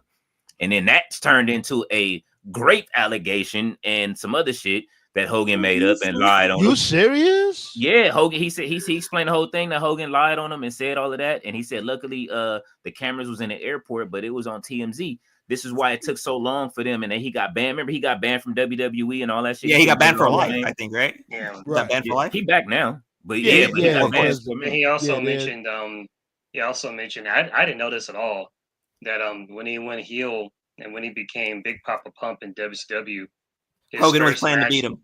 And then that's turned into a grape allegation and some other shit that Hogan made up and lied on. You serious? Yeah, Hogan. He said he explained the whole thing that Hogan lied on him and said all of that. And he said, luckily, the cameras was in the airport, but it was on TMZ. This is why it took so long for them. And then he got banned. Remember, he got banned from WWE and all that shit. Yeah, he got banned for life, I think, right? Yeah, got banned for life. He back now, but he got banned. He also mentioned, I didn't know this at all, that when he went heel and when he became Big Papa Pump in WCW, Hogan was planning to beat him.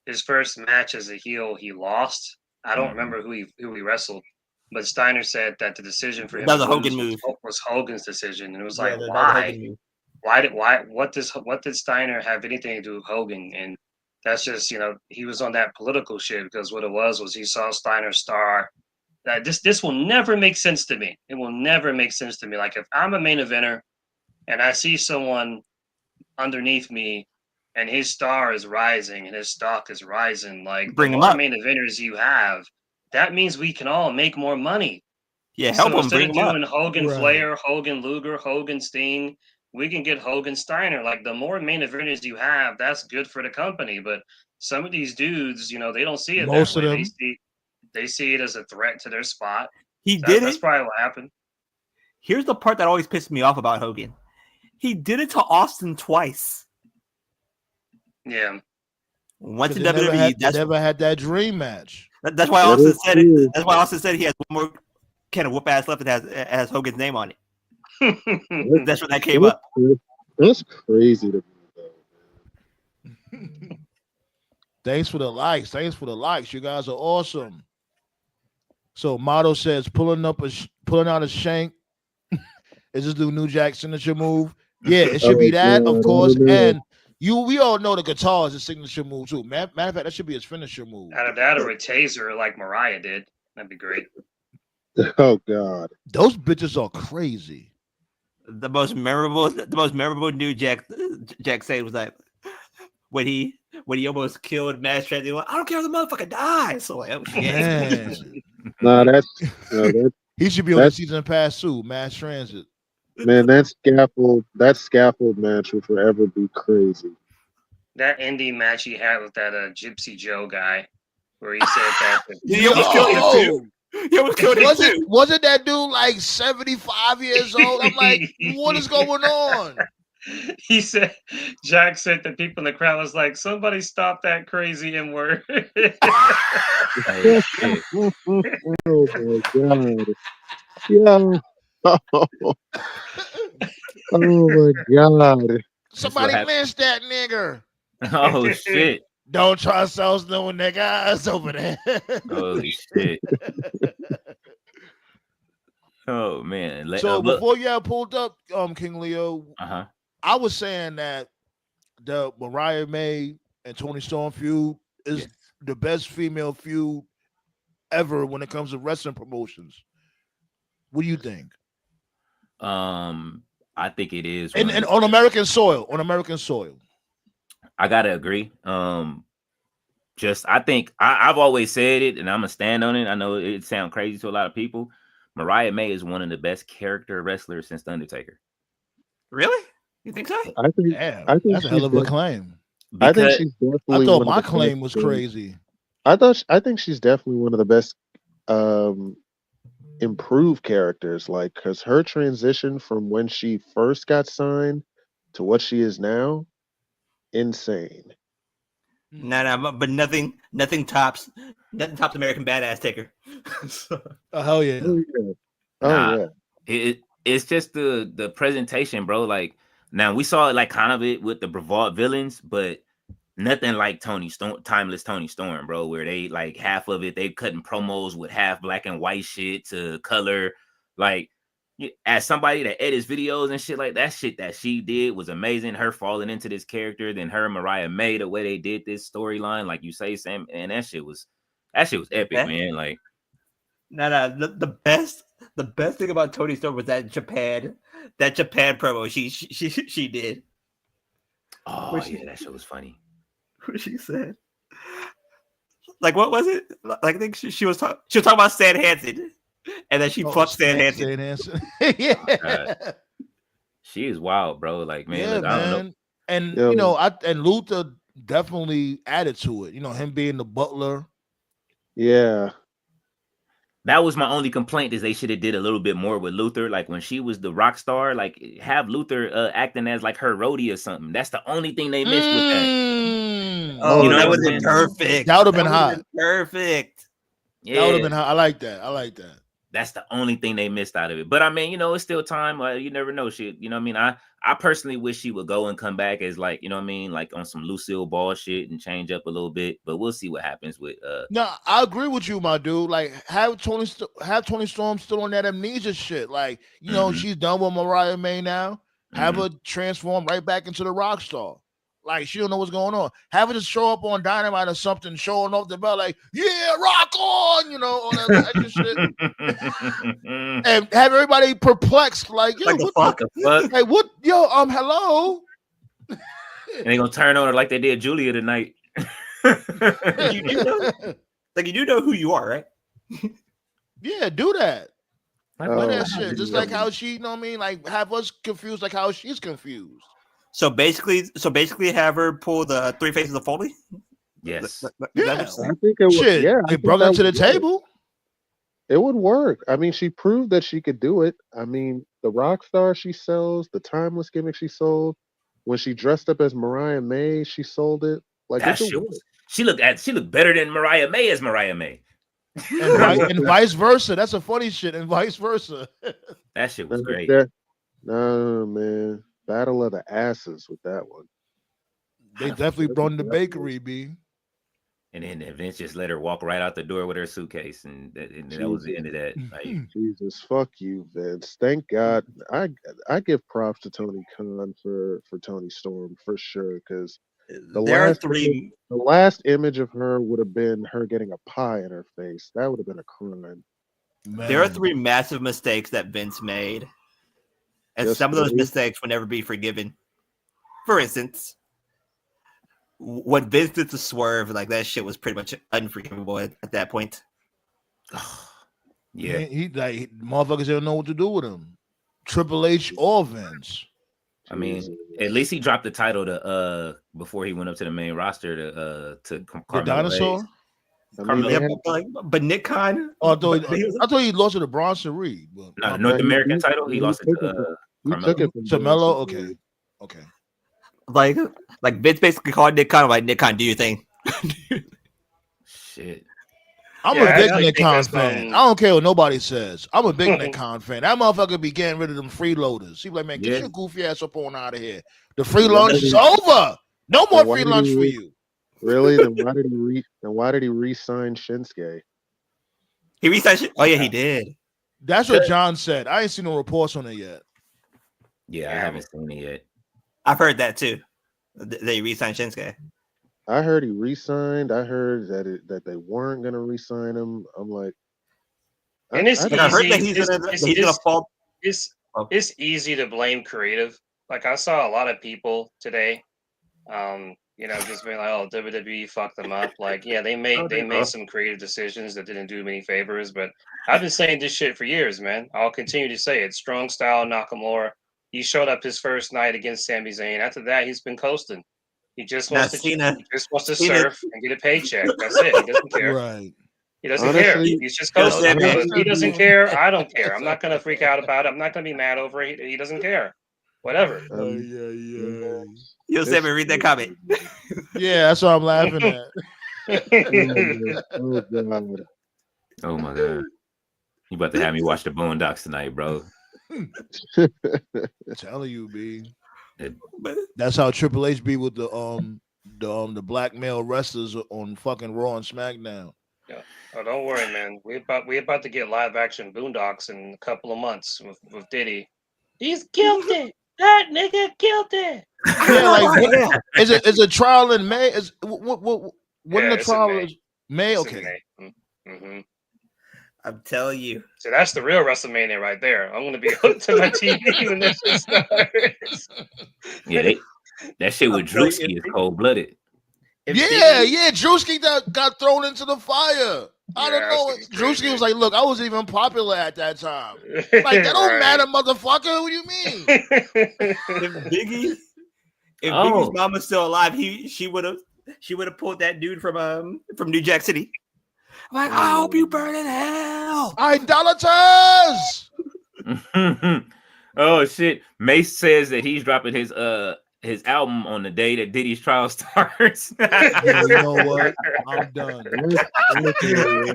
His first match as a heel, he lost. I don't remember who he wrestled, but Steiner said that the decision for him was a Hogan move. Was Hogan's decision, and it was like, why? What did Steiner have anything to do with Hogan? And that's just, he was on that political shit, because what it was he saw Steiner's star. That this will never make sense to me. It will never make sense to me. Like if I'm a main eventer and I see someone underneath me and his star is rising and his stock is rising, like bring the him up. Main eventers you have, that means we can all make more money. Yeah, help him. Instead bring of him doing up. Hogan Flair, Hogan Luger, Hogan Sting, we can get Hogan Steiner. Like the more main eventers you have, that's good for the company. But some of these dudes, they don't see it Most that of way. them. They see it as a threat to their spot. That's probably what happened. Here's the part that always pissed me off about Hogan. He did it to Austin twice. Yeah. Once in WWE, never had that dream match. That's why Austin said it. That's why Austin said he has one more can of whoop ass left that has Hogan's name on it. That's when that came up. That's crazy to me, though. Thanks for the likes. You guys are awesome. So Motto says pulling out a shank is this the New Jack signature move? Yeah, it should be that, of course. And we all know the guitar is a signature move too. Matter of fact, that should be his finisher move. Out of that or a taser like Mariah did. That'd be great. Oh God. Those bitches are crazy. The most memorable New Jack said was that when he almost killed Mass Transit, I don't care if the motherfucker dies. So like, he should be on the season pass too. Mass Transit. Man, that scaffold match will forever be crazy. That indie match he had with that Gypsy Joe guy, where he said that he almost killed him too. He almost killed him too. Wasn't that dude like 75 years old? I'm like, what is going on? He said, Jack said that people in the crowd was like, somebody stop that crazy N-word. Oh my God. Yeah. Oh my God. Somebody lynch that nigger. Oh shit. Don't trust those no niggas over there. Holy shit. Oh man. So before you had pulled up, King Leo, I was saying that the Mariah May and Toni Storm feud is the best female feud ever when it comes to wrestling promotions. What do you think? I I think it is. And on American soil. On American soil. I gotta agree. I think I've always said it, and I'm gonna stand on it. I know it sounds crazy to a lot of people. Mariah May is one of the best character wrestlers since The Undertaker. Really? You think so? I think that's a hell of a claim. I think she's definitely. I thought my claim was crazy. I think she's definitely one of the best improved characters. Like, because her transition from when she first got signed to what she is now, insane. No, but nothing tops American Badass Taker. Oh hell yeah! It's just the presentation, bro. Like now we saw it like kind of it with the Brevard villains, but nothing like Timeless Tony Storm, bro. Where they like half of it they cutting promos with half black and white shit to color. Like as somebody that edits videos and shit like that shit that she did was amazing. Her falling into this character, then her Mariah May, the way they did this storyline, like you say, Sam, and that shit was epic, man. Like, the best thing about Tony Storm was that Japan promo she did. Oh yeah, that shit was funny. What she said, like, what was it? Like, I think she was talking about Stan Hansen. And then she fucked Stan Hansen. Yeah. She is wild, bro. Like, man, yeah, look, I don't know. And you know, and Luther definitely added to it. You know, him being the butler. Yeah. That was my only complaint is they should have did a little bit more with Luther. Like when she was the rock star, like have Luther acting as like her roadie or something. That's the only thing they missed with that. Oh, you know, that would have been perfect. That would have been hot. Perfect. Yeah. That would have been hot. I like that. That's the only thing they missed out of it. But I mean, you know, it's still time. You never know shit. You know what I mean? I personally wish she would go and come back as like, you know what I mean? Like on some Lucille Ball shit and change up a little bit. But we'll see what happens with No, I agree with you, my dude. Like have Tony Storm still on that amnesia shit. Like, you know, she's done with Mariah May now. Have her transform right back into the rock star. Like she don't know what's going on. Have her just show up on Dynamite or something, showing off the belt, like, yeah, rock on, you know, all that extra shit. And have everybody perplexed, like, yo, like what the fuck? Hey, what, yo, hello. And they gonna turn on her like they did Julia tonight. you do know who you are, right? Yeah, do that. That shit. Just like how she, you know what I mean? Like have us confused like how she's confused. So basically have her pull the three faces of Foley? Yes. Yeah. I think it would, yeah, they brought that to the table. It would work. I mean, she proved that she could do it. I mean, the rock star she sells, the timeless gimmick she sold, when she dressed up as Mariah May, she sold it. Like that shit she looked better than Mariah May as Mariah May. And vice versa. That's a funny shit. And vice versa. That shit was great. No, man. Battle of the asses with that one. They definitely brought in the bakery, B. And then Vince just let her walk right out the door with her suitcase, and that was the end of that. Like, Jesus, fuck you, Vince. Thank God. I give props to Tony Khan for Tony Storm for sure, because the last image of her would have been her getting a pie in her face. That would have been a crime. Man. There are 3 massive mistakes that Vince made. And some of those mistakes will never be forgiven. For instance, when Vince did the swerve, like that shit was pretty much unforgivable at that point. Yeah, he like motherfuckers didn't know what to do with him. Triple H or Vince. I mean, at least he dropped the title to before he went up to the main roster to the Dinosaur. But Nick Khan. Oh, I thought he lost it to Bronson Reed. No, the North American title. He lost it to Carmelo. Okay. Like Vince basically called Nick Khan, like, Nick Khan, do your thing. Shit. I'm a big Nick Khan fan. I don't care what nobody says. I'm a big Nick Khan fan. That motherfucker be getting rid of them freeloaders. He be like, man, get your goofy ass up on out of here. The free lunch is over. No more free lunch for you. Really? Then why did he re-sign Shinsuke? He re-signed. Oh yeah, he did. That's what John said. I ain't seen no reports on it yet. Yeah, I haven't seen it yet. I've heard that too. They re-signed Shinsuke. I heard he re-signed. I heard that they weren't gonna re-sign him. I'm like, and I heard that he's gonna fall. it's easy to blame creative. Like I saw a lot of people today, just being like, "Oh, WWE fucked them up." Like, yeah, they made some creative decisions that didn't do many favors. But I've been saying this shit for years, man. I'll continue to say it. Strong style Nakamura. He showed up his first night against Sami Zayn. After that, he's been coasting. He just wants to surf and get a paycheck. That's it. He doesn't care. Right. He doesn't care. He's just coasting. So if he doesn't care, I don't care. I'm not gonna freak out about it. I'm not gonna be mad over it. He doesn't care. Whatever. You'll see me read that comment. Yeah, that's what I'm laughing at. Oh my god. You about to have me watch the Boondocks tonight, bro. I'm telling you, B. That's how Triple H be with the black male wrestlers on fucking Raw and SmackDown. Yeah. Oh, don't worry, man. We about to get live action Boondocks in a couple of months with Diddy. He's guilty. That nigga guilty. Yeah, like is a trial in May? Is when the trial is May? It's Okay. May. Mm-hmm. I'm telling you. So that's the real WrestleMania right there. I'm gonna be hooked to my TV when this shit starts. Yeah, that shit with Drewski is cold blooded. Yeah, Drewski got thrown into the fire. I don't know. Drewski was like, "Look, I wasn't even popular at that time. Like that don't matter, motherfucker. What do you mean?" If Biggie's mama's still alive, she would have pulled that dude from New Jack City. I'm like, I hope you burn in hell. Idolaters. Oh shit! Mace says that he's dropping his album on the day that Diddy's trial starts. Yeah, you know what? I'm done.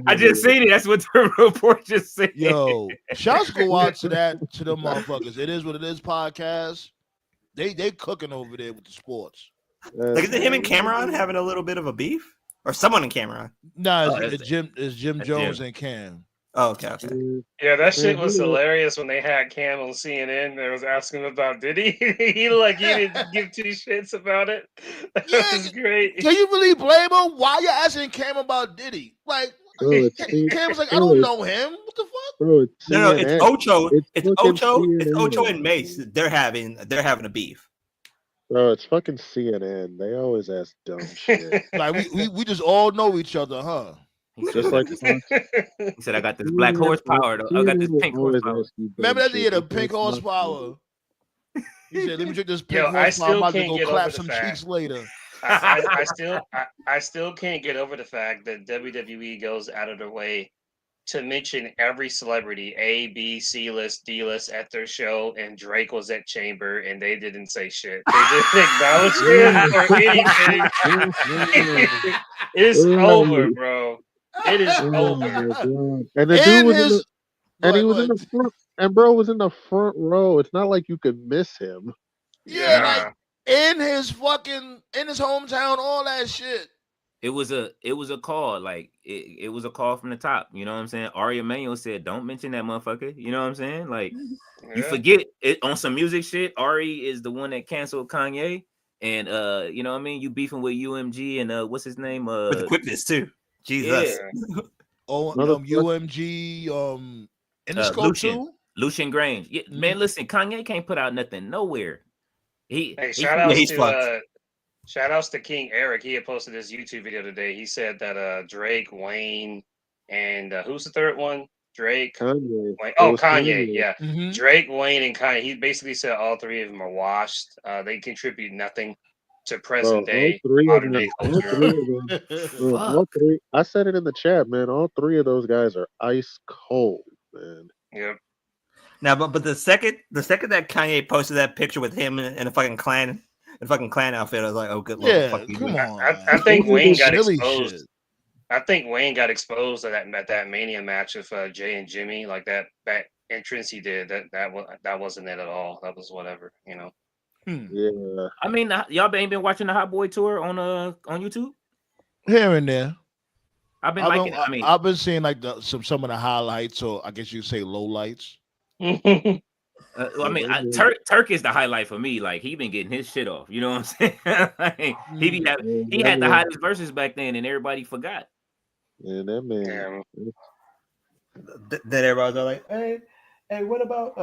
I just seen it. That's what the report just said. Yo, shouts go out to them motherfuckers. It is what it is. Podcast. They cooking over there with the sports. Like, is it him and Cameron having a little bit of a beef, or someone in Cameron? No, it's Jim Jones and Cam. Oh, okay. Yeah, that shit was hilarious when they had Cam on CNN. They was asking about Diddy. he didn't give two shits about it. That was great. Can you really blame him? Why you asking Cam about Diddy? Like, Cam's like, I don't know him. What the fuck? Bro, No, it's Ocho. It's Ocho and Mace. They're having a beef. Bro, it's fucking CNN. They always ask dumb shit. Like we just all know each other, huh? Just like he said, I got this black horsepower. Though. I got this pink horsepower. Remember that he had a pink horsepower. He said, "Let me drink this pink horsepower. I'm about to go clap some cheeks later." I still can't get over the fact that WWE goes out of their way to mention every celebrity, A, B, C list, D list at their show, and Drake was at Chamber, and they didn't say shit. They didn't acknowledge him or anything. It's over, bro. It is over. And the dude was he was in the front, and bro was in the front row. It's not like you could miss him. Yeah, like in his hometown, all that shit. It was a call, like it was a call from the top. You know what I'm saying? Ari Emanuel said, "Don't mention that motherfucker." You know what I'm saying? Like you forget it on some music shit. Ari is the one that canceled Kanye, and you know what I mean? You beefing with UMG and what's his name? With the quickness too. Jesus. Yeah. UMG in the scope too. Lucian Grange. Yeah, man, listen, Kanye can't put out nothing nowhere. Shout outs to King Eric. He had posted this YouTube video today. He said that Drake, Wayne, and who's the third one? Drake, Kanye. Wayne. Oh, Kanye. Yeah, Mm-hmm. Drake, Wayne, and Kanye. He basically said all three of them are washed. They contribute nothing to present day. All three. I said it in the chat, man. All three of those guys are ice cold, man. Yep. Now, but the second that Kanye posted that picture with him in a fucking clan outfit, I was like, oh, good lord. Yeah, come on. I think Wayne got exposed. Shit. I think Wayne got exposed at that Mania match with Jay and Jimmy, like that entrance he did. That wasn't it at all. That was whatever, you know. Yeah. I mean, y'all ain't been watching the Hot Boy tour on YouTube? Here and there. I've been seeing like some of the highlights, or I guess you could say lowlights. I mean, Turk is the highlight for me. Like he been getting his shit off. You know what I'm saying? Like, he had the hottest verses back then, and everybody forgot. Yeah, that man. Then everybody's like, hey, what about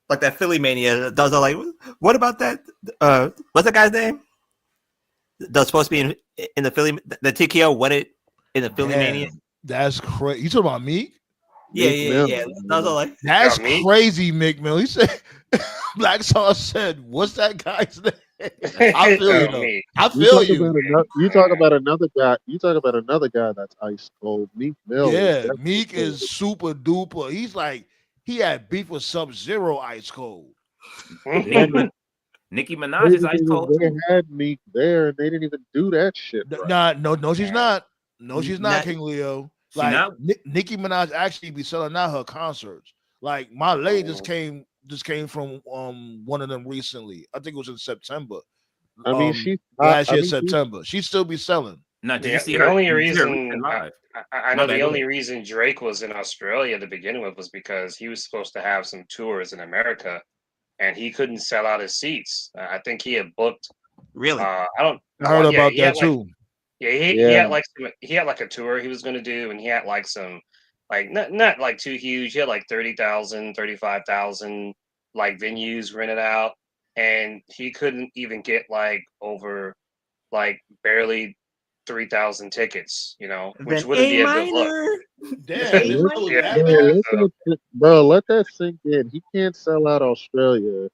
like that Philly Mania does. Like, what about that? What's that guy's name? That's supposed to be in the Philly, the TKO. What it in the Philly Mania? That's crazy. You talking about Meek? Yeah. That's crazy, Mick Mill. He said, Black Sauce said, "What's that guy's name?" I feel you though. I feel you. You talk about another guy. You talk about another guy that's ice cold. Meek Mill. Yeah, Meek is super duper. He's like he had beef with Sub-Zero ice cold. Nicki Minaj is ice cold. They had Meek there, and they didn't even do that shit. Right. No, she's not. No, she's not, King Leo. Like Nicki Minaj actually be selling out her concerts. Like my lady just came from one of them recently. I think it was in September. I mean, she last year September. She still be selling. No, did you see the her? only reason I know the only reason Drake was in Australia to begin with was because he was supposed to have some tours in America, and he couldn't sell out his seats. I think he had booked. Really? I heard about that too. He had like a tour he was going to do, and he had like some like not like too huge. He had like 30,000, 35,000 like venues rented out, and he couldn't even get like over like barely 3,000 tickets, which wouldn't be a good look. Damn, bro, let that sink in. He can't sell out Australia,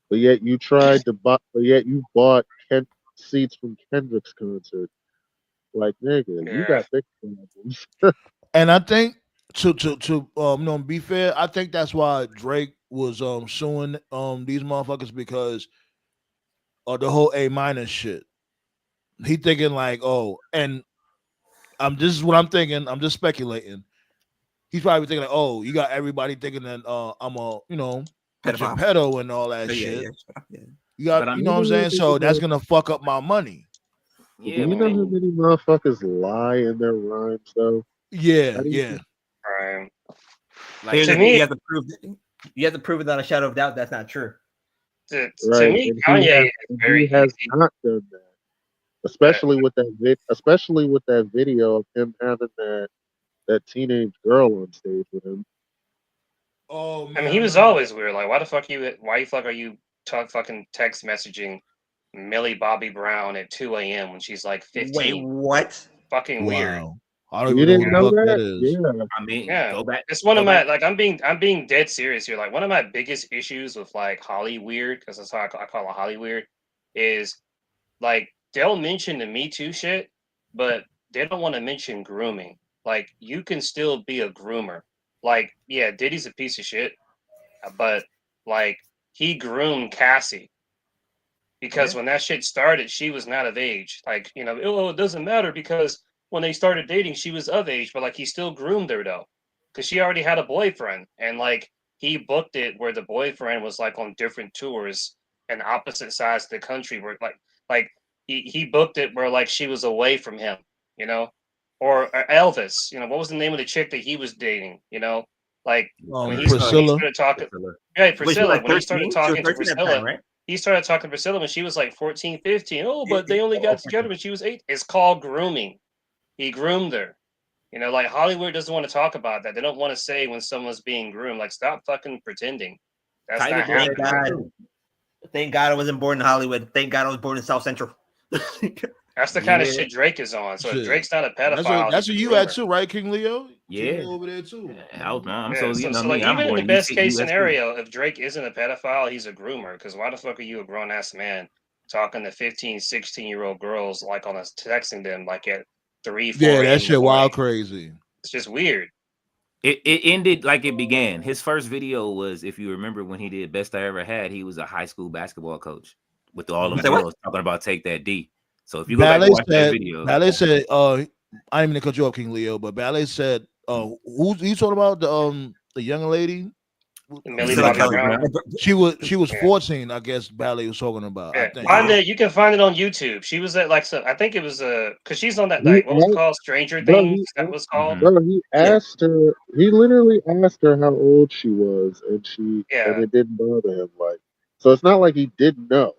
but yet you tried to buy, but yet you bought seats from Kendrick's concert. Like, nigga, you got big problems. And I think to be fair, I think that's why Drake was suing these motherfuckers because of the whole A- shit. He thinking like, oh, and this is what I'm thinking. I'm just speculating. He's probably thinking like, oh, you got everybody thinking that I'm a pedo and all that shit. Yeah. You got, you know what I'm saying? So that's gonna fuck up my money. Yeah, you know how many motherfuckers lie in their rhymes though? Yeah. Right. Like, to me, you have to prove it without a shadow of doubt that's not true. To me, Kanye has not done that. Especially with that video of him having that teenage girl on stage with him. Oh man. I mean, he was always weird. Like, why the fuck are you fucking text messaging Millie Bobby Brown at 2 a.m. when she's like 15? Wait, what? Fucking weird. I don't even know what that is. Yeah. I mean, go back. It's one of my I'm being dead serious here. Like, one of my biggest issues with like Holly weird, because that's how I call it Holly weird, is like they'll mention the Me Too shit, but they don't want to mention grooming. Like, you can still be a groomer. Like, yeah, Diddy's a piece of shit, but like he groomed Cassie. Because when that shit started, she was not of age. Like, it doesn't matter because when they started dating, she was of age, but like he still groomed her though. Because she already had a boyfriend. And like he booked it where the boyfriend was like on different tours and opposite sides of the country where like he booked it where like she was away from him, Or Elvis, what was the name of the chick that he was dating, Like when he started talking. Yeah, Priscilla. When he started talking to Priscilla, right? He started talking to Priscilla when she was like 14, 15. Oh, but they only got together when she was 8. It's called grooming. He groomed her. Like Hollywood doesn't want to talk about that. They don't want to say when someone's being groomed. Like, stop fucking pretending. That's not happening. Thank God I wasn't born in Hollywood. Thank God I was born in South Central. That's the kind of shit Drake is on. So if Drake's not a pedophile, that's what you had too, right, King Leo? Yeah, King over there too. I'm so even in the best case scenario, if Drake isn't a pedophile, he's a groomer. Because why the fuck are you a grown ass man talking to 15, 16-year-old girls like on us texting them like at 3, 4 Yeah, that shit wild crazy. It's just weird. It ended like it began. His first video was, if you remember, when he did Best I Ever Had, he was a high school basketball coach with all them girls talking about Take That D. So if you go back and watch that video, Ballet said, I didn't mean to cut you off, King Leo, but Ballet said, who's you talking about the young lady? Millie Bobby Brown. She was 14, I guess Ballet was talking about. Yeah. I think. You can find it on YouTube. She was at like I think it was because she's on that like what was it called, Stranger Things. That was called. Bro, he asked her. He literally asked her how old she was, and and it didn't bother him. Like, so it's not like he didn't know.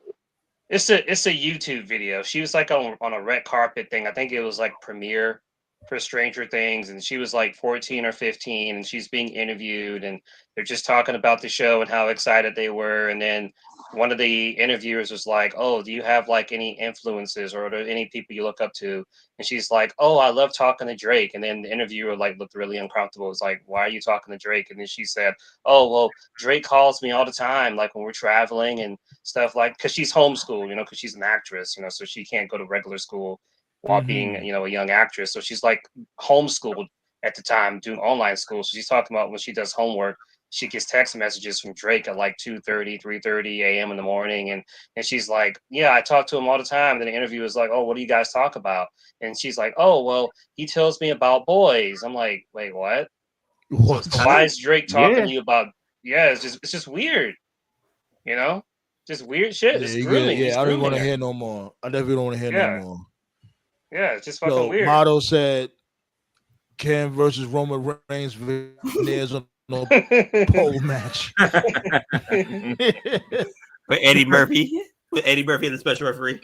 It's a YouTube video. She was like on a red carpet thing. I think it was like premiere for Stranger Things, and she was like 14 or 15, and she's being interviewed, and they're just talking about the show and how excited they were. And then one of the interviewers was like, "Oh, do you have like any influences or any people you look up to?" And she's like, "Oh, I love talking to Drake." And then the interviewer like looked really uncomfortable. It was like, "Why are you talking to Drake?" And then she said, "Oh, well, Drake calls me all the time, like when we're traveling and stuff, like because she's homeschooled, because she's an actress, so she can't go to regular school while being, a young actress. So she's like homeschooled at the time, doing online school. So she's talking about when she does homework, she gets text messages from Drake at like 2:30, 3:30 a.m. in the morning. And she's like, "Yeah, I talk to him all the time." And then the interview is like, "Oh, what do you guys talk about?" And she's like, "Oh, well, he tells me about boys." I'm like, "Wait, what?" So why is Drake talking to you about? Yeah, it's just weird, just weird shit. It's grooming. Yeah, I don't want to hear no more. I definitely don't want to hear no more. Yeah, it's just fucking weird. Motto said, "Ken versus Roman Reigns veneers on no pole match." With Eddie Murphy. With Eddie Murphy and the special referee.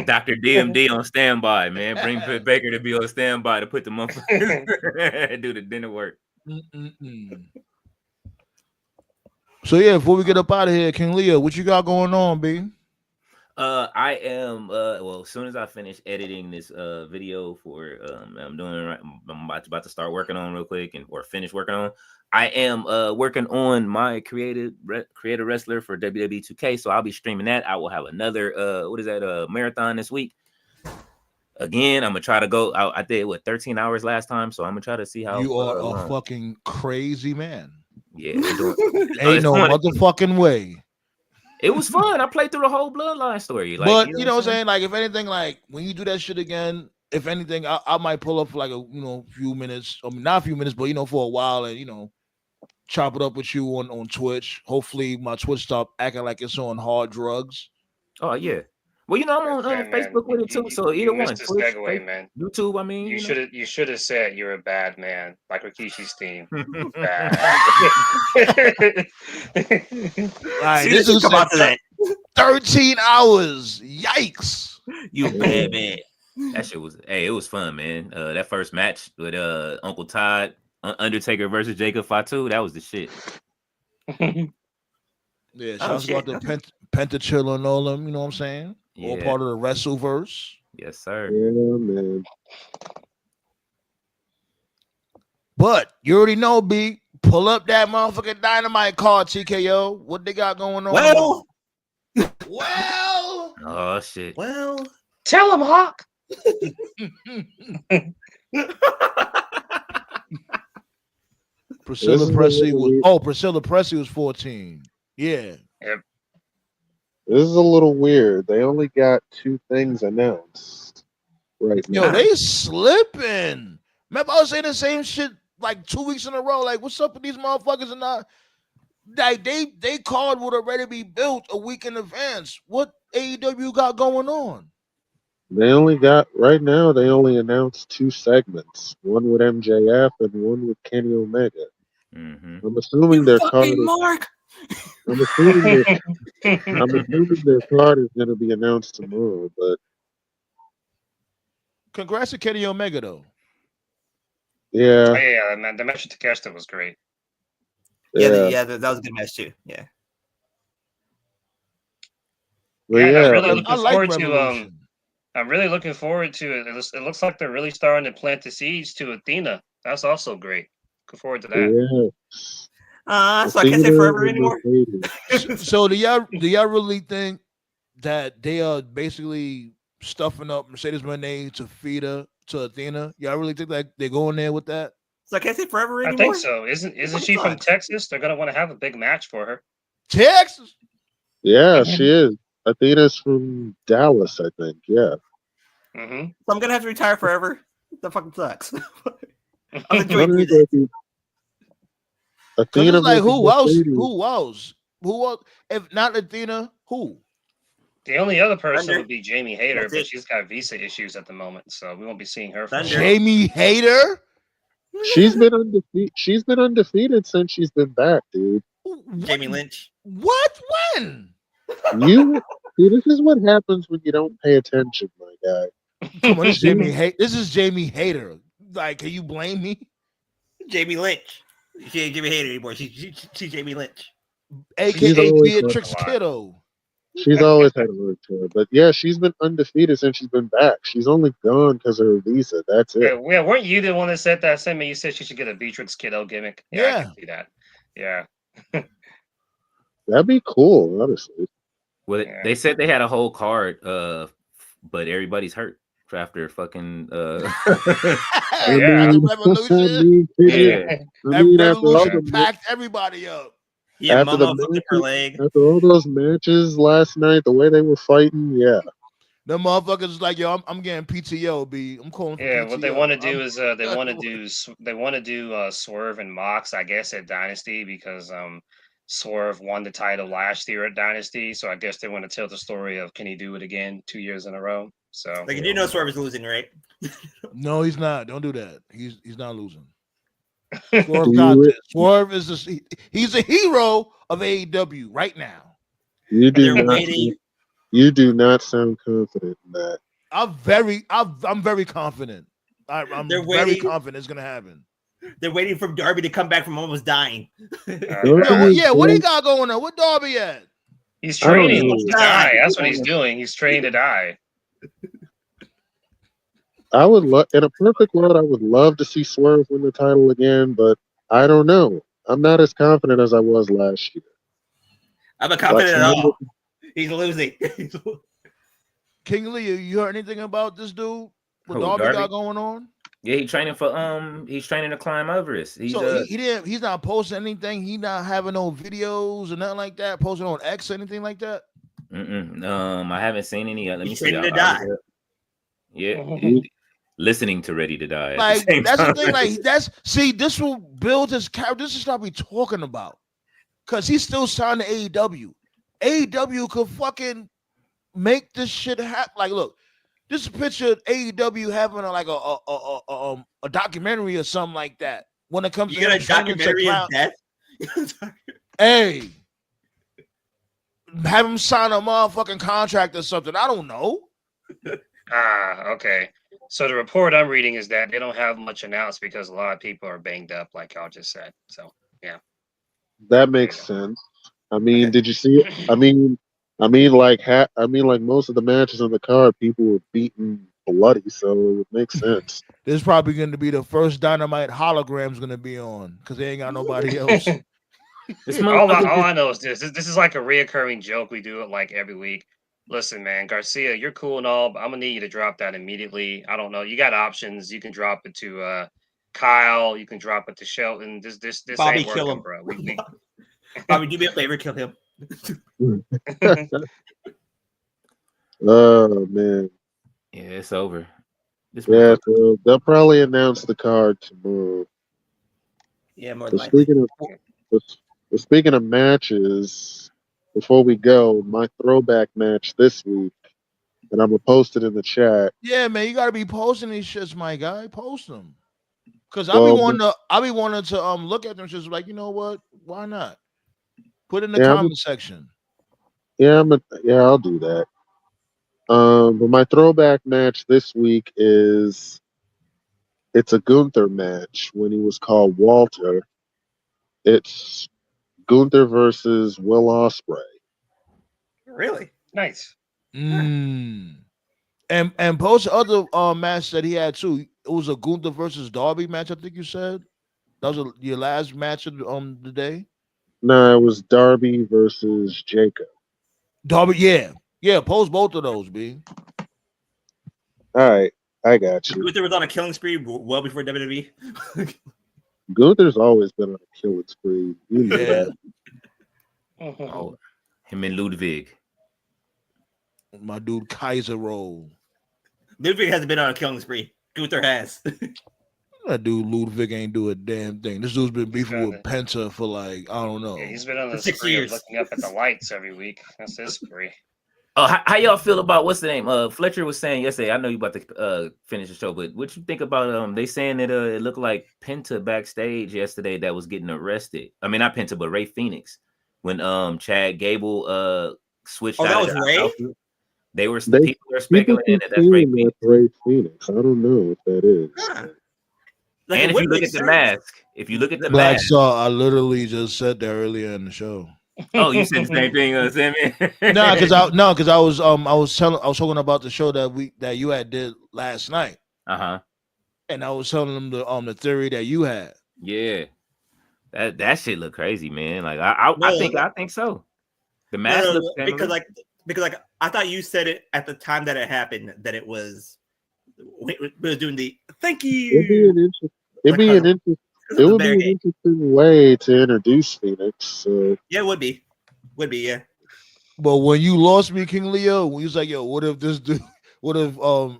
Dr. DMD on standby, man. Bring Britt Baker to be on standby to put the motherfuckers do the dinner work. So yeah, before we get up out of here, King Leo, what you got going on, B? I am well, as soon as I finish editing this video for I'm doing right, I'm about to start working on real quick or finish working on. I am working on my creator wrestler for WWE 2K, so I'll be streaming that. I will have another marathon this week. Again, I'm gonna try to go. I did 13 hours last time, so I'm gonna try to see how you are a fucking crazy man. Yeah, ain't no motherfucking way. It was fun. I played through the whole Bloodline story. Like, but you know what I'm saying? Like, if anything, like when you do that shit again, if anything, I might pull up for like a few minutes. I mean, not a few minutes, but for a while, and chop it up with you on Twitch. Hopefully, my Twitch stop acting like it's on hard drugs. Oh yeah. Well, I'm on Facebook with it too. So either one. Twitch, segue, man. YouTube. I mean, you should have said you're a bad man, like Rikishi's team. Bad. Right, this is about 13 hours. Yikes! You bad man. That shit was. Hey, it was fun, man. That first match with Uncle Todd, Undertaker versus Jacob Fatu. That was the shit. Yeah, shouts out to Pentachill and all them. You know what I'm saying? Yeah. All part of the Wrestleverse. Yes, sir. Yeah, man. But you already know, B. Pull up that motherfucking Dynamite card, TKO. What they got going on? Well. Oh shit. Well. Tell him, Hawk. Priscilla Presley was 14. Yeah. Yep. This is a little weird. They only got 2 things announced right now. Yo, they slipping. Remember, I was saying the same shit like 2 weeks in a row. Like, what's up with these motherfuckers? And not like they card would already be built a week in advance. What AEW got going on? They only announced 2 segments. One with MJF and one with Kenny Omega. Mm-hmm. I'm assuming their card is, Mark. I'm assuming their card is going to be announced tomorrow. But congrats to Kenny Omega, though. Yeah. Oh, yeah, man, the match with Takeshita was great. Yeah, that was a good match too. Yeah. Well, yeah, I'm really looking forward to it. It looks like they're really starting to plant the seeds to Athena. That's also great. Looking forward to that. Yeah. So I can't say forever anymore. So do y'all really think that they are basically stuffing up Mercedes Moné to feed her to Athena? Y'all really think that they're going there with that? So I can't say forever anymore. I think so. Isn't she from Texas? They're gonna want to have a big match for her. Texas? Yeah, she is. Athena's from Dallas, I think. Yeah. Mm-hmm. So I'm gonna have to retire forever. That fucking sucks. I'm enjoying Athena, like who else? Who else? Who else? If not Athena, who? The only other person would be Jamie Hayter, but she's got visa issues at the moment, so we won't be seeing her. For Jamie Hayter? She's been undefeated. She's been undefeated since she's been back, dude. Jamie Lynch. What? When? See, this is what happens when you don't pay attention, my guy. Come on, this is Jamie. This is Jamie Hayter. Like, can you blame me? Jamie Lynch. She ain't Jamie Hayter anymore. She's Jamie Lynch, aka Beatrix Kiddo. She's always had a word to her, but yeah, she's been undefeated since she's been back. She's only gone because of her visa. That's it. Yeah, weren't you the one that said that? Same, you said she should get a Beatrix Kiddo gimmick. Yeah, I can see that. Yeah, that'd be cool, honestly. Well, they said they had a whole card, but everybody's hurt after fucking. Revolution. Revolution packed everybody up. Yeah, after all those matches last night, the way they were fighting, yeah. The motherfuckers like, yo, I'm getting PTO. I'm calling for PTO. What they want to do is they want to do Swerve and Mox, I guess, at Dynasty because Swerve won the title last year at Dynasty, so I guess they want to tell the story of can he do it again 2 years in a row. So like you do know Swerve is losing, right? No, he's not. Don't do that. He's not losing. Swerve got this. Swerve is he's a hero of AEW right now. You do not sound confident in that. I'm very confident. I'm very confident it's gonna happen. They're waiting for Darby to come back from almost dying. What do you got going on? What Darby at? He's training to die. That's what he's doing. He's training to die. I would love, in a perfect world, I would love to see Swerve win the title again, but I don't know. I'm not as confident as I was last year. I'm not confident at all. He's losing. King Lee, you heard anything about this dude? What Darby got going on? Yeah, he's training to climb Everest. He's not posting anything. He not having no videos or nothing like that. Posting on X or anything like that. I haven't seen any. Let me see. Ready to die. Listening to Ready to Die. Like that's the thing. Like this will build his character. This is what we talking about. Cause he's still signed to AEW. AEW could fucking make this shit happen. Like, look, this picture of AEW having a documentary or something like that. When it comes to a documentary of death. Hey, have him sign a motherfucking contract or something. I don't know. Okay. So the report I'm reading is that they don't have much announced because a lot of people are banged up, like y'all just said. So yeah, that makes sense. I mean, did you see it? I mean, like most of the matches on the card, people were beaten bloody, so it would make sense. This is probably going to be the first Dynamite hologram's going to be on because they ain't got nobody else. all I know is this is like a reoccurring joke we do it like every week. Listen, man, Garcia, you're cool and all, but I'm gonna need you to drop that immediately. I don't know. You got options. You can drop it to Kyle. You can drop it to Shelton. This Bobby, ain't kill working, him, bro. Bobby, do me a favor, kill him. Oh man. Yeah, it's over. So they'll probably announce the card tomorrow. Yeah, more than likely. Speaking of matches. Before we go, my throwback match this week, and I'm gonna post it in the chat. Yeah, man, you gotta be posting these shits, my guy. Post them, cause I be wanting to look at them, just like, you know what? Why not? Put it in the comment section. Yeah, I'll do that. But my throwback match this week it's a Gunther match when he was called Walter. It's Gunther versus Will Ospreay. Really? Nice. And post other match that he had too. It was a Gunther versus Darby match, I think you said. That was your last match of the day? No, it was Darby versus Jacob. Darby, yeah. Post both of those, B. All right, I got you. Gunther was on a killing spree well before WWE. Gunther's always been on a killing spree. You know that. Oh, him and Ludwig. My dude Kaiser roll. Ludwig hasn't been on a killing spree. Gunther has. That dude Ludwig ain't do a damn thing. This dude's been beefing with Penta for like, I don't know. Yeah, he's been on the 6 years looking up at the lights every week. That's his spree. Oh, how y'all feel about what's the name? Fletcher was saying yesterday. I know you about to finish the show, but what you think about they saying that it looked like Penta backstage yesterday that was getting arrested. I mean, not Penta, but Ray Phoenix when Chad Gable switched. Oh, that was Ray. People are People speculating keep that that's Ray saying Phoenix. that's Ray Phoenix. I don't know what that is. Like, and if you look at the mask, Black Saw, I literally just said that earlier in the show. Oh, you said the same thing, Sammy? Because I was talking about the show that you had did last night. And I was telling them the theory that you had. Yeah. That shit look crazy, man. Like I think so. The mask looks because I thought you said it at the time that it happened that it was we were doing the thank you. It would be an interesting way to introduce Phoenix. So. Yeah, it would be, yeah. But when you lost me, King Leo, when you was like, "Yo, what if this dude? What if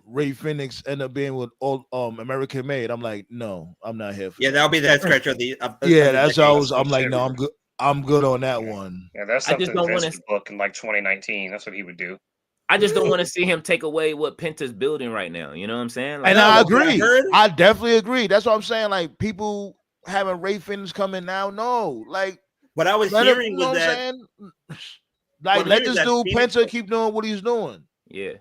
Ray Phoenix end up being with all American Made?" I'm like, no, I'm not here for. Yeah, that'll be the head scratcher of the. That's how I'm like, no, I'm good on that one. Yeah, that's something Vince would book in like 2019. That's what he would do. I just don't want to see him take away what Penta's building right now. You know what I'm saying? Like, and I agree. I definitely agree. That's what I'm saying. Like, people having Ray Phoenix coming now, no. Like, what I was hearing was that. Like, let this dude Penta keep doing what he's doing. Yeah.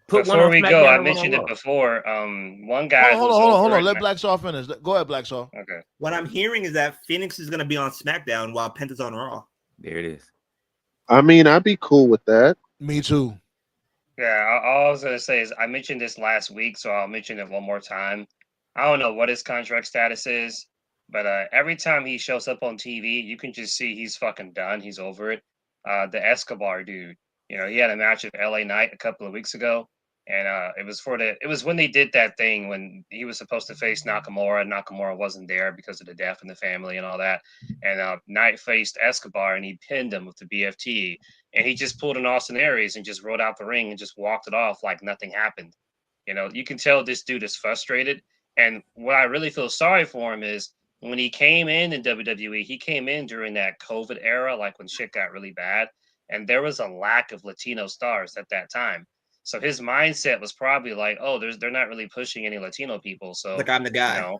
Before we go, I mentioned it before. One guy. Hold on. Let Black Saw finish. Go ahead, Black Saw. Okay. What I'm hearing is that Phoenix is going to be on SmackDown while Penta's on Raw. There it is. I mean, I'd be cool with that. Me too. Yeah, all I was gonna say is I mentioned this last week, so I'll mention it one more time. I don't know what his contract status is, but every time he shows up on TV, you can just see he's fucking done. He's over it. The Escobar dude, you know, he had a match with LA Knight a couple of weeks ago, and it was when they did that thing when he was supposed to face Nakamura. Nakamura wasn't there because of the death in the family and all that, and Knight faced Escobar and he pinned him with the BFT. And he just pulled an Austin Aries and just rode out the ring and just walked it off like nothing happened. You know, you can tell this dude is frustrated. And what I really feel sorry for him is when he came in WWE, he came in during that COVID era, like when shit got really bad. And there was a lack of Latino stars at that time. So his mindset was probably like, oh, they're not really pushing any Latino people. So like I'm the guy.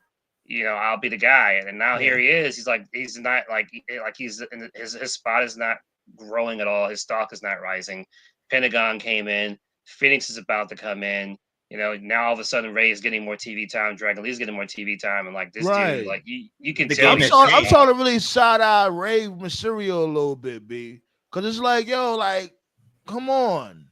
You know, I'll be the guy. And now here he is. He's like, he's not like he's in his spot is not growing at all. His stock is not rising. Pentagon came in. Phoenix is about to come in. You know, now all of a sudden Ray is getting more TV time. Dragon Lee's getting more TV time, and like this dude, like you can tell. I'm trying to really side eye Ray Mysterio a little bit, B, because it's like, yo, like, come on.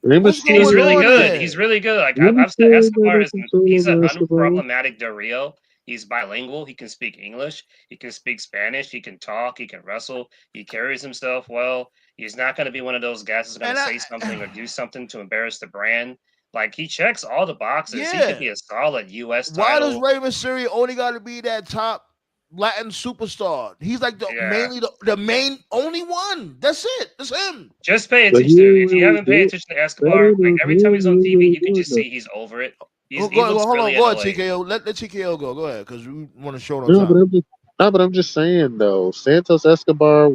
He's really good. He's really good. Like I've said, Escobar he's an unproblematic Del Rio. He's bilingual. He can speak English. He can speak Spanish. He can talk. He can wrestle. He carries himself well. He's not going to be one of those guys who's going to say something or do something to embarrass the brand. Like, he checks all the boxes. Yeah. He could be a solid U.S. title. Why does Rey Mysterio only got to be that top Latin superstar? He's like mainly the main only one. That's it. That's him. Just pay attention to it. If you haven't paid attention to Escobar, like every time he's on TV, you can just see he's over it. Go ahead, TKO. Let TKO go. Go ahead, because we want to show them. But I'm just saying though, Santos Escobar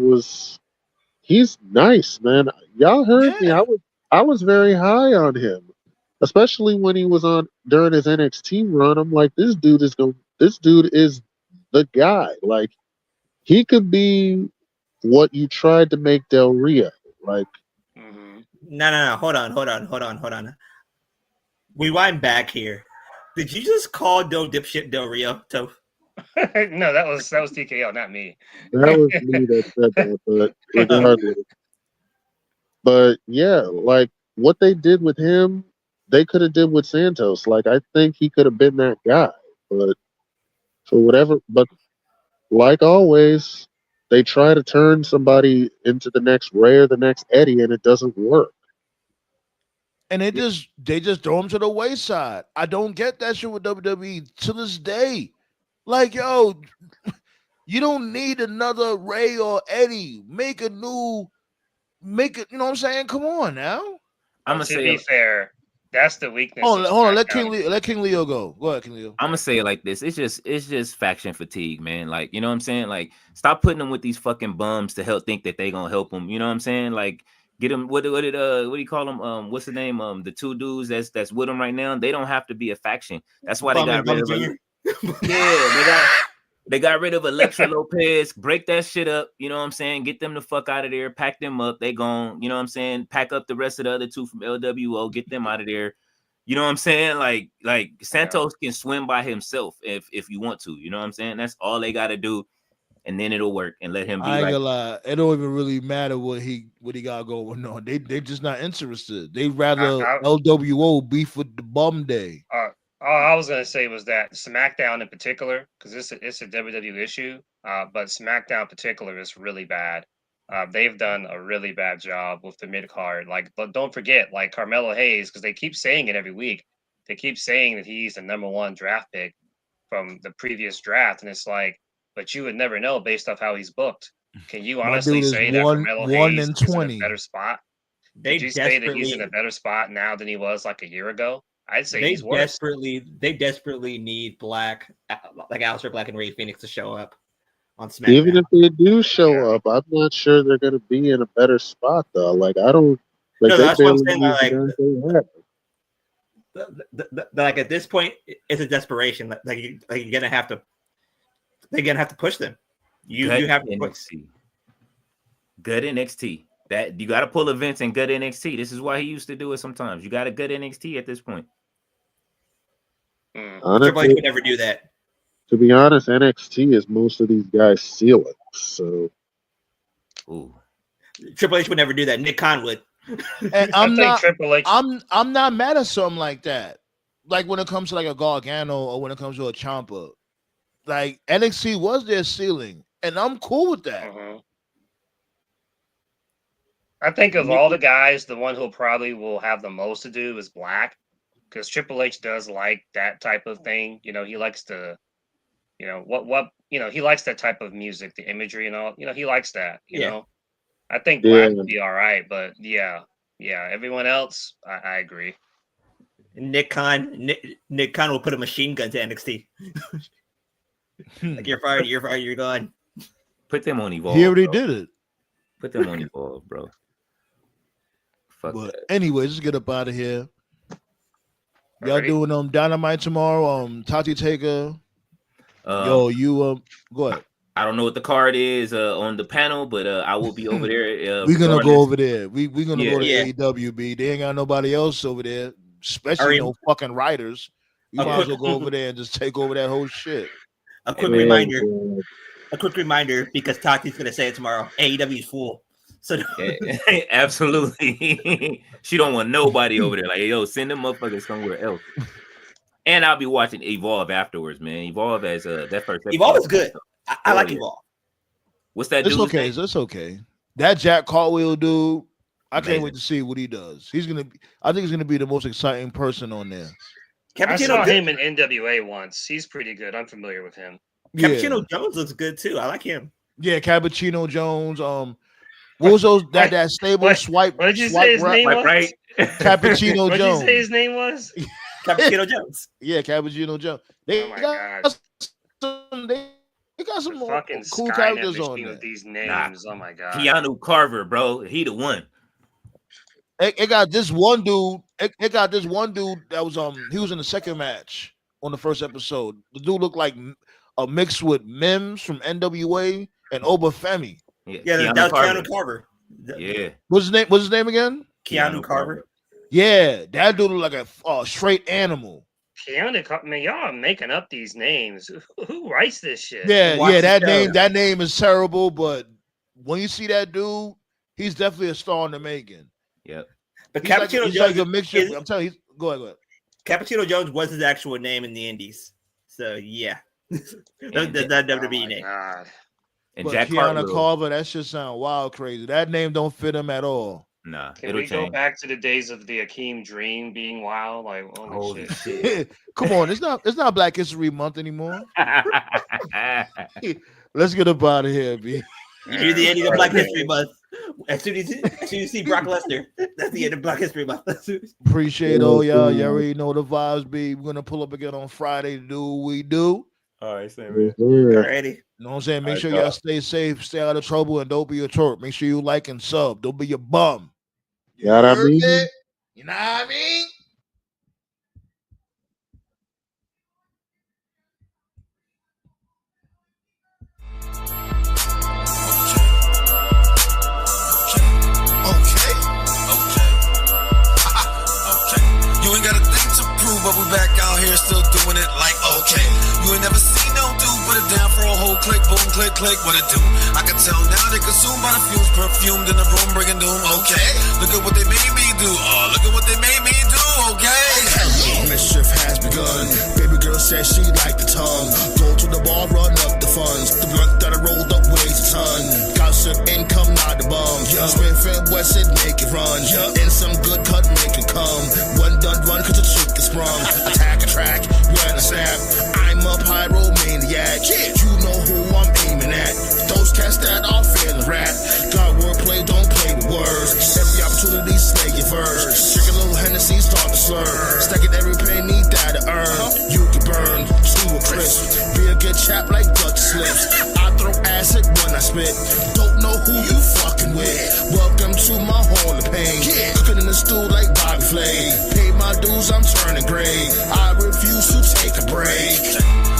he's nice, man. Y'all heard me. I was very high on him, especially when he was on during his NXT run. I'm like, this dude is the guy. Like, he could be what you tried to make Del Rio. Like, no. Hold on. Rewind back here. Did you just call dipshit Del Rio, Toph? No, that was TKO, not me. That was me that said that, but regardless. But yeah, like what they did with him, they could have did with Santos. Like, I think he could have been that guy, but for whatever. But like always, they try to turn somebody into the next Ray or the next Eddie, and it doesn't work. And they just throw him to the wayside. I don't get that shit with WWE to this day. Like, yo, you don't need another Ray or Eddie. Make it, you know what I'm saying? Come on now. I'm gonna say, to be fair, that's the weakness. Hold on. Let King Leo go. Go ahead, King Leo. I'm gonna say it like this. It's just faction fatigue, man. Like, you know what I'm saying? Like, stop putting them with these fucking bums to think that they gonna help them. You know what I'm saying? Like, get them. What do you call them? What's the name? The two dudes that's with them right now. They don't have to be a faction. That's why they got rid of them. Yeah, They got rid of Elektra Lopez. Break that shit up. You know what I'm saying? Get them the fuck out of there. Pack them up. They gone. You know what I'm saying? Pack up the rest of the other two from LWO. Get them out of there. You know what I'm saying? Like Santos can swim by himself if you want to. You know what I'm saying? That's all they got to do, and then it'll work. And let him be. I ain't gonna lie. It don't even really matter what he got going on. They just not interested. They rather LWO beef with the bum day. All I was gonna say was that SmackDown in particular, because it's a WWE issue, but SmackDown in particular is really bad. They've done a really bad job with the mid card. Like, but don't forget, like Carmelo Hayes, because they keep saying it every week. They keep saying that he's the #1 draft pick from the previous draft, and it's like, but you would never know based off how he's booked. Can you honestly say that Carmelo Hayes is in a better spot? Did you say that he's in a better spot now than he was like a year ago? I'd say he's worse. They desperately need Black, like Aleister Black and Ray Phoenix, to show up on SmackDown. Even if they do show up, I'm not sure they're going to be in a better spot though. Like I don't. Like, no, that's what I'm saying. Like at this point, it's a desperation. Like you're gonna have to. They're gonna have to push them. You have to push. Good NXT. That you got to pull events and good NXT. This is why he used to do it sometimes. You got a good NXT at this point. Triple H would never do that. To be honest, NXT is most of these guys' ceiling. So, Triple H would never do that. Nick Khan would. And I'm not. Triple H. I'm not mad at something like that. Like when it comes to like a Gargano or when it comes to a Ciampa, like NXT was their ceiling, and I'm cool with that. I think of all the guys, the one who probably will have the most to do is Black, because Triple H does like that type of thing. You know, he likes to, he likes that type of music, the imagery and all. You know, he likes that. You know, I think Black would be all right, but yeah, everyone else, I agree. Nick Khan will put a machine gun to NXT. Like you're fired, you're gone. Put them on Evolve. He already did it. Put them on Evolve, bro. Fuck but that. Anyways, let's get up out of here. Y'all doing Dynamite tomorrow? Tati Taker. You go ahead. I don't know what the card is on the panel, but I will be over there. We're gonna go over there. We're gonna go to AEW. They ain't got nobody else over there, especially no fucking writers. You might as well go over there and just take over that whole shit. A quick reminder. A quick reminder, because Tati's gonna say it tomorrow. AEW is full. So absolutely, she don't want nobody over there. Like, yo, send them motherfuckers somewhere else. And I'll be watching Evolve afterwards, man. Evolve as that first episode. Evolve is good. I like Evolve. What's that? It's okay. It's okay. That Jack Cartwheel dude, I can't wait to see what he does. I think he's gonna be the most exciting person on there. I saw him in NWA once. He's pretty good. I'm familiar with him. Cappuccino Jones looks good too. I like him. Yeah, Cappuccino Jones. What was those that stable swipe? What did you say his name was? Right? Cappuccino Jones. What did you say his name was? Cappuccino Jones. Yeah, Cappuccino Jones. They got some fucking cool Skynet characters on there. With these names. Oh my god. Keanu Carver, bro. He the one. It got this one dude. It got this one dude that was he was in the second match on the first episode. The dude looked like a mix with Mims from NWA and Obafemi. Yeah, that was Keanu Carver. Yeah. What's his name again? Keanu Carver. Yeah, that dude looked like a straight animal. Keanu Carver, man, y'all are making up these names. Who writes this shit? Yeah, that name is terrible, but when you see that dude, he's definitely a star in the making. Yep. But Cappuccino Jones, like a mixture. I'm telling you, go ahead. Cappuccino Jones was his actual name in the Indies. So yeah. That WWE name. God. And but Jack Carver, that shit sound wild crazy. That name don't fit him at all. Nah. Can we go back to the days of the Akeem Dream being wild? Like, holy shit. Come on, it's not Black History Month anymore. Let's get up out of here, B. You're the end of Black History Month. As soon as you see Brock Lesnar, that's the end of Black History Month. Appreciate all y'all. You already know the vibes, B. We're gonna pull up again on Friday to do what we do. All right, same man. Alrighty. You know what I'm saying? Make sure y'all stay safe, stay out of trouble, and don't be a twerp. Make sure you like and sub. Don't be a bum. You know what I mean? You know what I mean? but we back out here still doing it like okay. You ain't never seen no dude put it down for a whole click, boom, click, click, what it do? I can tell now they consumed by the fumes, perfumed in the room, bringing doom, okay. Look at what they made me do, oh, look at what they made me do, okay. Mischief has begun. Baby girl says she like the tongue. Go to the bar, run up the funds. The blunt that I rolled up weighs a ton. Gossip income, not the bum. Smith and Wesson make it run. And some good cut make it come. One done run cause the chick is sprung. Attack a track, run a snap. I'm a pyromaniac. You know who I'm aiming at. Those cats that are feeling rap. Got wordplay, don't play with words. Every opportunity, slay your verse. Drink a little Hennessy, start to slur. Stacking every penny that I earn. You can burn to a crisp. Be a good chap like Dutch Slips. I throw acid when I spit. Don't know who you fucking with. Welcome to my hall of pain. Cooking in the stew like Bobby Flay. Pay my dues, I'm turning gray. I refuse to take a break.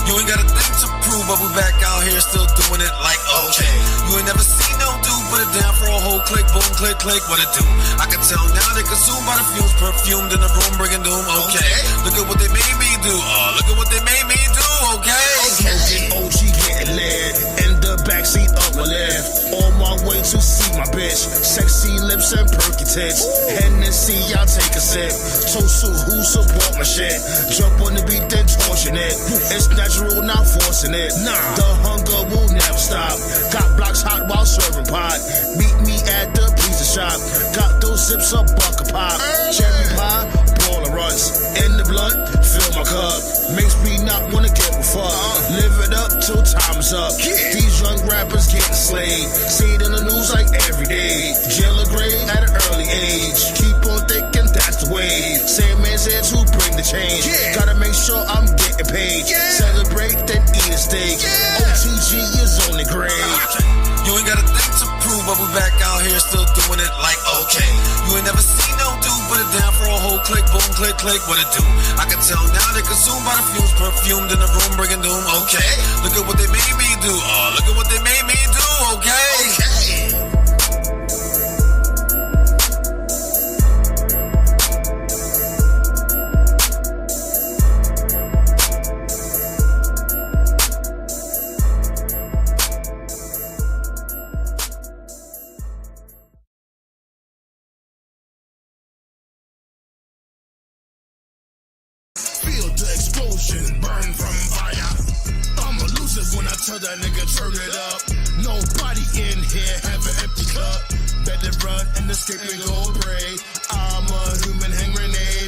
You ain't got a thing to prove, but we back out here still doing it like okay. You ain't never seen no dude put it down for a whole click, boom, click, click, what it do? I can tell now they consumed by the fumes, perfumed in the room, bringing doom, okay. Look at what they made me do, oh, look at what they made me do, okay. Smoking OG getting lit in the backseat of my lift. On my way to see my bitch. Sexy lips and perky tits. Hennessy, I'll take a sip. Tosu, who support my shit? Jump on the beat, then torsion it. It's natural, not forcing it. The hunger will never stop. Got blocks hot while serving pot. Meet me at the pizza shop. Got those zips up, buck a pop. Cherry pie, baller runs. In the blunt, fill my cup. Makes me not wanna get with fuck. Live it up till time is up. These young rappers getting slayed. See it in the news like every day. Jail or grave at an early age. Keep on thinking that's the way. Same man's here to bring the change. Gotta make sure I'm getting paid. Celebrate, then eat a steak. OTG is on the grave. You ain't got a thing to prove, but we back out here still doing it like okay. You ain't never seen no dude put it down for a whole click, boom, click, click, what it do? I can tell now they consumed by the fumes, perfumed in the room, bringing doom, okay. Look at what they made me do, oh, look at what they made me do, okay. Burn from fire. I'ma lose it when I tell that nigga turn it up. Nobody in here have an empty cup. Better run and escape and go pray. I'm a human hand grenade.